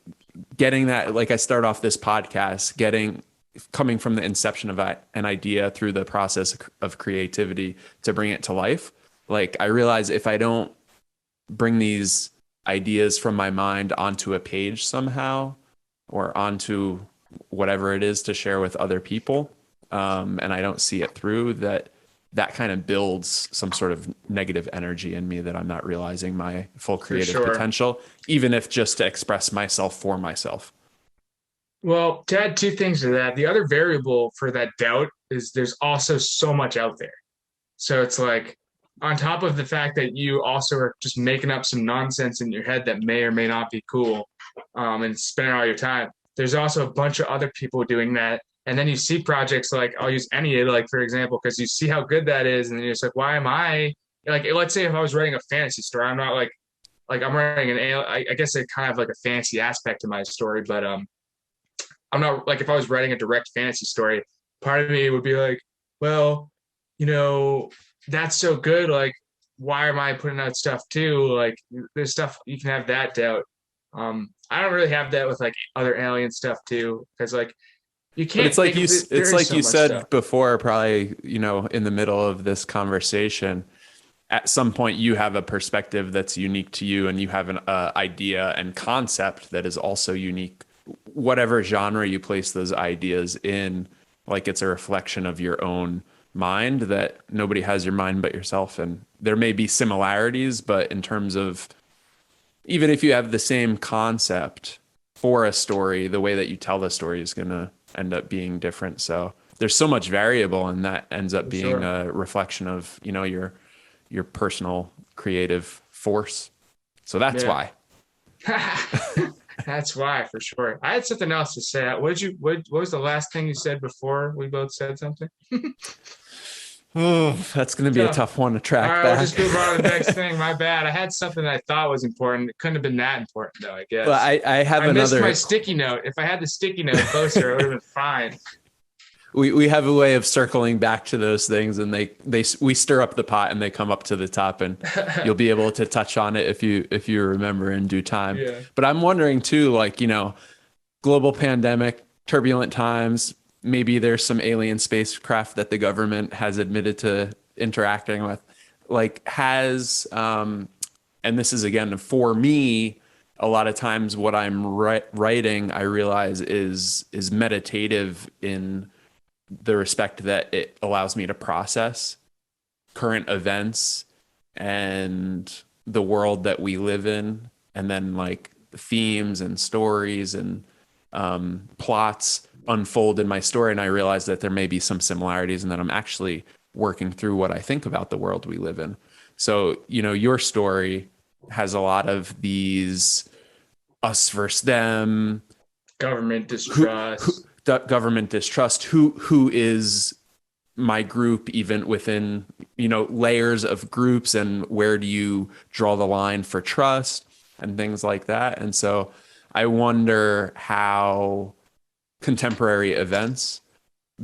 S1: getting that, like I start off this podcast getting coming from the inception of an idea through the process of creativity to bring it to life. Like I realize if I don't bring these ideas from my mind onto a page somehow or onto whatever it is to share with other people, and I don't see it through, that kind of builds some sort of negative energy in me that I'm not realizing my full
S2: For
S1: creative
S2: sure.
S1: potential, even if just to express myself for myself.
S2: Well, to add two things to that, the other variable for that doubt is there's also so much out there. So it's like, on top of the fact that you also are just making up some nonsense in your head that may or may not be cool, and spending all your time, there's also a bunch of other people doing that. And then you see projects like, I'll use any, like, for example, because you see how good that is. And then you're just like, why am I, like, let's say if I was writing a fantasy story, I'm not like I'm writing I guess it kind of like a fantasy aspect to my story, but I'm not like if I was writing a direct fantasy story, part of me would be like, well, you know, that's so good. Like, why am I putting out stuff too? Like, there's stuff you can have that doubt. I don't really have that with like other alien stuff too, because like you
S1: But it's
S2: can't
S1: like
S2: think
S1: you,
S2: of it. There
S1: it's
S2: is
S1: like
S2: so
S1: you
S2: much stuff.
S1: said before, probably, you know, in the middle of this conversation, at some point you have a perspective that's unique to you and you have an idea and concept that is also unique. Whatever genre you place those ideas in, like it's a reflection of your own mind that nobody has your mind but yourself. And there may be similarities, but in terms of even if you have the same concept for a story, the way that you tell the story is going to end up being different. So there's so much variable, and that ends up
S2: For
S1: being
S2: sure.
S1: a reflection of, you know, your personal creative force. So that's
S2: Yeah.
S1: why.
S2: That's why, for sure. I had something else to say. What was the last thing you said before we both said something?
S1: Oh, that's going to be a
S2: So,
S1: tough one to
S2: all
S1: track
S2: right, we'll
S1: back.
S2: just move on to the next thing. My bad. I had something I thought was important. It couldn't have been that important, though, I
S1: Well,
S2: guess.
S1: I have
S2: I missed my
S1: another.
S2: sticky note. If I had the sticky note closer, it would have been fine.
S1: We have a way of circling back to those things, and we stir up the pot and they come up to the top, and you'll be able to touch on it if you remember in due time.
S2: Yeah.
S1: But I'm wondering too, like, you know, global pandemic, turbulent times. Maybe there's some alien spacecraft that the government has admitted to interacting with. Like, and this is again for me, a lot of times what I'm writing, I realize is meditative in the respect that it allows me to process current events and the world that we live in, and then like the themes and stories and plots unfold in my story, and I realize that there may be some similarities, and that I'm actually working through what I think about the world we live in. So, your story has a lot of these us versus them,
S2: Government
S1: who
S2: distrust.
S1: government distrust, who is my group, even within layers of groups, and where do you draw the line for trust and things like that. And so I wonder how contemporary events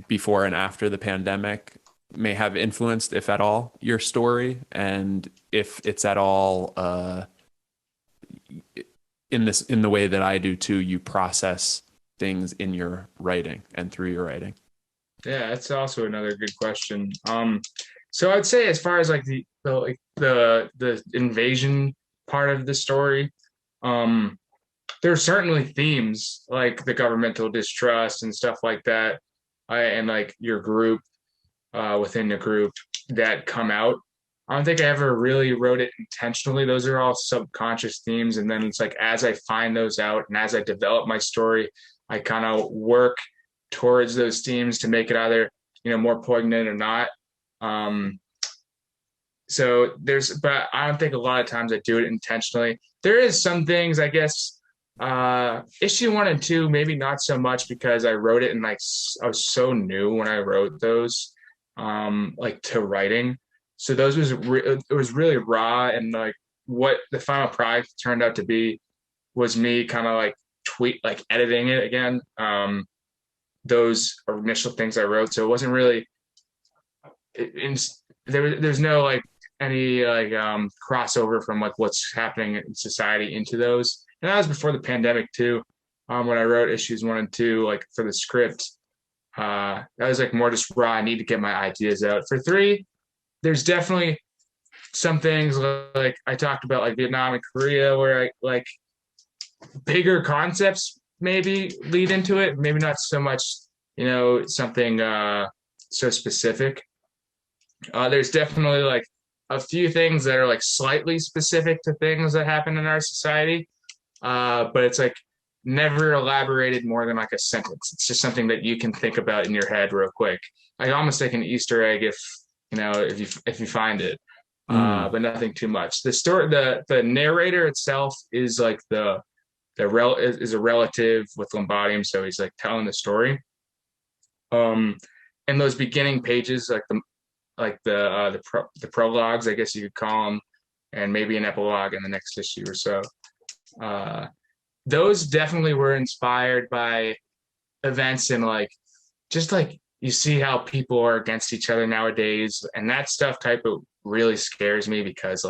S1: before and after the pandemic may have influenced, if at all, your story, and if it's at all in the way that I do too, you process things in your writing and through your writing.
S2: Yeah, that's also another good question. So I'd say as far as like the invasion part of the story, um, there's certainly themes like the governmental distrust and stuff like that, and like your group within the group that come out. I don't think I ever really wrote it intentionally. Those are all subconscious themes, and then it's like as I find those out and as I develop my story, I kind of work towards those themes to make it either more poignant or not. Um, but I don't think a lot of times I do it intentionally. There is some things, I guess, issue 1 and 2, maybe not so much because I wrote it and like I was so new when I wrote those, like to writing. So those it was really raw, and like what the final product turned out to be was me kind of like editing it again. Those initial things I wrote. So it wasn't really there's no like any like crossover from like what's happening in society into those. And that was before the pandemic too. When I wrote issues 1 and 2, like for the script, that was like more just raw. I need to get my ideas out. For 3, there's definitely some things like I talked about, like Vietnam and Korea, where I like bigger concepts maybe lead into it. Maybe not so much, something so specific. There's definitely like a few things that are like slightly specific to things that happen in our society, but it's like never elaborated more than like a sentence. It's just something that you can think about in your head real quick. Like almost like an Easter egg if you find it,
S1: Mm.
S2: but nothing too much. The story, the narrator itself is like is a relative with Lombardium, so he's like telling the story. Um, in those beginning pages, the prologues, I guess you could call them, and maybe an epilogue in the next issue or so. Uh, those definitely were inspired by events and like just like you see how people are against each other nowadays, and that stuff type of really scares me because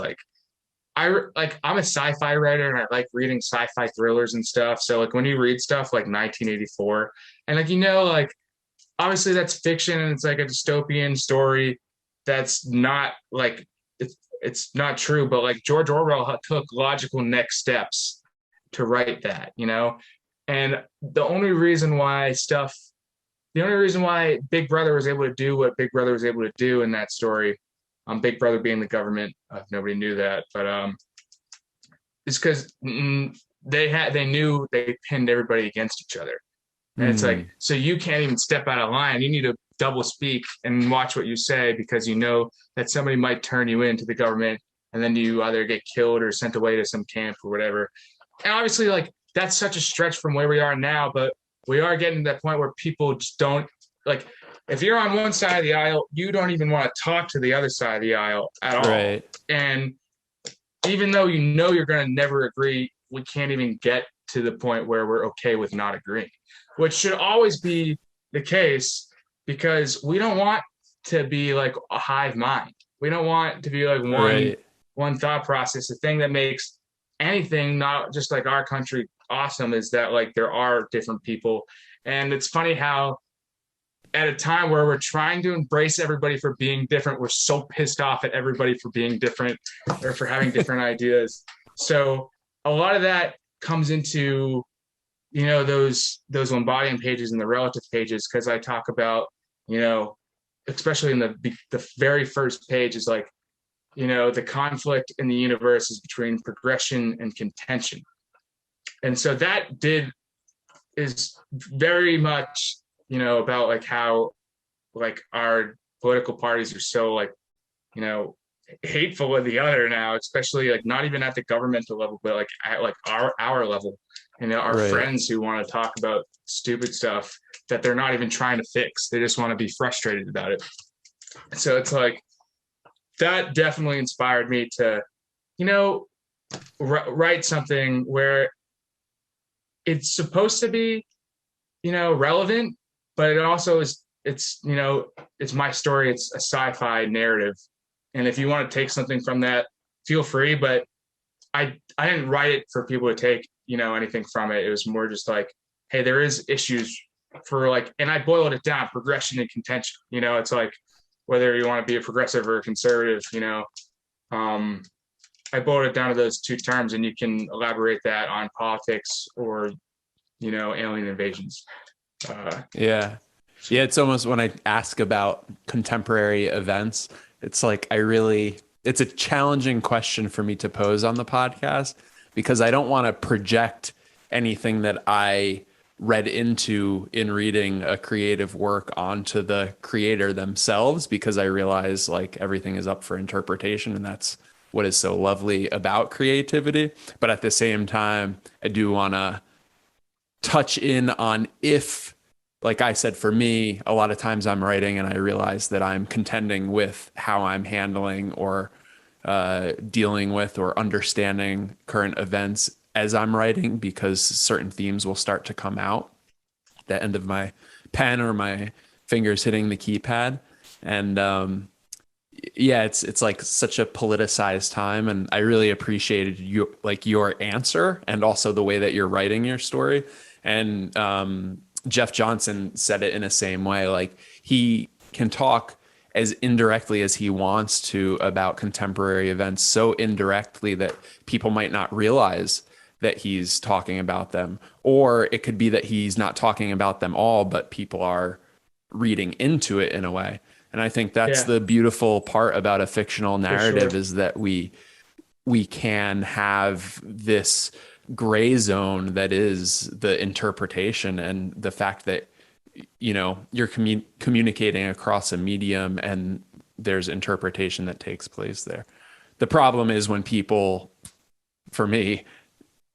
S2: I'm a sci-fi writer and I like reading sci-fi thrillers and stuff. So like when you read stuff like 1984 and like like obviously that's fiction and it's like a dystopian story that's not like it's not true, but like George Orwell took logical next steps to write that, And the only reason why Big Brother was able to do what Big Brother was able to do in that story, Big Brother being the government, if nobody knew that, but it's because they knew they pinned everybody against each other. And it's like,
S1: Mm.
S2: so you can't even step out of line. You need to double speak and watch what you say because you know that somebody might turn you into the government and then you either get killed or sent away to some camp or whatever. And obviously, like, that's such a stretch from where we are now, but we are getting to that point where people just don't like, if you're on one side of the aisle, you don't even want to talk to the other side of the aisle at all.
S1: Right.
S2: And even though you're going to never agree, we can't even get to the point where we're okay with not agreeing, which should always be the case because we don't want to be like a hive mind. We don't want to be like
S1: Right.
S2: one thought process, the thing that makes anything, not just like our country, awesome is that like there are different people. And it's funny how at a time where we're trying to embrace everybody for being different, we're so pissed off at everybody for being different or for having different ideas. So a lot of that comes into, those Lombardian pages and the relative pages, because I talk about, you know, especially in the very first page is like, the conflict in the universe is between progression and contention. And so that did is very much, about like how like our political parties are so like, you know, hateful of the other now, especially like not even at the governmental level, but like at like our level. Our
S1: Right.
S2: friends who want to talk about stupid stuff that they're not even trying to fix. They just want to be frustrated about it. So it's like that definitely inspired me to, you know, write something where it's supposed to be, relevant, but it also is, it's my story. It's a sci-fi narrative. And if you want to take something from that, feel free. But I didn't write it for people to take, anything from it. It was more just like, hey, there is issues for like, and I boiled it down, progression and contention. It's like whether you want to be a progressive or a conservative, um, I boiled it down to those two terms, and you can elaborate that on politics or, alien invasions.
S1: Yeah. Yeah, it's almost when I ask about contemporary events, it's like it's a challenging question for me to pose on the podcast because I don't want to project anything that I read into in reading a creative work onto the creator themselves because I realize like everything is up for interpretation and that's what is so lovely about creativity. But at the same time, I do want to touch in on if, like I said, for me, a lot of times I'm writing and I realize that I'm contending with how I'm handling or dealing with or understanding current events as I'm writing because certain themes will start to come out the end of my pen or my fingers hitting the keypad. And yeah, it's like such a politicized time, and I really appreciated your answer and also the way that you're writing your story. And Jeff Johnson said it in the same way. Like he can talk as indirectly as he wants to about contemporary events, so indirectly that people might not realize that he's talking about them, or it could be that he's not talking about them all, but people are reading into it in a way. And I think that's
S2: Yeah,
S1: the beautiful part about a fictional
S2: for
S1: narrative
S2: sure.
S1: is that we can have this gray zone that is the interpretation and the fact that you're communicating across a medium and there's interpretation that takes place there. The problem is when people, for me,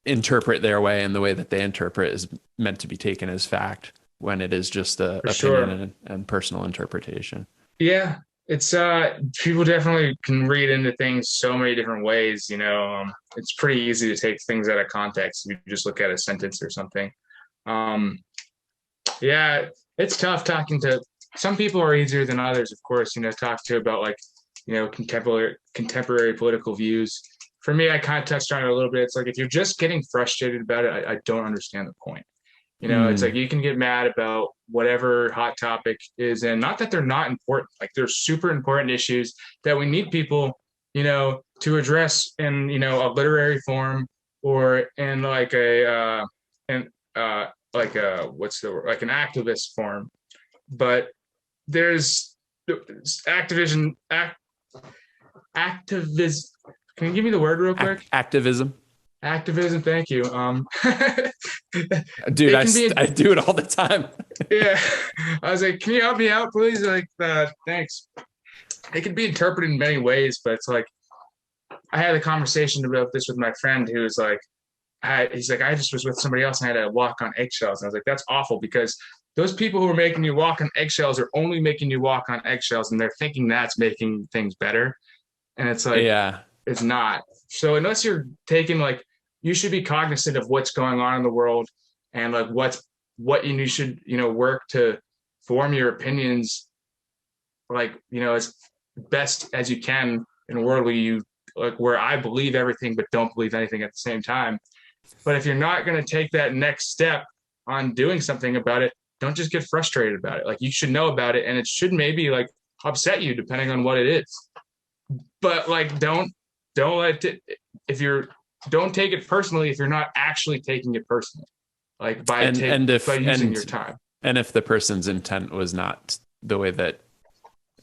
S1: interpret their way and the way that they interpret is meant to be taken as fact when it is just a
S2: For
S1: opinion
S2: sure.
S1: and personal interpretation.
S2: Yeah, it's people definitely can read into things so many different ways, it's pretty easy to take things out of context if you just look at a sentence or something. Um, yeah, it's tough talking to some people are easier than others, of course, talk to about like, contemporary political views. For me, I kind of touched on it a little bit. It's like if you're just getting frustrated about it, I don't understand the point. It's like
S1: Mm,
S2: you can get mad about whatever hot topic is, and not that they're not important. Like they're super important issues that we need people, to address in a literary form or in like in like a what's the word, like an activist form. But there's activism, activism. Can you give me the word real quick?
S1: activism.
S2: Activism. Thank you.
S1: Dude,
S2: It can be
S1: I do it all the time.
S2: yeah. I was like, can you help me out, please? Like, thanks. It can be interpreted in many ways, but it's like I had a conversation about this with my friend who was like, he's like, I just was with somebody else and I had to walk on eggshells. And I was like, that's awful because those people who are making you walk on eggshells are only making you walk on eggshells and they're thinking that's making things better. And it's like,
S1: Yeah.
S2: it's not. So unless you're taking like, you should be cognizant of what's going on in the world and like what you should work to form your opinions like as best as you can in a world where you like where I believe everything but don't believe anything at the same time. But if you're not going to take that next step on doing something about it, don't just get frustrated about it. Like you should know about it, and it should maybe like upset you depending on what it is. But like don't let it if you're don't take it personally if you're not actually taking it personally. Like by using your time.
S1: And if the person's intent was not the way that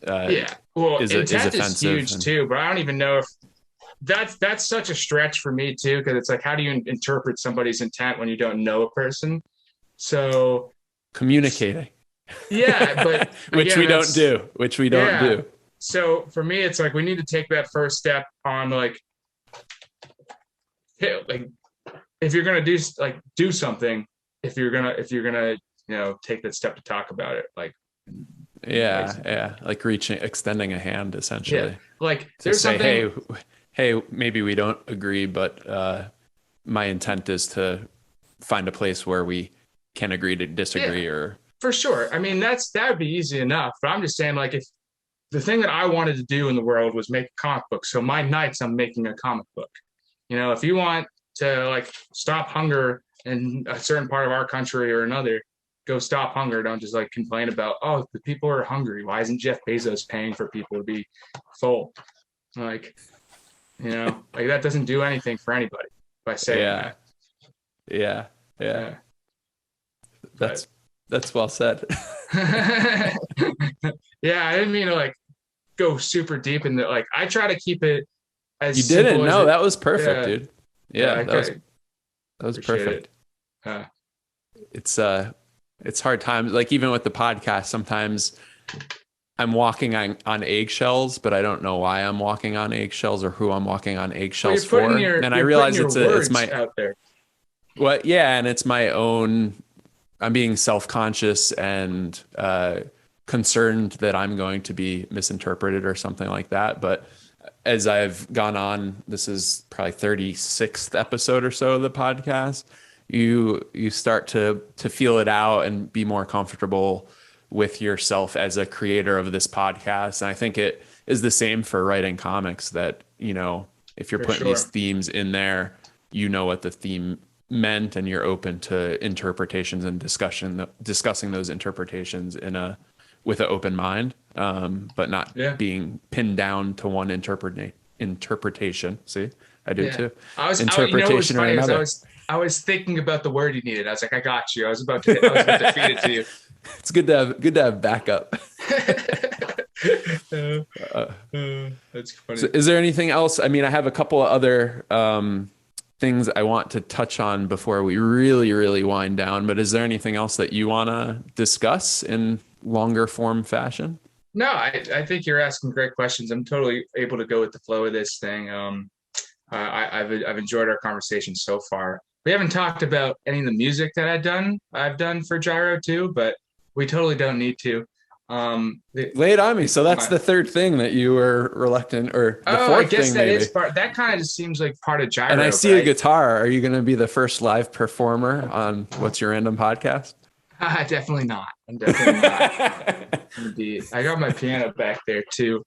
S2: yeah, well,
S1: is
S2: intent is
S1: offensive
S2: huge too, but I don't even know if that's such a stretch for me too, because it's like, how do you interpret somebody's intent when you don't know a person? So
S1: communicating,
S2: yeah, but
S1: which
S2: again,
S1: we don't do, which we don't do.
S2: So for me, it's like we need to take that first step on like if you're gonna do something, if you're gonna take that step to talk about it, like
S1: like extending a hand essentially,
S2: like
S1: to
S2: there's
S1: say,
S2: something,
S1: hey, maybe we don't agree, but my intent is to find a place where we can agree to disagree. Or
S2: for sure. I mean, that would be easy enough, but I'm just saying, like, if the thing that I wanted to do in the world was make a comic book, so my nights I'm making a comic book. If you want to like stop hunger in a certain part of our country or another, go stop hunger. Don't just like complain about, oh, the people are hungry. Why isn't Jeff Bezos paying for people to be full? Like, like that doesn't do anything for anybody by saying that.
S1: Yeah. That's well said.
S2: Yeah, I didn't mean to like go super deep into like, I try to keep it as
S1: you didn't. No, that was perfect, dude. Yeah, that was perfect. It's hard times. Like even with the podcast, sometimes I'm walking on eggshells, but I don't know why I'm walking on eggshells or who I'm walking on eggshells for. And I realize it's my
S2: out there.
S1: Well, yeah, and it's my own. I'm being self-conscious and concerned that I'm going to be misinterpreted or something like that. But as I've gone on, this is probably 36th episode or so of the podcast. You start to feel it out and be more comfortable with yourself as a creator of this podcast. And I think it is the same for writing comics, that, if you're putting these themes in there, what the theme meant, and you're open to interpretations and discussing those interpretations with an open mind, but not being pinned down to one interpretation. See, I do too.
S2: Interpretation or another. I was thinking about the word you needed. I was like, I got you. I was about to feed it to you.
S1: It's good to have backup.
S2: That's funny.
S1: So is there anything else? I mean, I have a couple of other things I want to touch on before we really, really wind down. But is there anything else that you want to discuss in longer form fashion?
S2: No, I think you're asking great questions. I'm totally able to go with the flow of this thing. I've enjoyed our conversation so far. We haven't talked about any of the music that I've done for Gyro too, but we totally don't need to.
S1: Lay it on me. So that's the third thing that you were reluctant, or the fourth
S2: I guess
S1: thing,
S2: that
S1: maybe.
S2: is part. That kind of just seems like part of Gyro.
S1: And I see a guitar. Are you going to be the first live performer on What's Your Random podcast?
S2: Definitely not. I'm definitely not. Indeed. I got my piano back there too.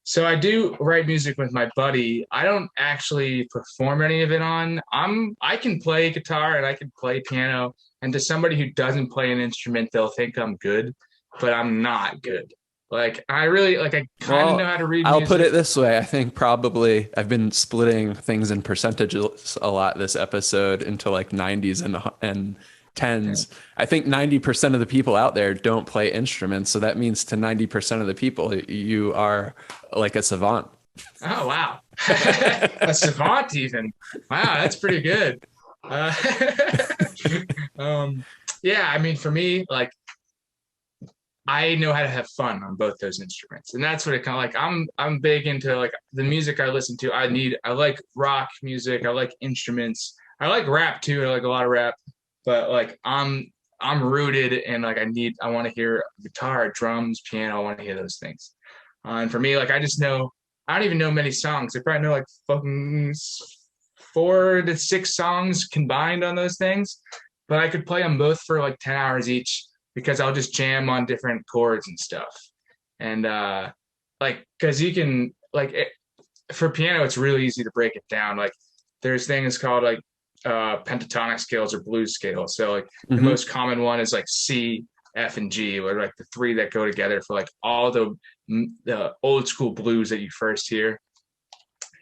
S2: So I do write music with my buddy. I don't actually perform any of it I can play guitar and I can play piano. And to somebody who doesn't play an instrument, they'll think I'm good, but I'm not good. Like I kind of know how to read music.
S1: I'll put it this way. I think probably I've been splitting things in percentages a lot this episode into like 90s and 10s. Okay. I think 90% of the people out there don't play instruments. So that means to 90% of the people, you are like a savant.
S2: Oh, wow. A savant even. Wow, that's pretty good. Yeah, I mean, for me, like, I know how to have fun on both those instruments. And that's what it kind of like, I'm big into like the music I listen to. I like rock music. I like instruments. I like rap too. I like a lot of rap, but like, I'm rooted and like, I want to hear guitar, drums, piano. I want to hear those things. And for me, like, I don't even know many songs. I probably know like fucking 4 to 6 songs combined on those things, but I could play them both for like 10 hours each because I'll just jam on different chords and stuff. And like, cause you can like for piano, it's really easy to break it down. Like there's things called like pentatonic scales or blues scales. So like the
S1: Mm-hmm.
S2: most common one is like C, F, and G, or like the three that go together for like all the old school blues that you first hear.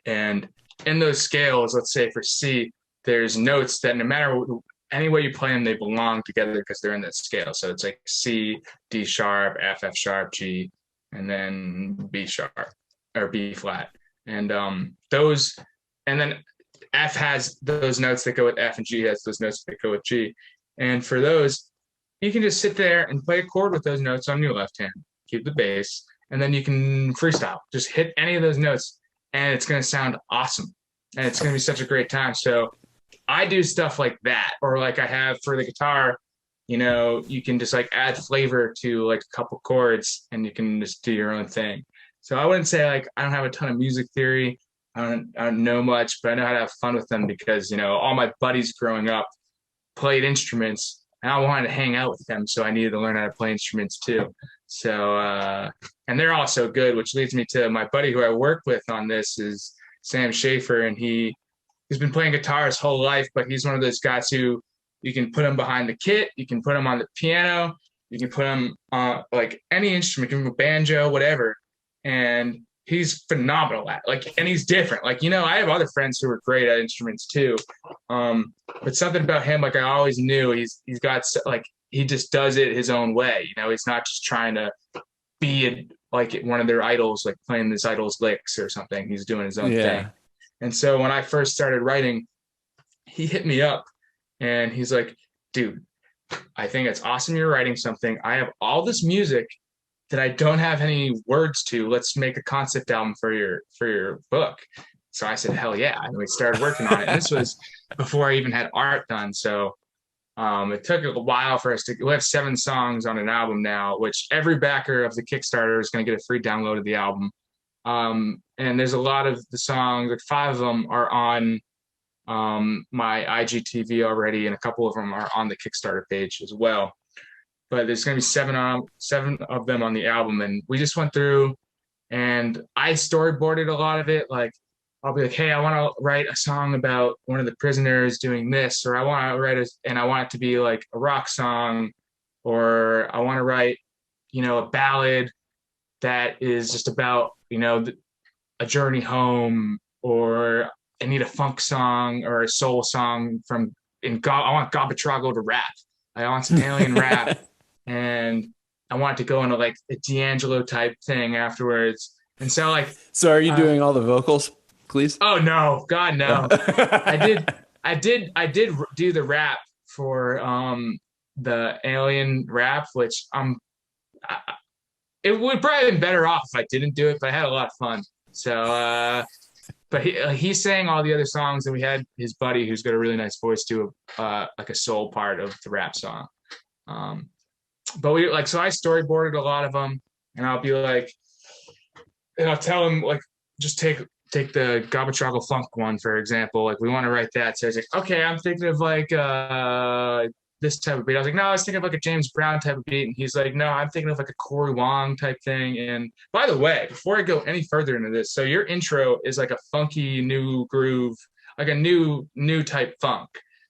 S2: And in those scales, let's say for C, there's notes that no matter any way you play them, they belong together because they're in that scale. So it's like C, D sharp, F sharp, G, and then B sharp or B flat. And those, and then F has those notes that go with F, and G has those notes that go with G. And for those, you can just sit there and play a chord with those notes on your left hand, keep the bass, and then you can freestyle. Just hit any of those notes, and it's going to sound awesome. And it's going to be such a great time. So I do stuff like that, or like I have for the guitar, you can just like add flavor to like a couple chords and you can just do your own thing. So I wouldn't say like I don't have a ton of music theory. I don't know much, but I know how to have fun with them because, all my buddies growing up played instruments and I wanted to hang out with them. So I needed to learn how to play instruments too. So, and they're all so good, which leads me to my buddy who I work with on this is Sam Schaefer. And he's been playing guitar his whole life, but he's one of those guys who you can put him behind the kit, you can put him on the piano, you can put him on like any instrument, give him a banjo, whatever. And he's phenomenal at like, and he's different. Like, I have other friends who are great at instruments too. But something about him, like I always knew he's got like, he just does it his own way. He's not just trying to be like one of their idols, like playing this idol's licks or something. He's doing his own thing. And so when I first started writing, he hit me up and he's like, dude, I think it's awesome you're writing something. I have all this music that I don't have any words to. Let's make a concept album for your book. So I said, hell yeah. And we started working on it. And this was before I even had art done. So it took a while for us we have 7 songs on an album now, which every backer of the Kickstarter is going to get a free download of the album. And there's a lot of the songs, like 5 of them are on my IGTV already, and a couple of them are on the Kickstarter page as well. But there's going to be 7 of them on the album, and we just went through, and I storyboarded a lot of it. Like I'll be like, hey, I want to write a song about one of the prisoners doing this, or I want to write and I want it to be like a rock song, or I want to write, a ballad that is just about, a journey home, or I need a funk song or a soul song I want Gabatrago to rap. I want some alien rap, and I want it to go into like a D'Angelo type thing afterwards. And so like,
S1: so are you doing all the vocals, please?
S2: Oh no, God no. I did do the rap for the alien rap, which it would probably been better off if I didn't do it, but I had a lot of fun. So, but he sang all the other songs, and we had his buddy who's got a really nice voice do like a soul part of the rap song. But so I storyboarded a lot of them, and I'll be like, and I'll tell him like, just take the Gabatrago Funk one, for example. Like we want to write that. So I was like, okay, I'm thinking of like this type of beat. I was like, no, I was thinking of like a James Brown type of beat. And he's like, no, I'm thinking of like a Corey Wong type thing. And by the way, before I go any further into this, so your intro is like a funky new groove, like a new type funk.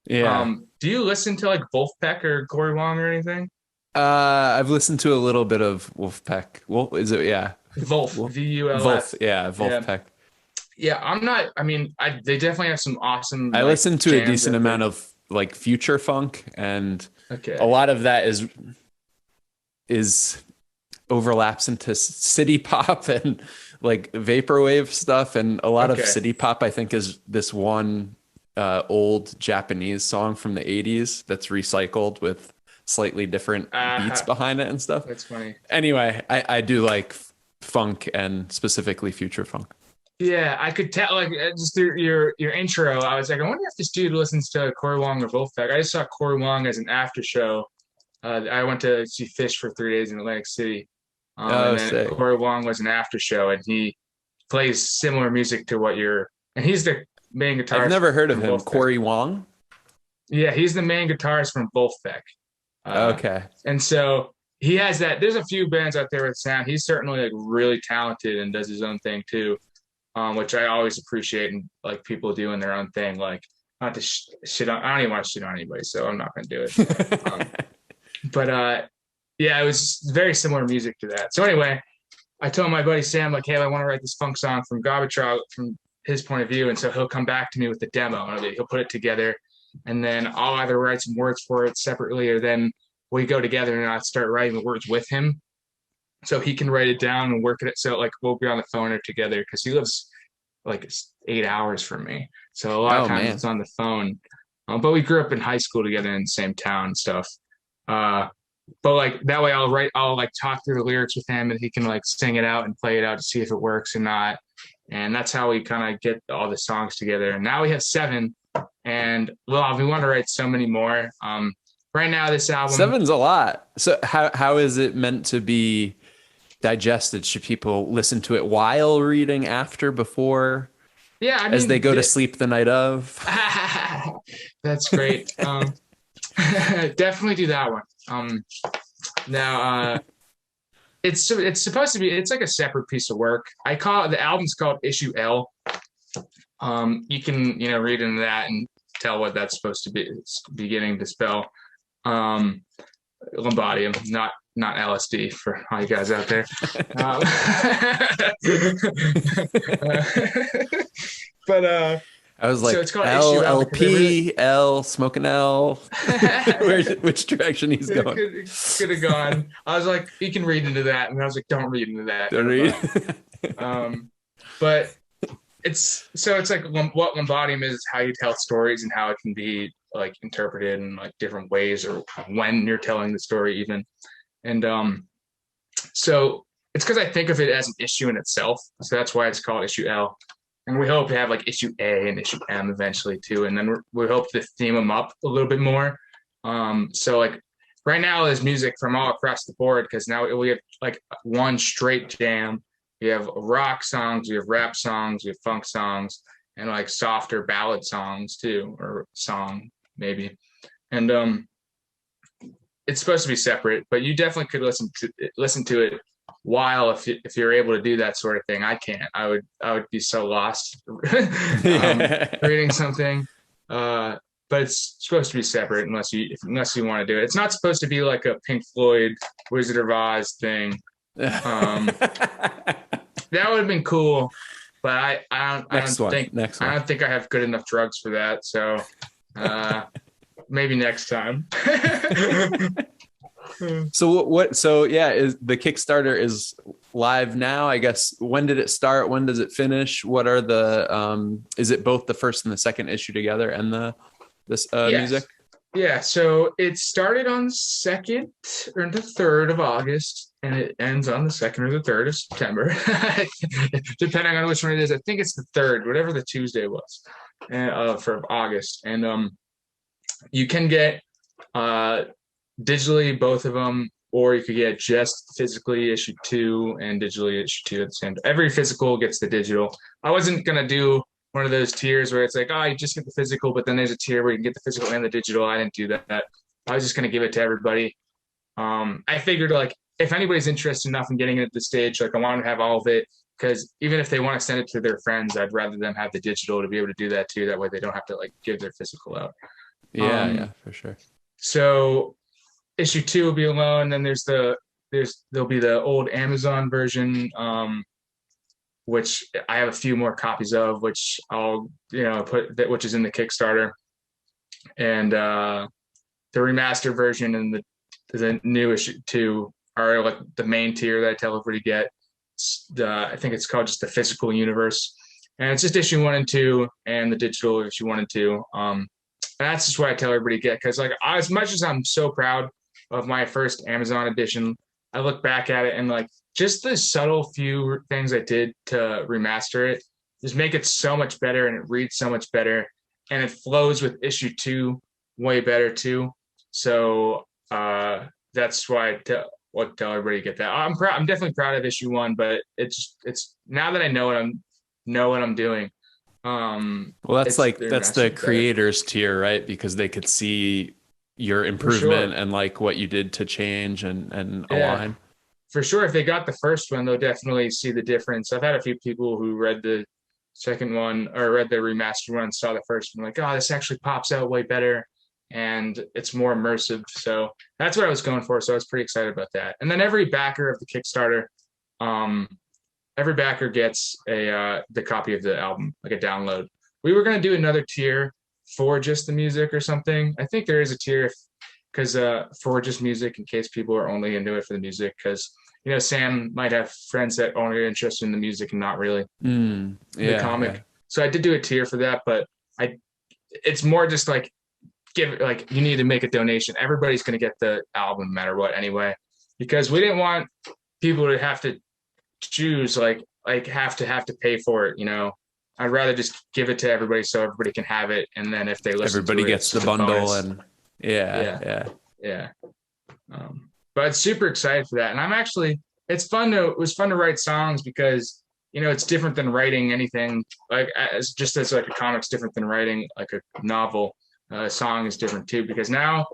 S1: Yeah.
S2: Do you listen to like Wolfpack or Corey Wong or anything?
S1: I've listened to a little bit of Wolfpack. Is it? Yeah.
S2: Wolf, VULF.
S1: Wolf, yeah, Wolfpack.
S2: Yeah, I'm not. I mean, they definitely have some awesome.
S1: I listened to a decent amount
S2: there.
S1: of like future funk, and
S2: Okay.
S1: a lot of that is overlaps into city pop and like vaporwave stuff, and a lot of city pop I think is this one old Japanese song from the 80s that's recycled with slightly different beats behind it and stuff.
S2: That's funny.
S1: Anyway, I do like funk and specifically future funk.
S2: Yeah, I could tell, like, just through your intro, I was like, I wonder if this dude listens to Corey Wong or Wolfpack. I just saw Corey Wong as an after show. I went to see Fish for 3 days in Atlantic City. And then
S1: sick.
S2: Corey Wong was an after show, and he plays similar music to and he's the main guitarist.
S1: I've never heard of him.
S2: Wolfpack.
S1: Corey Wong?
S2: Yeah, he's the main guitarist from Wolfpack.
S1: Okay.
S2: And so he has that. There's a few bands out there with sound. He's certainly like really talented and does his own thing too. which I always appreciate, and like people doing their own thing. Like not to shit on, I don't even want to shit on anybody, so I'm not going to do it. But yeah, it was very similar music to that. So anyway, I told my buddy Sam, like, hey, I want to write this funk song from Garbage Out from his point of view. And so he'll come back to me with the demo of it. He'll put it together. And then I'll either write some words for it separately, or then we go together and I start writing the words with him. So he can write it down and work it. So like we'll be on the phone or together because he lives like 8 hours from me. So a lot of times it's on the phone. But we grew up in high school together in the same town and stuff. But like that way I'll like talk through the lyrics with him and he can like sing it out and play it out to see if it works or not. And that's how we kind of get all the songs together. And now we have 7, and well, we want to write so many more. Right now this album,
S1: 7's a lot. So how is it meant to be digested? Should people listen to it while reading, after, before?
S2: Yeah, I mean,
S1: as they go to sleep the night of?
S2: That's great. Definitely do that one. Now it's supposed to be, it's like a separate piece of work. I call it, the album's called Issue L. You can read into that and tell what that's supposed to be. It's beginning to spell Lombardium, not LSD for all you guys out there. But
S1: I was like,
S2: so it's called
S1: LLP, L, smoking L. Which direction he's going?
S2: Could have gone. I was like, you can read into that. And I was like, don't read into that.
S1: Don't read.
S2: But it's like what Lombardium is how you tell stories and how it can be like interpreted in like different ways, or when you're telling the story even. And so it's because I think of it as an issue in itself. So that's why it's called Issue L. And we hope to have like Issue A and Issue M eventually too. And then we hope to theme them up a little bit more. So like right now there's music from all across the board, because now we have like one straight jam. We have rock songs, we have rap songs, we have funk songs, and like softer ballad songs too, or song maybe. And it's supposed to be separate, but you definitely could listen to it while, if you're able to do that sort of thing. I can't. I would be so lost reading something. But it's supposed to be separate unless you want to do it. It's not supposed to be like a Pink Floyd Wizard of Oz thing. That would have been cool, but I don't think I have good enough drugs for that. So maybe next time.
S1: So yeah, is the Kickstarter is live now, I guess. When did it start? When does it finish? What are the is it both the first and the second issue together, and this music?
S2: Yeah, so it started on the 2nd or the 3rd of August, and it ends on the 2nd or the 3rd of September, depending on which one it is. I think it's the 3rd, whatever the Tuesday was, for August. And you can get digitally both of them, or you could get just physically issue 2 and digitally issue 2 at the same time. Every physical gets the digital. I wasn't gonna do one of those tiers where it's like, oh, you just get the physical, but then there's a tier where you can get the physical and the digital. I didn't do that. I was just gonna give it to everybody. I figured like if anybody's interested enough in getting it at this stage, like I want to have all of it, because even if they want to send it to their friends, I'd rather them have the digital to be able to do that too. That way they don't have to like give their physical out.
S1: Yeah, for sure.
S2: So issue 2 will be alone. Then there'll be the old Amazon version, which I have a few more copies of, which I'll put that, which is in the Kickstarter, and the remastered version and the new issue 2 are like the main tier that I tell everybody to get. I think it's called just the Physical Universe, and it's just issue 1 and 2 and the digital issue 1 and 2. And that's just what I tell everybody to get, because like as much as I'm so proud of my first Amazon edition, I look back at it and like just the subtle few things I did to remaster it just make it so much better, and it reads so much better, and it flows with issue 2 way better too. So that's why I tell everybody to get that. I'm definitely proud of issue 1, but it's now that I know what I'm doing.
S1: Well, that's the creators tier, right? Because they could see your improvement and like what you did to change and align.
S2: For sure. If they got the first one, they'll definitely see the difference. I've had a few people who read the second one, or read the remastered one, saw the first one, like, oh, this actually pops out way better and it's more immersive. So that's what I was going for. So I was pretty excited about that. And then every backer of the Kickstarter, um, every backer gets the copy of the album, like a download. We were going to do another tier for just the music or something. I think there is a tier because for just music, in case people are only into it for the music, because Sam might have friends that only are interested in the music and not really the comic.
S1: Yeah.
S2: So I did do a tier for that, but it's more just like you need to make a donation. Everybody's going to get the album no matter what anyway, because we didn't want people to have to choose have to pay for it. I'd rather just give it to everybody so everybody can have it, and then if they listen,
S1: everybody
S2: to
S1: gets the bundle bonus. And yeah.
S2: But super excited for that, and it was fun to write songs because it's different than writing anything like as like a comic's different than writing like a novel. A song is different too, because now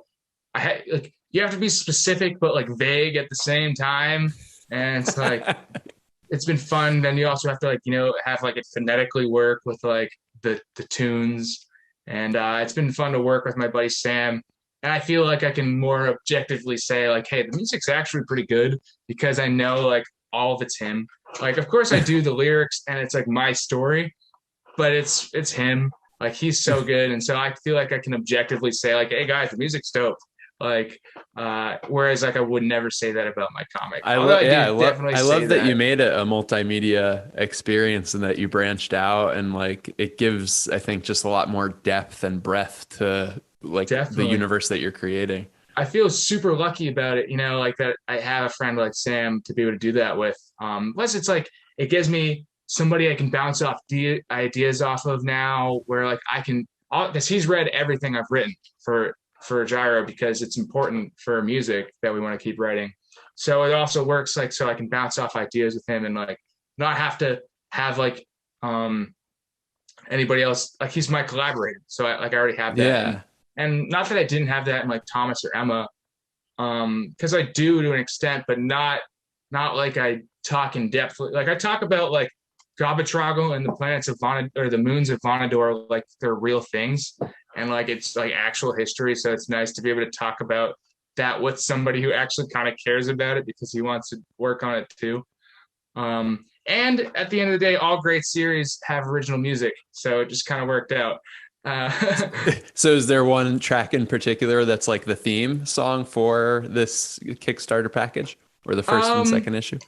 S2: you have to be specific but like vague at the same time, and it's like it's been fun. Then you also have to have like it phonetically work with like the tunes, and it's been fun to work with my buddy Sam. And I feel like I can more objectively say like, hey, the music's actually pretty good because I know like all of it's him. Like, of course I do the lyrics and it's like my story, but it's him. Like, he's so good. And so I feel like I can objectively say like, hey guys, the music's dope. Like, whereas like I would never say that about my comic.
S1: I love that you made it a multimedia experience and that you branched out, and like it gives, I think, just a lot more depth and breadth to like the universe that you're creating.
S2: I feel super lucky about it, like that I have a friend like Sam to be able to do that with. Plus it's like it gives me somebody I can bounce off ideas off of now, where like I can, because he's read everything I've written for Gyro, because it's important for music that we want to keep writing. So it also works like so I can bounce off ideas with him and like not have to have like anybody else. Like, he's my collaborator, so I already have that.
S1: Yeah.
S2: And not that I didn't have that in like Thomas or Emma, because I do to an extent, but not like I talk in depth. Like I talk about like Gabatrago and the planets of or the moons of Vonnegut, like they're real things, and like it's like actual history. So it's nice to be able to talk about that with somebody who actually kind of cares about it because he wants to work on it too. And at the end of the day, all great series have original music, so it just kind of worked out.
S1: So is there one track in particular that's like the theme song for this Kickstarter package, or the first and second issue?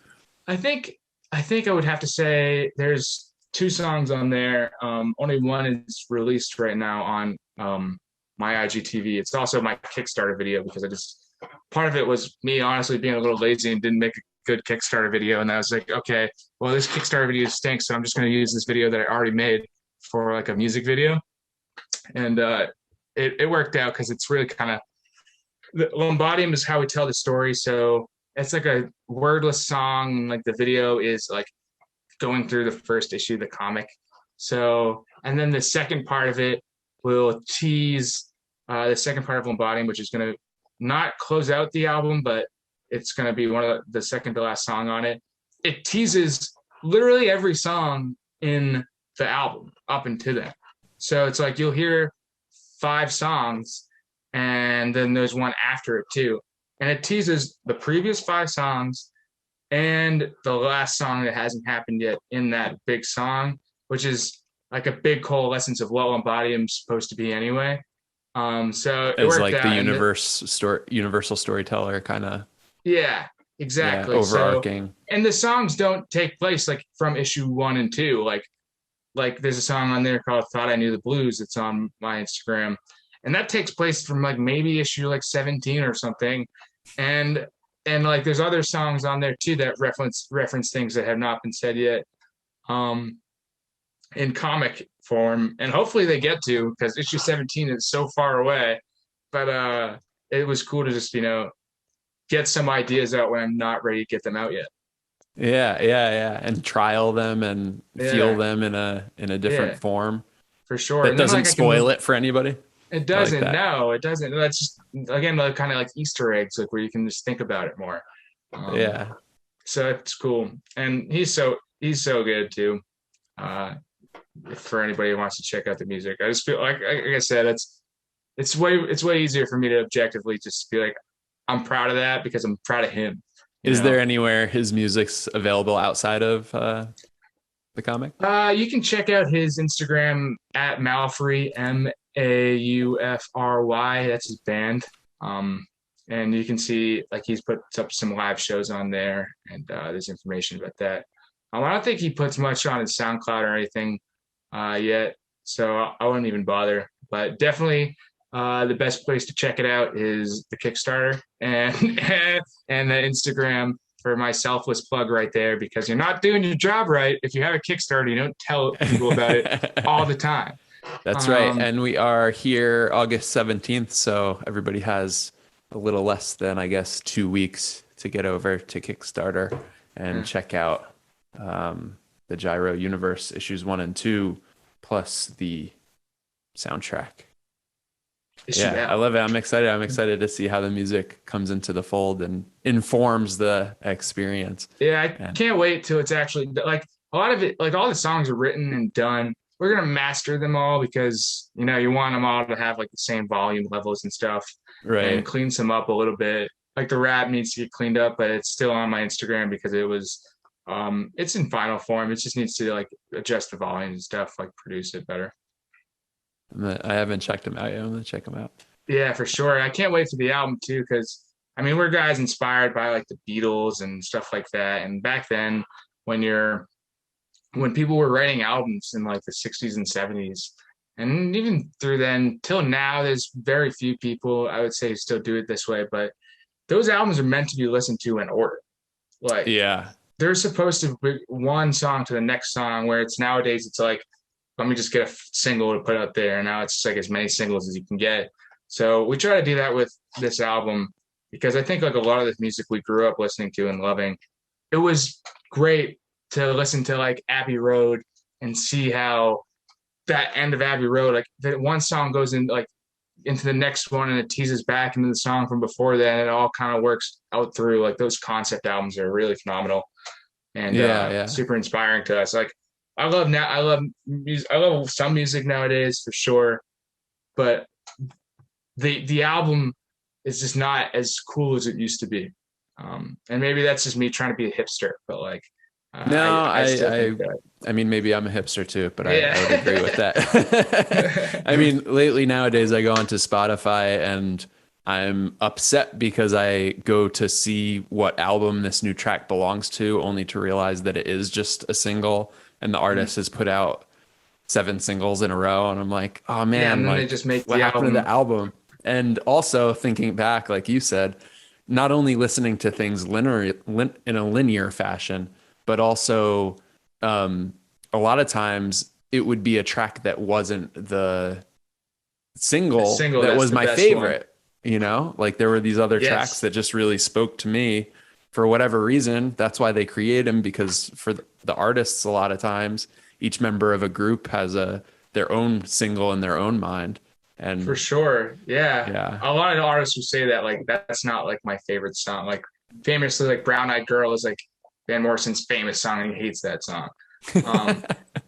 S2: I think I would have to say there's 2 songs on there. Only one is released right now on my IGTV. It's also my Kickstarter video, because part of it was me honestly being a little lazy and didn't make a good Kickstarter video. And I was like, okay, well, this Kickstarter video stinks, so I'm just going to use this video that I already made for like a music video. And it worked out because it's really kind of, the Lombodium is how we tell the story. So it's like a wordless song. Like the video is like going through the first issue of the comic. So, and then the second part of it will tease the second part of Lombodium, which is going to not close out the album, but it's going to be one of the second to last song on it. It teases literally every song in the album up into that. So it's like you'll hear 5 songs and then there's one after it too. And it teases the previous 5 songs and the last song that hasn't happened yet in that big song, which is like a big coalescence of what Lombodium's supposed to be anyway. So it
S1: it's like the universal storyteller kind of.
S2: Yeah, exactly.
S1: Yeah, overarching.
S2: So, and the songs don't take place like from issue 1 and 2. Like there's a song on there called "Thought I Knew the Blues." It's on my Instagram, and that takes place from like maybe issue like 17 or something. And like there's other songs on there too that reference things that have not been said yet, in comic form, and hopefully they get to, because issue 17 is so far away. But it was cool to just get some ideas out when I'm not ready to get them out yet.
S1: Yeah, and trial them and feel them in a different form.
S2: For sure.
S1: That doesn't spoil it for anybody.
S2: It doesn't. No, it doesn't. That's just, again, like kind of like Easter eggs, like where you can just think about it more. So it's cool, and he's so good too. for anybody who wants to check out the music. I just feel like I said, it's way easier for me to objectively just be like, I'm proud of that because I'm proud of him.
S1: Is there anywhere his music's available outside of the comic?
S2: You can check out his Instagram at Malfry, Maufry. That's his band. And you can see like he's put up some live shows on there, and there's information about that. I don't think he puts much on his SoundCloud or anything yet, so I wouldn't even bother. But definitely, the best place to check it out is the Kickstarter and and the Instagram for my selfless plug right there, because you're not doing your job right if you have a Kickstarter. You don't tell people about it all the time.
S1: That's right. And we are here August 17th, so everybody has a little less than, I guess, 2 weeks to get over to Kickstarter and check out the Gyro Universe issues 1 and 2, plus the soundtrack. Yeah, I love it. I'm excited. I'm excited to see how the music comes into the fold and informs the experience.
S2: Yeah, I can't wait till it's actually like a lot of it, like all the songs are written and done. We're gonna master them all because you want them all to have like the same volume levels and stuff,
S1: right?
S2: And clean some up a little bit. Like the rap needs to get cleaned up, but it's still on my Instagram because it was, it's in final form. It just needs to like adjust the volume and stuff, like produce it better.
S1: I haven't checked them out yet. I'm gonna check them out.
S2: Yeah, for sure. I can't wait for the album too, because I mean we're guys inspired by like the Beatles and stuff like that. And back then, when people were writing albums in like the 60s and 70s, and even through then till now, there's very few people I would say who still do it this way. But those albums are meant to be listened to in order. Like,
S1: yeah,
S2: they're supposed to be one song to the next song, where it's nowadays it's like, let me just get a single to put out there. And now it's like as many singles as you can get. So we try to do that with this album, because I think like a lot of the music we grew up listening to and loving, it was great to listen to like Abbey Road and see how that end of Abbey Road, like that one song goes in like into the next one and it teases back into the song from before that. And it all kind of works out through. Like those concept albums are really phenomenal and super inspiring to us. Like I love music. I love some music nowadays for sure, but the album is just not as cool as it used to be. And maybe that's just me trying to be a hipster, but like,
S1: I mean, maybe I'm a hipster too, but I would agree with that. I mean, lately nowadays I go onto Spotify and I'm upset because I go to see what album this new track belongs to, only to realize that it is just a single and the artist has put out 7 singles in a row. And I'm like, oh man,
S2: and
S1: like,
S2: they just make
S1: what happened to the album? And also thinking back, like you said, not only listening to things in a linear fashion, but also a lot of times it would be a track that wasn't the single that was my favorite. Like there were these other tracks that just really spoke to me for whatever reason. That's why they create them, because for the artists, a lot of times each member of a group has their own single in their own mind. And
S2: for sure. Yeah. A lot of artists will say that, like, that's not like my favorite song. Like famously, like Brown Eyed Girl is like Van Morrison's famous song and he hates that song.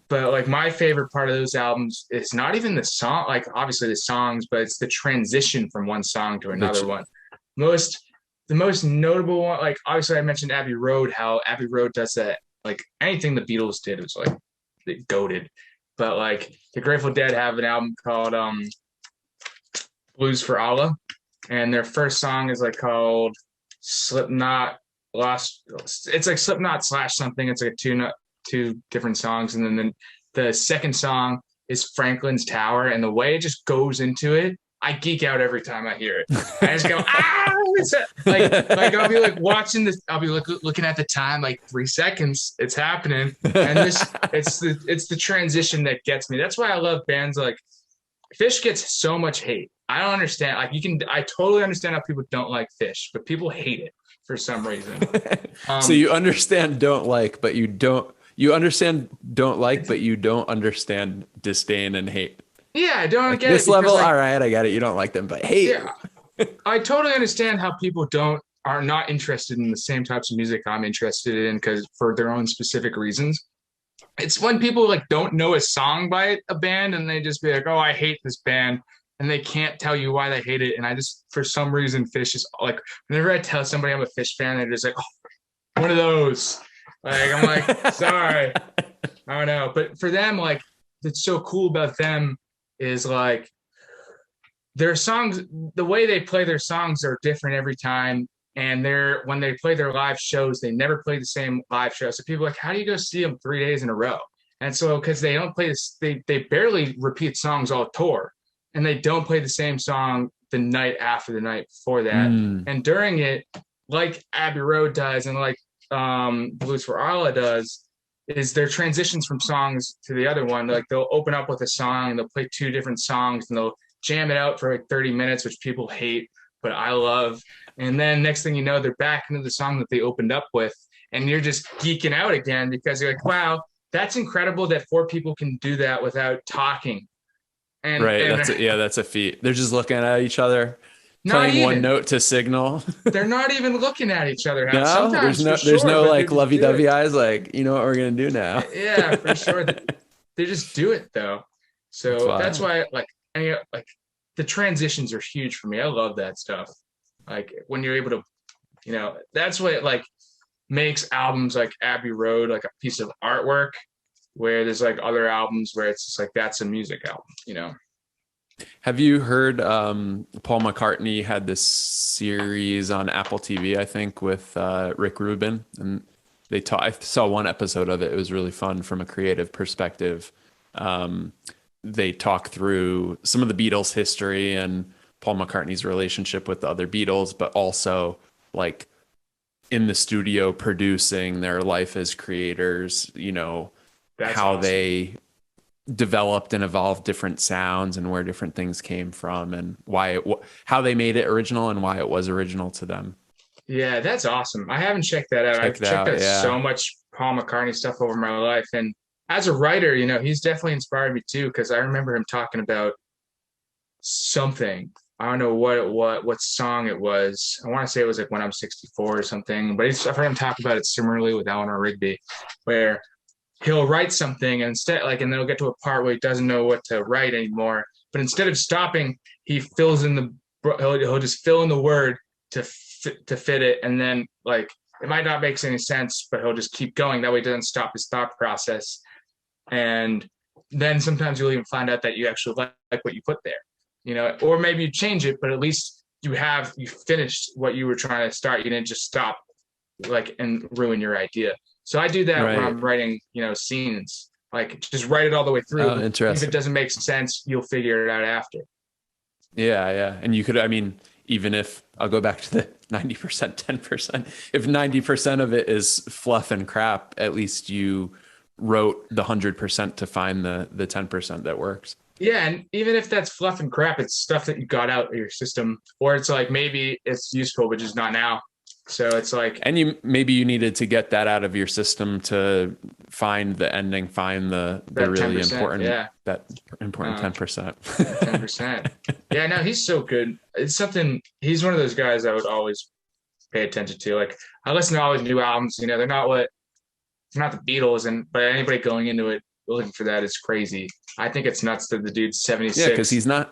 S2: But like my favorite part of those albums is not even the song, like obviously the songs, but it's the transition from one song to another one. The most notable one, like obviously I mentioned Abbey Road, how Abbey Road does that. Like anything the Beatles did was like they goated. But like the Grateful Dead have an album called Blues for Allah, and their first song is like called Slipknot Lost. It's like Slipknot / something. It's like two different songs, and then the second song is Franklin's Tower, and the way it just goes into it, I geek out every time I hear it. I just go like I'll be like watching this. I'll be looking at the time, like 3 seconds. It's happening, and it's the transition that gets me. That's why I love bands like Fish. Gets so much hate. I don't understand. Like I totally understand how people don't like Fish, but people hate it for some reason.
S1: So you understand don't like, but you don't. You understand don't like, but you don't understand disdain and hate.
S2: Yeah, I don't
S1: like
S2: get
S1: this
S2: it.
S1: Level, like, all right, I get it. You don't like them, but hate.
S2: Yeah, I totally understand how people are not interested in the same types of music I'm interested in, because for their own specific reasons. It's when people like don't know a song by a band and they just be like, "Oh, I hate this band," and they can't tell you why they hate it. And I just, for some reason, Fish is like, whenever I tell somebody I'm a Fish fan, they're just like, "Oh, one of those." Like I'm like, sorry, I don't know. But for them, like, what's so cool about them is like their songs, the way they play their songs are different every time. And they're when they play their live shows, they never play the same live show. So people are like, how do you go see them 3 days in a row? And so because they don't play this, they barely repeat songs all tour, and they don't play the same song the night after the night before that. And during it, like Abbey Road does, and like Blues for Allah does, is their transitions from songs to the other one. Like they'll open up with a song, and they'll play two different songs, and they'll jam it out for like 30 minutes, which people hate, but I love. And then next thing you know, they're back into the song that they opened up with, and you're just geeking out again because you're like, wow, that's incredible that four people can do that without talking.
S1: Right.
S2: And
S1: That's a feat. They're just looking at each other,
S2: not
S1: playing one
S2: even,
S1: note to signal.
S2: they're not even looking at each other.
S1: No,
S2: Sometimes for
S1: there's
S2: sure,
S1: no
S2: but they
S1: like
S2: just do
S1: lovey-dovey
S2: it.
S1: eyes, like, you know what we're gonna do now.
S2: Yeah, for sure. They just do it though.
S1: That's
S2: So that's
S1: wild.
S2: why like any like the transitions are huge for me. I love that stuff. Like when you're able to, that's what like makes albums like Abbey Road like a piece of artwork, where there's like other albums where it's just like that's a music album.
S1: Have you heard Paul McCartney had this series on Apple TV, I think, with Rick Rubin, and I saw one episode of it. It was really fun from a creative perspective. Um, they talk through some of the Beatles history and Paul McCartney's relationship with the other Beatles, but also like in the studio producing their life as creators,
S2: That's
S1: how
S2: awesome.
S1: they developed and evolved different sounds and where different things came from and how they made it original and why it was original to them.
S2: Yeah, that's awesome. I haven't checked that out.
S1: Check
S2: I've
S1: it
S2: checked
S1: out.
S2: out
S1: Yeah.
S2: so much Paul McCartney stuff over my life, and as a writer, he's definitely inspired me too because I remember him talking about something. I don't know what song it was. I want to say it was like When I'm 64 or something, but I've heard him talk about it similarly with Eleanor Rigby, where he'll write something and instead like and then he'll get to a part where he doesn't know what to write anymore. But instead of stopping, he fills in he'll just fill in the word to fit it, and then like it might not make any sense, but he'll just keep going. That way, it doesn't stop his thought process. And then sometimes you'll even find out that you actually like what you put there, or maybe you change it, but at least you finished what you were trying to start. You didn't just stop like and ruin your idea. So I do that when
S1: Right.
S2: I'm writing, scenes. Like just write it all the way
S1: Oh,
S2: through. If it
S1: interesting.
S2: doesn't make sense, you'll figure it out after.
S1: Yeah. Yeah. And you could, I mean, even if I'll go back to the 90%, 10%, if 90% of it is fluff and crap, at least you wrote the 100% to find the 10% that works.
S2: Yeah, and even if that's fluff and crap, it's stuff that you got out of your system, or it's like maybe it's useful, but just not now. So it's like,
S1: And maybe you needed to get that out of your system to find the ending, find the
S2: that
S1: really
S2: 10%.
S1: important,
S2: Yeah,
S1: that important
S2: uh,
S1: 10%.
S2: that 10%. Yeah, no, he's so good. It's something. He's one of those guys I would always pay attention to. Like I listen to all his new albums. They're not the Beatles, and but anybody going into it looking for that is crazy. I think it's nuts that the dude's
S1: Yeah, because
S2: 76.
S1: he's not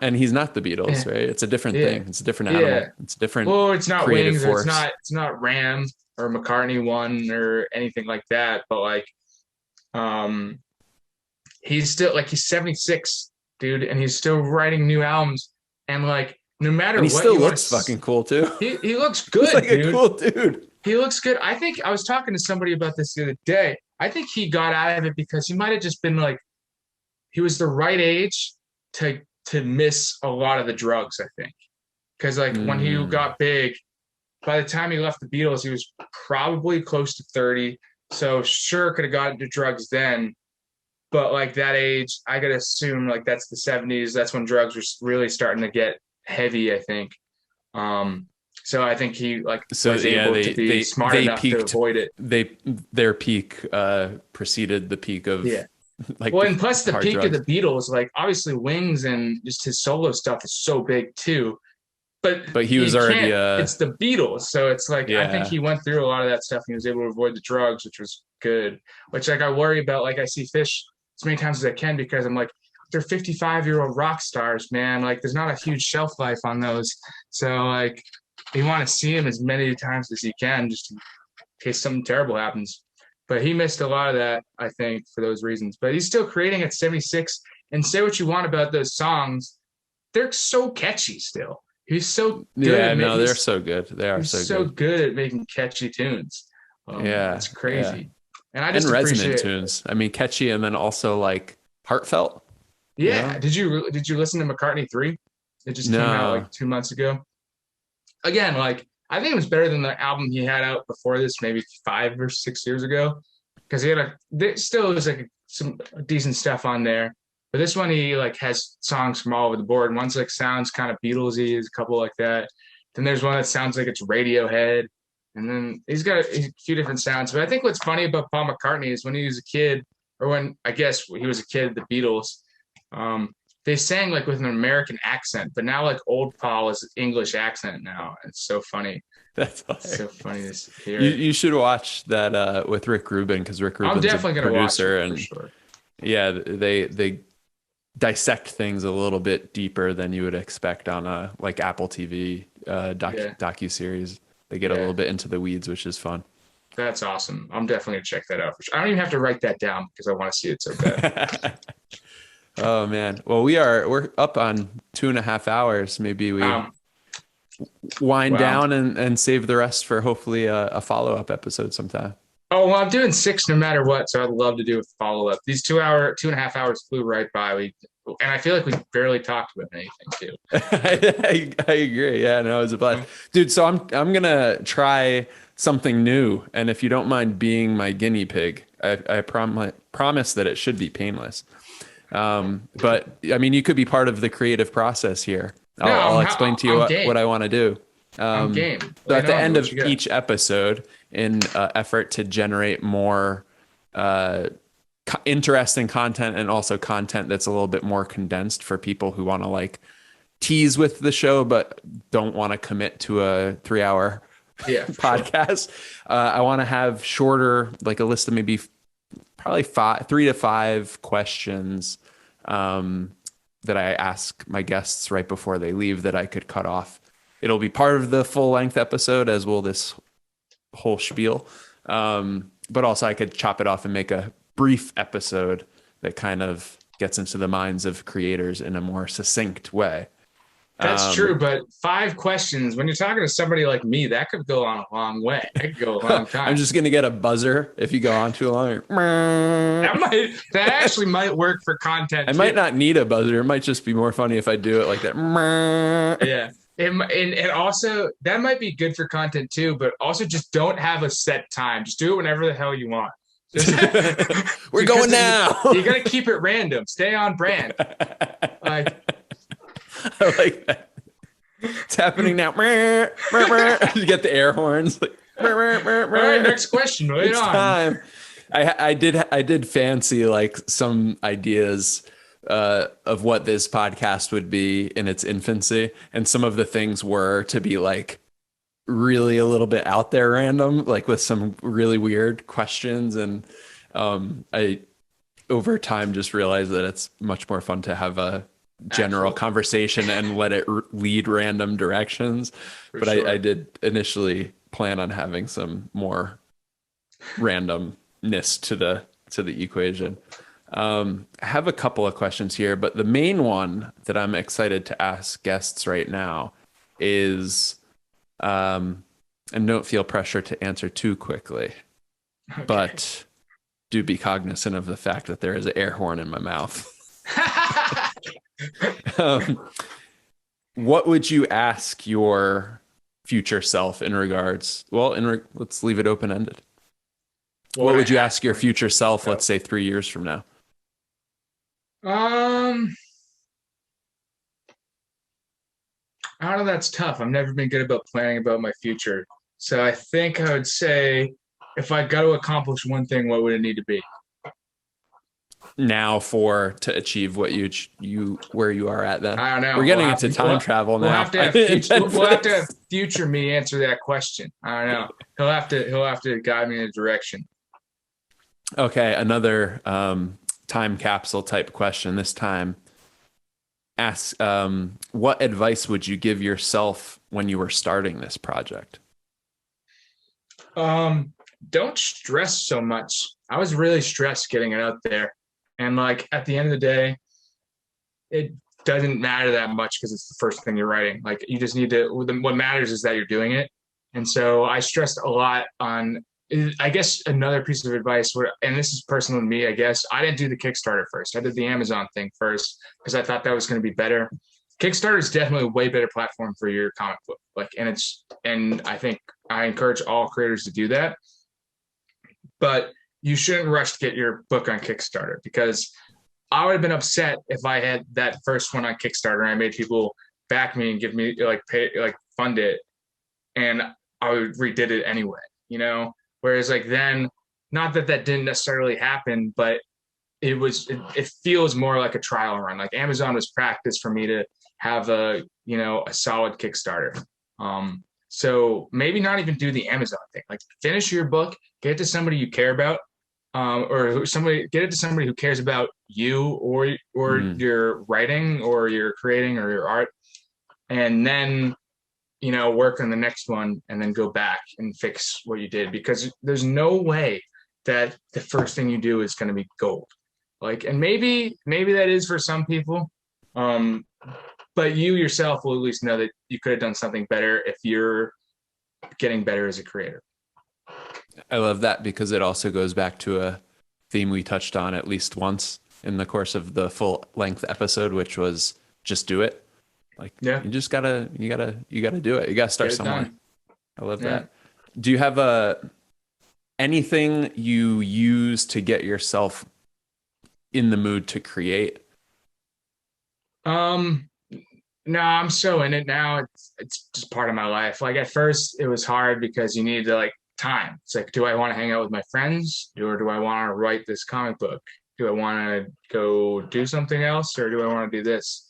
S1: the Beatles,
S2: Yeah,
S1: right? It's a different
S2: yeah,
S1: thing. It's a different
S2: yeah.
S1: animal. It's a different
S2: Well, it's not
S1: creative
S2: Wings, or
S1: force.
S2: it's not Ram or McCartney one or anything like that. But like, um, he's still like he's 76, dude, and he's still writing new albums. And like, no
S1: And
S2: matter
S1: he
S2: what
S1: still
S2: you want
S1: looks
S2: to,
S1: fucking cool too.
S2: he looks
S1: He's
S2: good,
S1: like a
S2: dude.
S1: cool dude.
S2: He looks good. I think I was talking to somebody about this the other day. I think he got out of it because he might have just been like he was the right age to miss a lot of the drugs. I think because like when he
S1: Mm,
S2: got big, by the time he left the Beatles, he was probably close to 30. So sure could have gotten into drugs then. But like that age, I gotta assume like that's the 70s. That's when drugs were really starting to get heavy, I think. Um, so I think he like
S1: so
S2: was
S1: yeah,
S2: able to be smart
S1: they
S2: enough to
S1: peaked.
S2: avoid it.
S1: Their peak preceded the peak
S2: Yeah.
S1: of like
S2: Well, and plus the
S1: hard
S2: peak of the
S1: drugs.
S2: Beatles, like obviously Wings and just his solo stuff is so big too.
S1: But he was
S2: you
S1: already
S2: can't. It's the Beatles, so it's like I think
S1: yeah.
S2: he went through a lot of that stuff and he was able to avoid the drugs, which was good. Which like I worry about. Like I see Fish as many times as I can because I'm like they're 55-year-old rock stars, man. Like there's not a huge shelf life on those, so like you want to see him as many times as you can, just in case something terrible happens. But he missed a lot of that, I think, for those reasons. But he's still creating at 76. And say what you want about those songs, they're so catchy still. He's so good
S1: Yeah,
S2: at
S1: no,
S2: making.
S1: they're so good. They are
S2: He's
S1: so
S2: so
S1: good.
S2: good at making catchy tunes.
S1: Yeah,
S2: It's
S1: yeah.
S2: crazy, and I
S1: And
S2: just
S1: resonant
S2: appreciate.
S1: tunes. I mean, catchy and then also like heartfelt, you
S2: Yeah,
S1: know?
S2: did you listen to McCartney 3? It just came out like
S1: No.
S2: 2 months ago. Again, like I think it was better than the album he had out before this, maybe 5 or 6 years ago, because he had there still was like some decent stuff on there. But this one he like has songs from all over the board. One's like sounds kind of Beatlesy, there's a couple like that. Then there's one that sounds like it's Radiohead, and then he's got a few different sounds. But I think what's funny about Paul McCartney is when he was a kid, or when I guess he was a kid, the Beatles. Um, they sang like with an American accent, but now like old Paul is English accent now. It's so funny.
S1: That's
S2: It's so
S1: hilarious.
S2: funny to hear
S1: You
S2: it.
S1: you should watch that with Rick Rubin because Rick
S2: I'm
S1: Rubin's a
S2: definitely gonna watch it
S1: producer
S2: for
S1: and
S2: sure.
S1: yeah, they dissect things a little bit deeper than you would expect on a like Apple TV
S2: Yeah,
S1: docu series. They get a
S2: yeah,
S1: little bit into the weeds, which is fun.
S2: that's awesome. I'm definitely gonna check that out for sure. I don't even have to write that down because I want to see it so bad.
S1: Oh man. Well, we're up on 2.5 hours. Maybe we
S2: Um,
S1: wind
S2: wow.
S1: down and save the rest for hopefully a follow-up episode sometime.
S2: Oh well, I'm doing six no matter what, so I'd love to do a follow up. These 2.5 hours flew right by. And I feel like we barely talked about anything too.
S1: I agree. Yeah, no, it was a blast. Dude, so I'm gonna try something new, and if you don't mind being my guinea pig, I promise that it should be painless. But I mean, you could be part of the creative process here.
S2: No,
S1: I'll explain to you
S2: I'm
S1: what
S2: game.
S1: I want to do.
S2: I'm game.
S1: So
S2: Lay
S1: at
S2: it
S1: the
S2: on me.
S1: end
S2: What
S1: of
S2: you got?
S1: each episode, in effort to generate more uh, interesting content and also content that's a little bit more condensed for people who want to like tease with the show but don't want to commit to a 3 hour
S2: Yeah, for sure.
S1: podcast. I want to have shorter, like a list of maybe probably 3 to 5 questions that I ask my guests right before they leave that I could cut off. It'll be part of the full length episode, as will this whole spiel. But also I could chop it off and make a brief episode that kind of gets into the minds of creators in a more succinct way.
S2: That's
S1: Um,
S2: true, but 5 questions, when you're talking to somebody like me, that could go on a long way. That could go a long
S1: I'm
S2: time.
S1: just gonna get a buzzer if you go on too long.
S2: That actually might work for
S1: I
S2: content
S1: might
S2: too.
S1: not need a buzzer. It might just be more funny if I do it like that.
S2: Yeah. And also that might be good for content too, but also just don't have a set time. Just do it whenever the hell you want. Just
S1: We're
S2: because
S1: going now.
S2: you gotta keep it random. Stay on brand. Like
S1: I like that. It's happening now. You get the air horns. Like,
S2: all right, next question. Wait
S1: it's
S2: on.
S1: time. I did fancy like some ideas of what this podcast would be in its infancy, and some of the things were to be like really a little bit out there random, like with some really weird questions. And I over time just realized that it's much more fun to have a general
S2: Actual,
S1: conversation and let it lead random directions.
S2: for
S1: But I
S2: sure.
S1: did initially plan on having some more randomness to the equation. I have a couple of questions here, but the main one that I'm excited to ask guests right now is, and don't feel pressure to answer too quickly,
S2: Okay.
S1: but do be cognizant of the fact that there is an air horn in my mouth. um, what would you ask your future self in regards? Well, let's leave it open ended. What would you ask your future self, let's say 3 years from now?
S2: Um, I don't know. That's tough. I've never been good about planning about my future. So I think I would say if I got to accomplish one thing, what would it need to be?
S1: now to achieve what you where you are at then?
S2: I don't know.
S1: We're getting into time travel
S2: We'll
S1: now.
S2: have to have we'll have to have future me answer that question. I don't know. He'll have to guide me in a direction.
S1: Okay, another time capsule type question. This time, ask what advice would you give yourself when you were starting this project?
S2: Don't stress so much. I was really stressed getting it out there. And like at the end of the day, it doesn't matter that much because it's the first thing you're writing. Like you just need to, what matters is that you're doing it. And so I stressed a lot on, I guess another piece of advice where, and this is personal to me, I guess, I didn't do the Kickstarter first. I did the Amazon thing first because I thought that was going to be better. Kickstarter is definitely a way better platform for your comic book. Like, and I think I encourage all creators to do that. But you shouldn't rush to get your book on Kickstarter because I would have been upset if I had that first one on Kickstarter and I made people back me and give me fund it, and I redid it anyway, Whereas like then, not that didn't necessarily happen, but it feels more like a trial run. Like Amazon was practice for me to have a solid Kickstarter. So maybe not even do the Amazon thing. Like finish your book, get it to somebody you care about, get it to somebody who cares about you or your writing or your creating or your art, and then work on the next one and then go back and fix what you did, because there's no way that the first thing you do is going to be gold. Like, and maybe that is for some people, but you yourself will at least know that you could have done something better if you're getting better as a creator.
S1: I love that because it also goes back to a theme we touched on at least once in the course of the full length episode, which was just do it. Like,
S2: yeah,
S1: you just gotta do it. You gotta start somewhere.
S2: Done.
S1: I love that. Do you have anything you use to get yourself in the mood to create?
S2: No, I'm so in it now. It's just part of my life. Like at first it was hard because you needed to time. It's like, do I want to hang out with my friends, or do I want to write this comic book? Do I want to go do something else, or do I want to do this?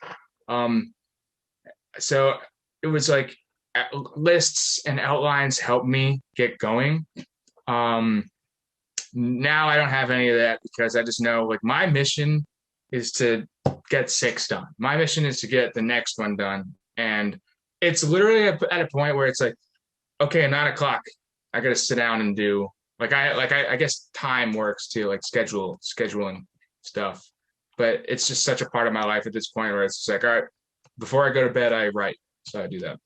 S2: So it was like lists and outlines helped me get going. Now I don't have any of that because I just know my mission is to get 6 done. My mission is to get the next one done. And it's literally at a point where it's like, okay, 9:00, I got to sit down and do I guess time works too, scheduling stuff. But it's just such a part of my life at this point where it's just like, all right, before I go to bed, I write. So I do that.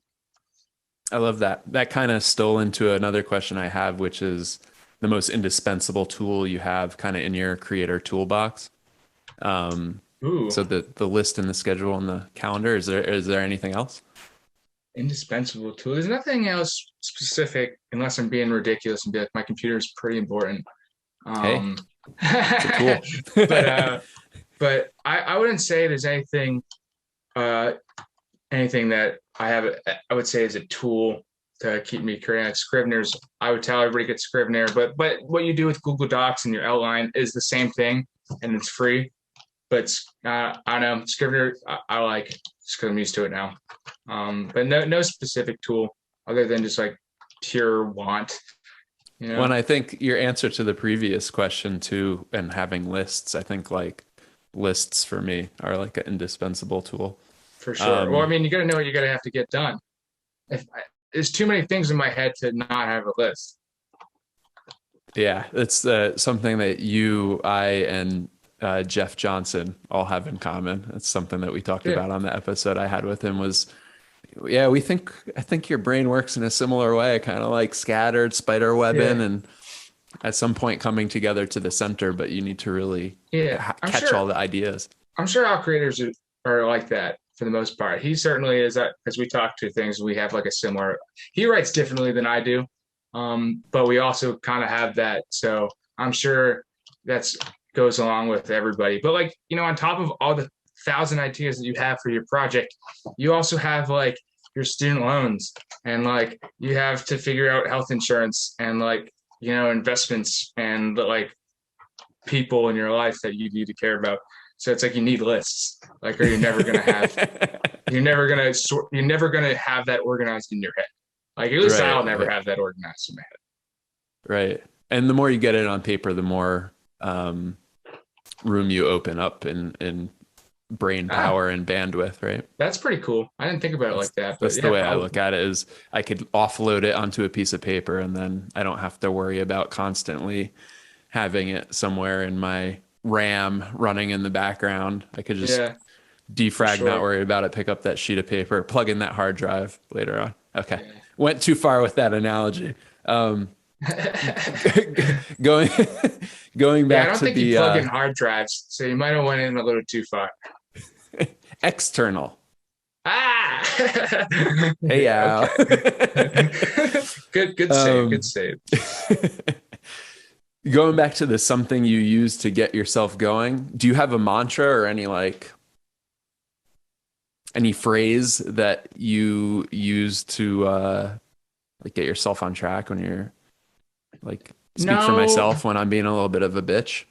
S1: I love that. That kind of stole into another question I have, which is the most indispensable tool you have kind of in your creator toolbox. So the list and the schedule and the calendar, is there anything else?
S2: Indispensable tool. There's nothing else specific unless I'm being ridiculous and be like, my computer is pretty important.
S1: Hey, it's a
S2: tool. but I wouldn't say there's anything that I would say is a tool to keep me creating. Like Scrivener's, I would tell everybody to get Scrivener, but what you do with Google Docs and your outline is the same thing, and it's free. But I don't know, Scrivener I like just because I'm used to it now. But no specific tool other than just pure want.
S1: When I think your answer to the previous question too, and having lists, I think lists for me are an indispensable tool.
S2: For sure. Well, I mean, you got to know what you're going to have to get done. There's too many things in my head to not have a list.
S1: Yeah, it's something that you, I, and Jeff Johnson all have in common. It's something that we talked about on the episode I had with him was, I think your brain works in a similar way, kind of like scattered spider webbing and at some point coming together to the center, but you need to really catch all the ideas. I'm
S2: sure all creators are like that for the most part. He certainly is, that because we talk to things, we have a similar, he writes differently than I do. But we also kind of have that. So I'm sure that's goes along with everybody. But on top of all the 1,000 ideas that you have for your project, you also have your student loans, and you have to figure out health insurance and investments, and people in your life that you need to care about. So it's like you need lists, like, or you're never gonna have that organized in your head. Like, at least I'll never have that organized in my head.
S1: Right. And the more you get it on paper, the more room you open up in brain power and bandwidth, right?
S2: That's pretty cool. I didn't think about it like that. But
S1: that's the way I look at it, is I could offload it onto a piece of paper, and then I don't have to worry about constantly having it somewhere in my RAM running in the background. I could just defrag, not worry about it, pick up that sheet of paper, plug in that hard drive later on. Okay. Yeah. Went too far with that analogy. Going back,
S2: I don't think you plug in hard drives, so you might have went in a little too far.
S1: External.
S2: Hey, Al. Good save.
S1: Going back to the something you use to get yourself going, do you have a mantra or any phrase that you use to like get yourself on track when you're like, speak for myself when I'm being a little bit of a bitch?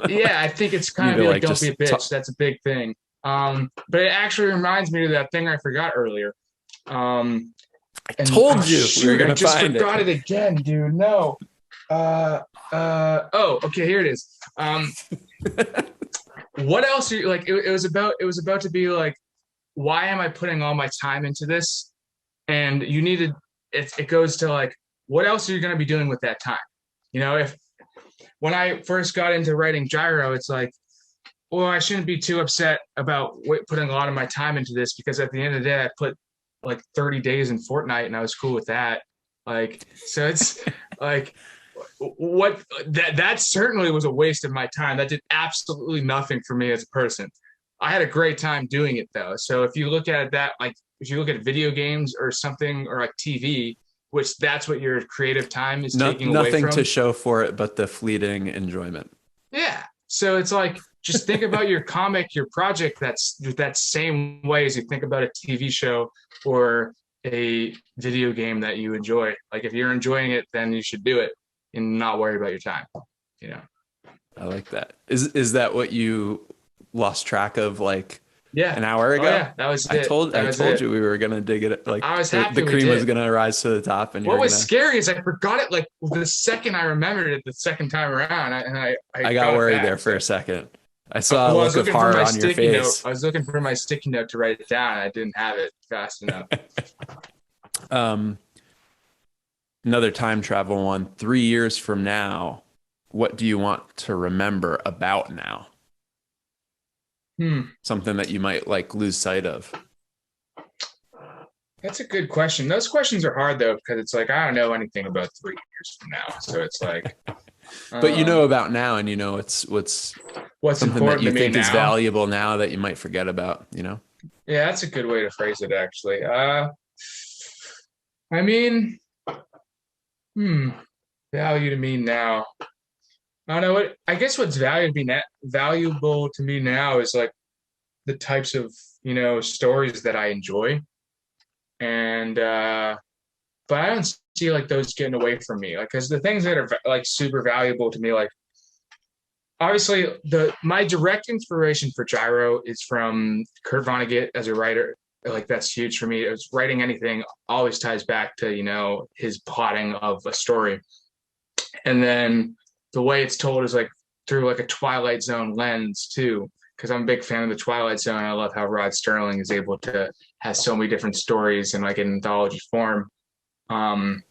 S2: Yeah, I think it's kind of like don't be a bitch. That's a big thing. But it actually reminds me of that thing I forgot earlier.
S1: I told you we were gonna find it.
S2: I just forgot it again, dude. No. Okay, here it is. What else are you like? It was about to be like, why am I putting all my time into this? And you needed it goes to like, what else are you going to be doing with that time? You know, when I first got into writing Gyro, it's like, well, I shouldn't be too upset about putting a lot of my time into this, because at the end of the day, I put like 30 days in Fortnite and I was cool with that. Like, so it's like, that certainly was a waste of my time. That did absolutely nothing for me as a person. I had a great time doing it though. So if you look at that, like if you look at video games or something, or like TV, which that's what your creative time is taking away from.
S1: Nothing to show for it but the fleeting enjoyment.
S2: Yeah. So it's like, just think about your comic, your project, that's that same way as you think about a TV show or a video game that you enjoy. Like, if you're enjoying it, then you should do it and not worry about your time, you know?
S1: I like that. Is that what you lost track of like an hour ago?
S2: Oh, yeah, that was it.
S1: I told you we were gonna dig it. Like,
S2: I was happy
S1: the cream was gonna rise to the top. And
S2: what was scary is I forgot it like the second I remembered it the second time around. I
S1: got worried there for a second. I saw a look of horror on your face.
S2: I was looking for my sticky note to write it down. I didn't have it fast enough.
S1: Another time travel one. 3 years from now, what do you want to remember about now? Something that you might like lose sight of.
S2: That's a good question. Those questions are hard though, because it's like, I don't know anything about 3 years from now. So it's like,
S1: but you know about now, and you know what's something that you think is valuable now that you might forget about, you know?
S2: Yeah, that's a good way to phrase it, actually. I mean, value to me now. I don't know what. I guess what's valuable to me now is like the types of, you know, stories that I enjoy, and but I don't see like those getting away from me. Like, because the things that are like super valuable to me, like obviously my direct inspiration for Gyro is from Kurt Vonnegut as a writer. Like, that's huge for me. It's writing anything always ties back to, you know, his plotting of a story, and then the way it's told is like through like a Twilight Zone lens too, because I'm a big fan of the Twilight Zone. I love how Rod Sterling is able to have so many different stories in like an anthology form, and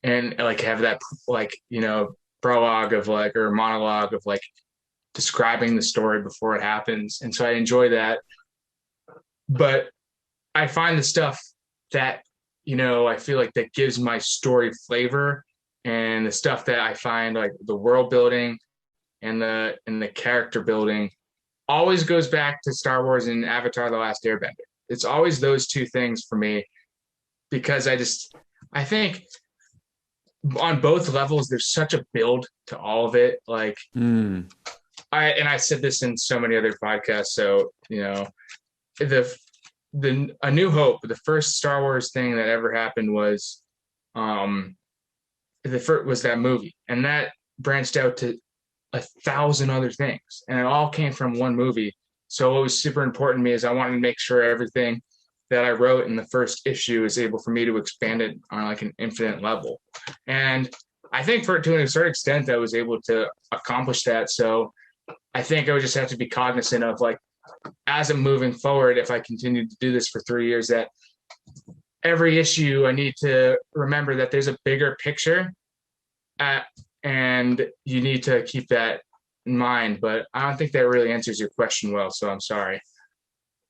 S2: like have that like, you know, prologue of like, or monologue of like describing the story before it happens. And so I enjoy that, but I find the stuff that, you know, I feel like that gives my story flavor, and the stuff that I find like the world building and the character building always goes back to Star Wars and Avatar: The Last Airbender. It's always those two things for me, because I think on both levels there's such a build to all of it. Like, I said this in so many other podcasts, so, you know, the A New Hope, the first Star Wars thing that ever happened was the first was that movie, and that branched out to 1,000 other things, and it all came from one movie. So what was super important to me is I wanted to make sure everything that I wrote in the first issue is able for me to expand it on like an infinite level. And I think for to a certain extent I was able to accomplish that. So I think I would just have to be cognizant of like as I'm moving forward, if I continue to do this for 3 years, that every issue I need to remember that there's a bigger picture and you need to keep that in mind. But I don't think that really answers your question well, so I'm sorry.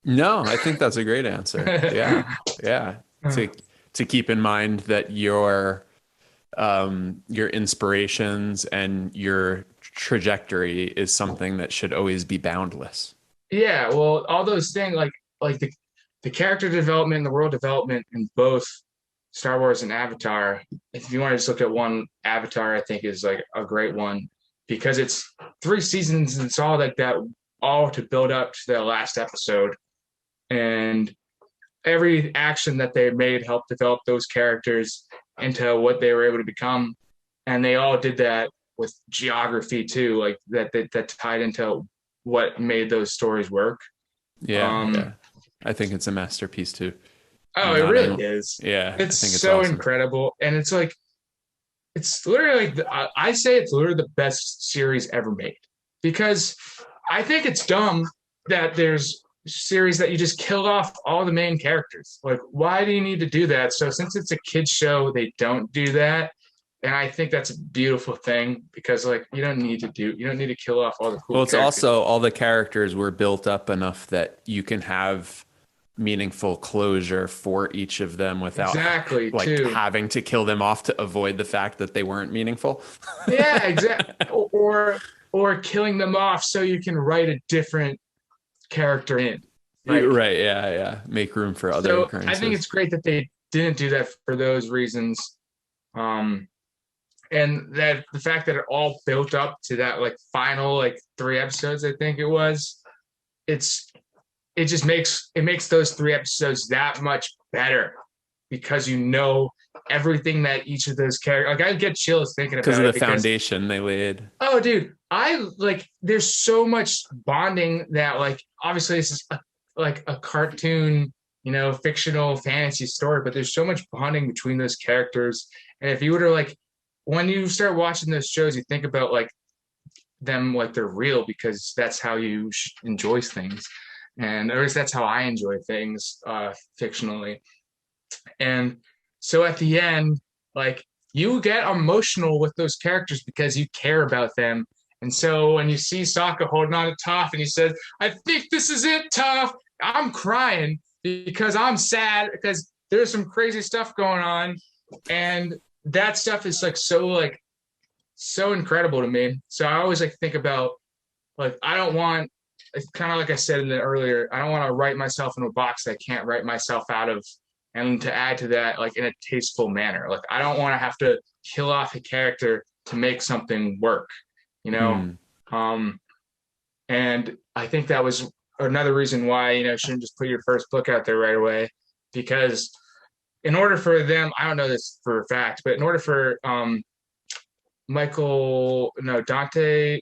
S1: No, I think that's a great answer. Yeah. Yeah. To to keep in mind that your inspirations and your trajectory is something that should always be boundless.
S2: Yeah, well, all those things like the character development and the world development in both Star Wars and Avatar. If you want to just look at one, Avatar, I think is like a great one because it's 3 seasons and it's all like that, all to build up to the last episode. And every action that they made helped develop those characters into what they were able to become. And they all did that with geography too, like that tied into what made those stories work.
S1: Yeah, yeah. I think it's a masterpiece too.
S2: Oh, it really is.
S1: Yeah,
S2: it's
S1: I think it's
S2: so
S1: awesome.
S2: incredible, and it's like it's literally like I say it's literally the best series ever made because I think it's dumb that there's series that you just killed off all the main characters. Like, why do you need to do that? So since it's a kids show, they don't do that. And I think that's a beautiful thing because like you don't need to kill off all the cool
S1: Well, it's
S2: characters.
S1: also all the characters were built up enough that you can have meaningful closure for each of them without
S2: Exactly
S1: like
S2: too.
S1: having to kill them off to avoid the fact that they weren't meaningful.
S2: Yeah, exactly. Or killing them off so you can write a different character in. Like
S1: Right, yeah, yeah. Make room for other
S2: so
S1: occurrences.
S2: I think it's great that they didn't do that for those reasons. And that the fact that it all built up to that like final like 3 episodes, I think it was, it's it just makes those 3 episodes that much better because you know everything that each of those characters like I get chills thinking
S1: because
S2: about
S1: of
S2: it
S1: the
S2: because
S1: foundation they laid.
S2: oh dude, I like there's so much bonding that like obviously this is like a cartoon, fictional fantasy story, but there's so much bonding between those characters. And if you were to like when you start watching those shows, you think about like them like they're real because that's how you enjoy things, and or at least that's how I enjoy things fictionally. And so at the end, like you get emotional with those characters because you care about them. And so when you see Sokka holding on to Toph and he says, "I think this is it, Toph," I'm crying because I'm sad because there's some crazy stuff going on, and that stuff is like so incredible to me. So I always like think about like I don't want it's kind of like I said in the earlier, I don't want to write myself in a box that I can't write myself out of. And to add to that, like in a tasteful manner, like I don't want to have to kill off a character to make something work, you know?
S1: Hmm.
S2: Um, and I think that was another reason why, shouldn't just put your first book out there right away. Because in order for them, I don't know this for a fact, but in order for Dante,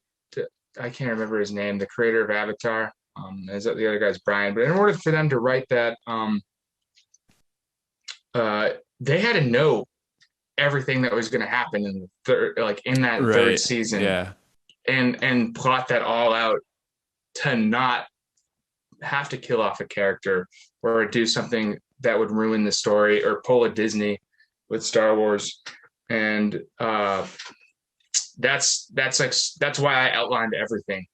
S2: I can't remember his name, the creator of Avatar. The other guy's Brian, but in order for them to write that, they had to know everything that was going to happen in the in that third
S1: Right.
S2: season,
S1: Yeah.
S2: and plot that all out to not have to kill off a character or do something that would ruin the story or pull a Disney with Star Wars. And that's why I outlined everything.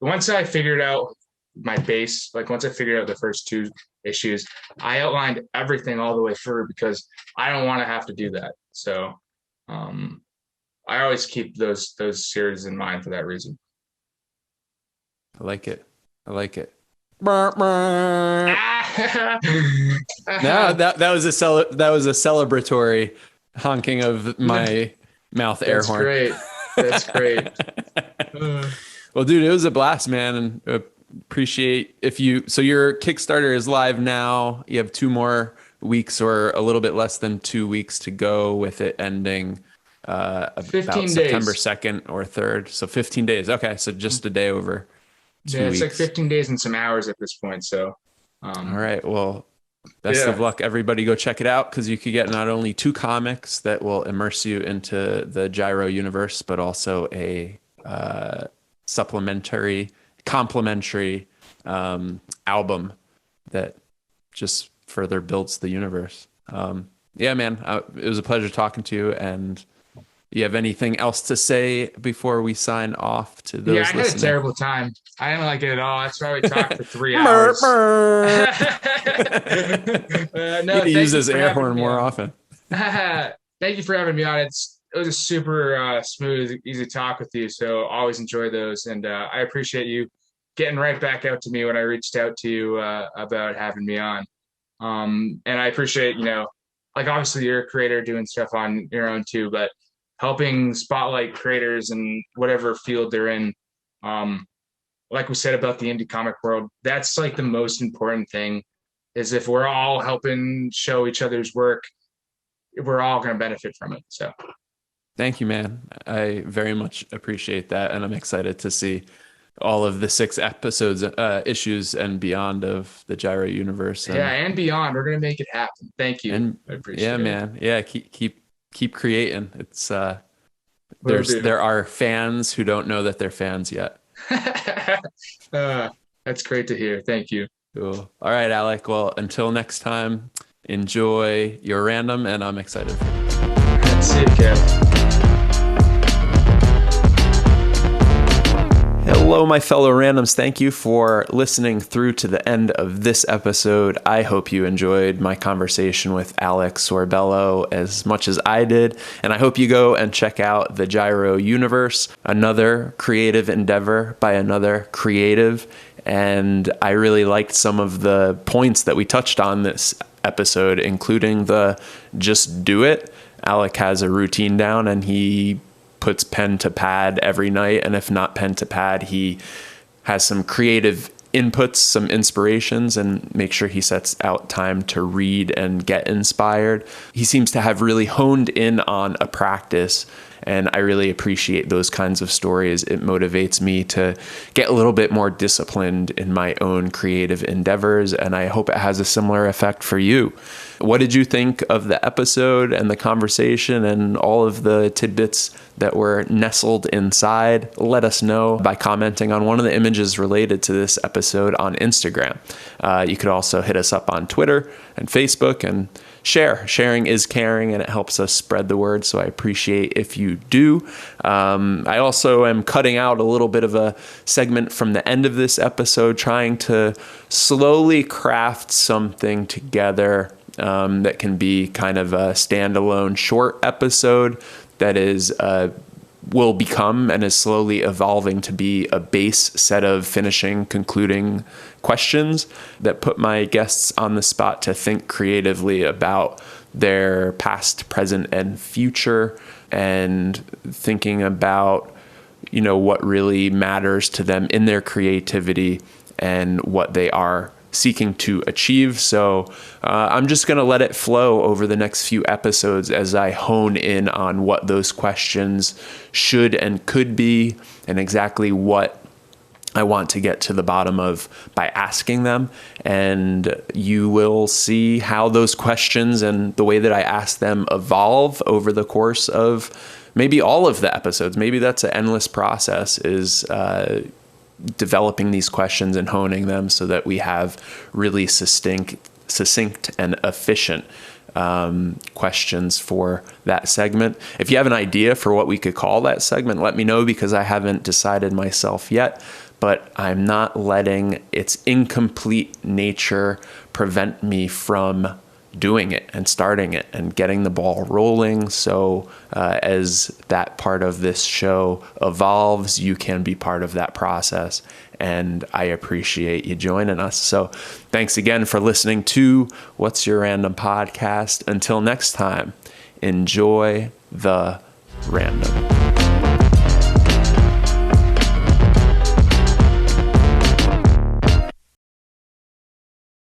S2: Once I figured out my base, like once I figured out the first 2 issues, I outlined everything all the way through because I don't want to have to do that. So I always keep those series in mind for that reason.
S1: I like it. I like it. No, that was a celebratory honking of my mouth air
S2: That's
S1: horn.
S2: great. That's great.
S1: Well, dude, it was a blast, man, and appreciate so your Kickstarter is live now. You have 2 more weeks or a little bit less than 2 weeks to go with it ending
S2: 15
S1: about September
S2: days.
S1: 2nd or 3rd. So 15 days. Okay. So just a day over
S2: Yeah,
S1: 2
S2: it's like
S1: weeks.
S2: 15 days and some hours at this point. So,
S1: All
S2: um,
S1: right. Well, best of
S2: yeah,
S1: luck, everybody. Go check it out because you could get not only 2 comics that will immerse you into the Gyro universe, but also a supplementary, complimentary album that just further builds the universe. Yeah, man, it was a pleasure talking to you. And you have anything else to say before we sign off to
S2: yeah, I
S1: those
S2: had a
S1: listening?
S2: terrible time. I didn't like it at all. That's why we talked for three
S1: Mer,
S2: hours.
S1: mer. Need
S2: No,
S1: to use
S2: thank you
S1: this
S2: for
S1: air
S2: having
S1: horn
S2: me
S1: more
S2: on.
S1: often.
S2: Thank you for having me on. It was a super smooth, easy talk with you. So always enjoy those, and I appreciate you getting right back out to me when I reached out to you about having me on. And I appreciate, like obviously you're a creator doing stuff on your own too, but helping spotlight creators in whatever field they're in. Um, like we said about the indie comic world, that's like the most important thing is if we're all helping show each other's work, we're all going to benefit from it. So
S1: Thank you, man. I very much appreciate that. And I'm excited to see all of the 6 episodes, issues and beyond of the Gyro universe.
S2: yeah, and beyond, we're going to make it happen. Thank you.
S1: And
S2: I
S1: yeah,
S2: appreciate it.
S1: man. Yeah. Keep creating. It's,
S2: Will do.
S1: there are fans who don't know that they're fans yet.
S2: uh, that's great to hear. Thank you.
S1: Cool. All right, Alec. Well, until next time, enjoy your random, and I'm excited.
S2: That's it, Kev.
S1: Hello, my fellow randoms. Thank you for listening through to the end of this episode. I hope you enjoyed my conversation with Alec Sorbello as much as I did. And I hope you go and check out the Gyro Universe, another creative endeavor by another creative. And I really liked some of the points that we touched on this episode, including the just do it. Alec has a routine down and he puts pen to pad every night. And if not pen to pad, he has some creative inputs, some inspirations, and make sure he sets out time to read and get inspired. He seems to have really honed in on a practice, and I really appreciate those kinds of stories. It motivates me to get a little bit more disciplined in my own creative endeavors, and I hope it has a similar effect for you. What did you think of the episode and the conversation and all of the tidbits that were nestled inside? Let us know by commenting on one of the images related to this episode on Instagram. You could also hit us up on Twitter and Facebook and share. Sharing is caring, and it helps us spread the word, so I appreciate if you do. I also am cutting out a little bit of a segment from the end of this episode, trying to slowly craft something together that can be kind of a standalone short episode that is will become and is slowly evolving to be a base set of finishing, concluding questions that put my guests on the spot to think creatively about their past, present, and future, and thinking about, what really matters to them in their creativity and what they are seeking to achieve. So I'm just going to let it flow over the next few episodes as I hone in on what those questions should and could be, and exactly what I want to get to the bottom of by asking them. And you will see how those questions and the way that I ask them evolve over the course of maybe all of the episodes. Maybe that's an endless process, is developing these questions and honing them so that we have really succinct and efficient questions for that segment. If you have an idea for what we could call that segment, let me know, because I haven't decided myself yet, but I'm not letting its incomplete nature prevent me from doing it and starting it and getting the ball rolling. So as that part of this show evolves, you can be part of that process. And I appreciate you joining us. So thanks again for listening to What's Your Random Podcast. Until next time, enjoy the random.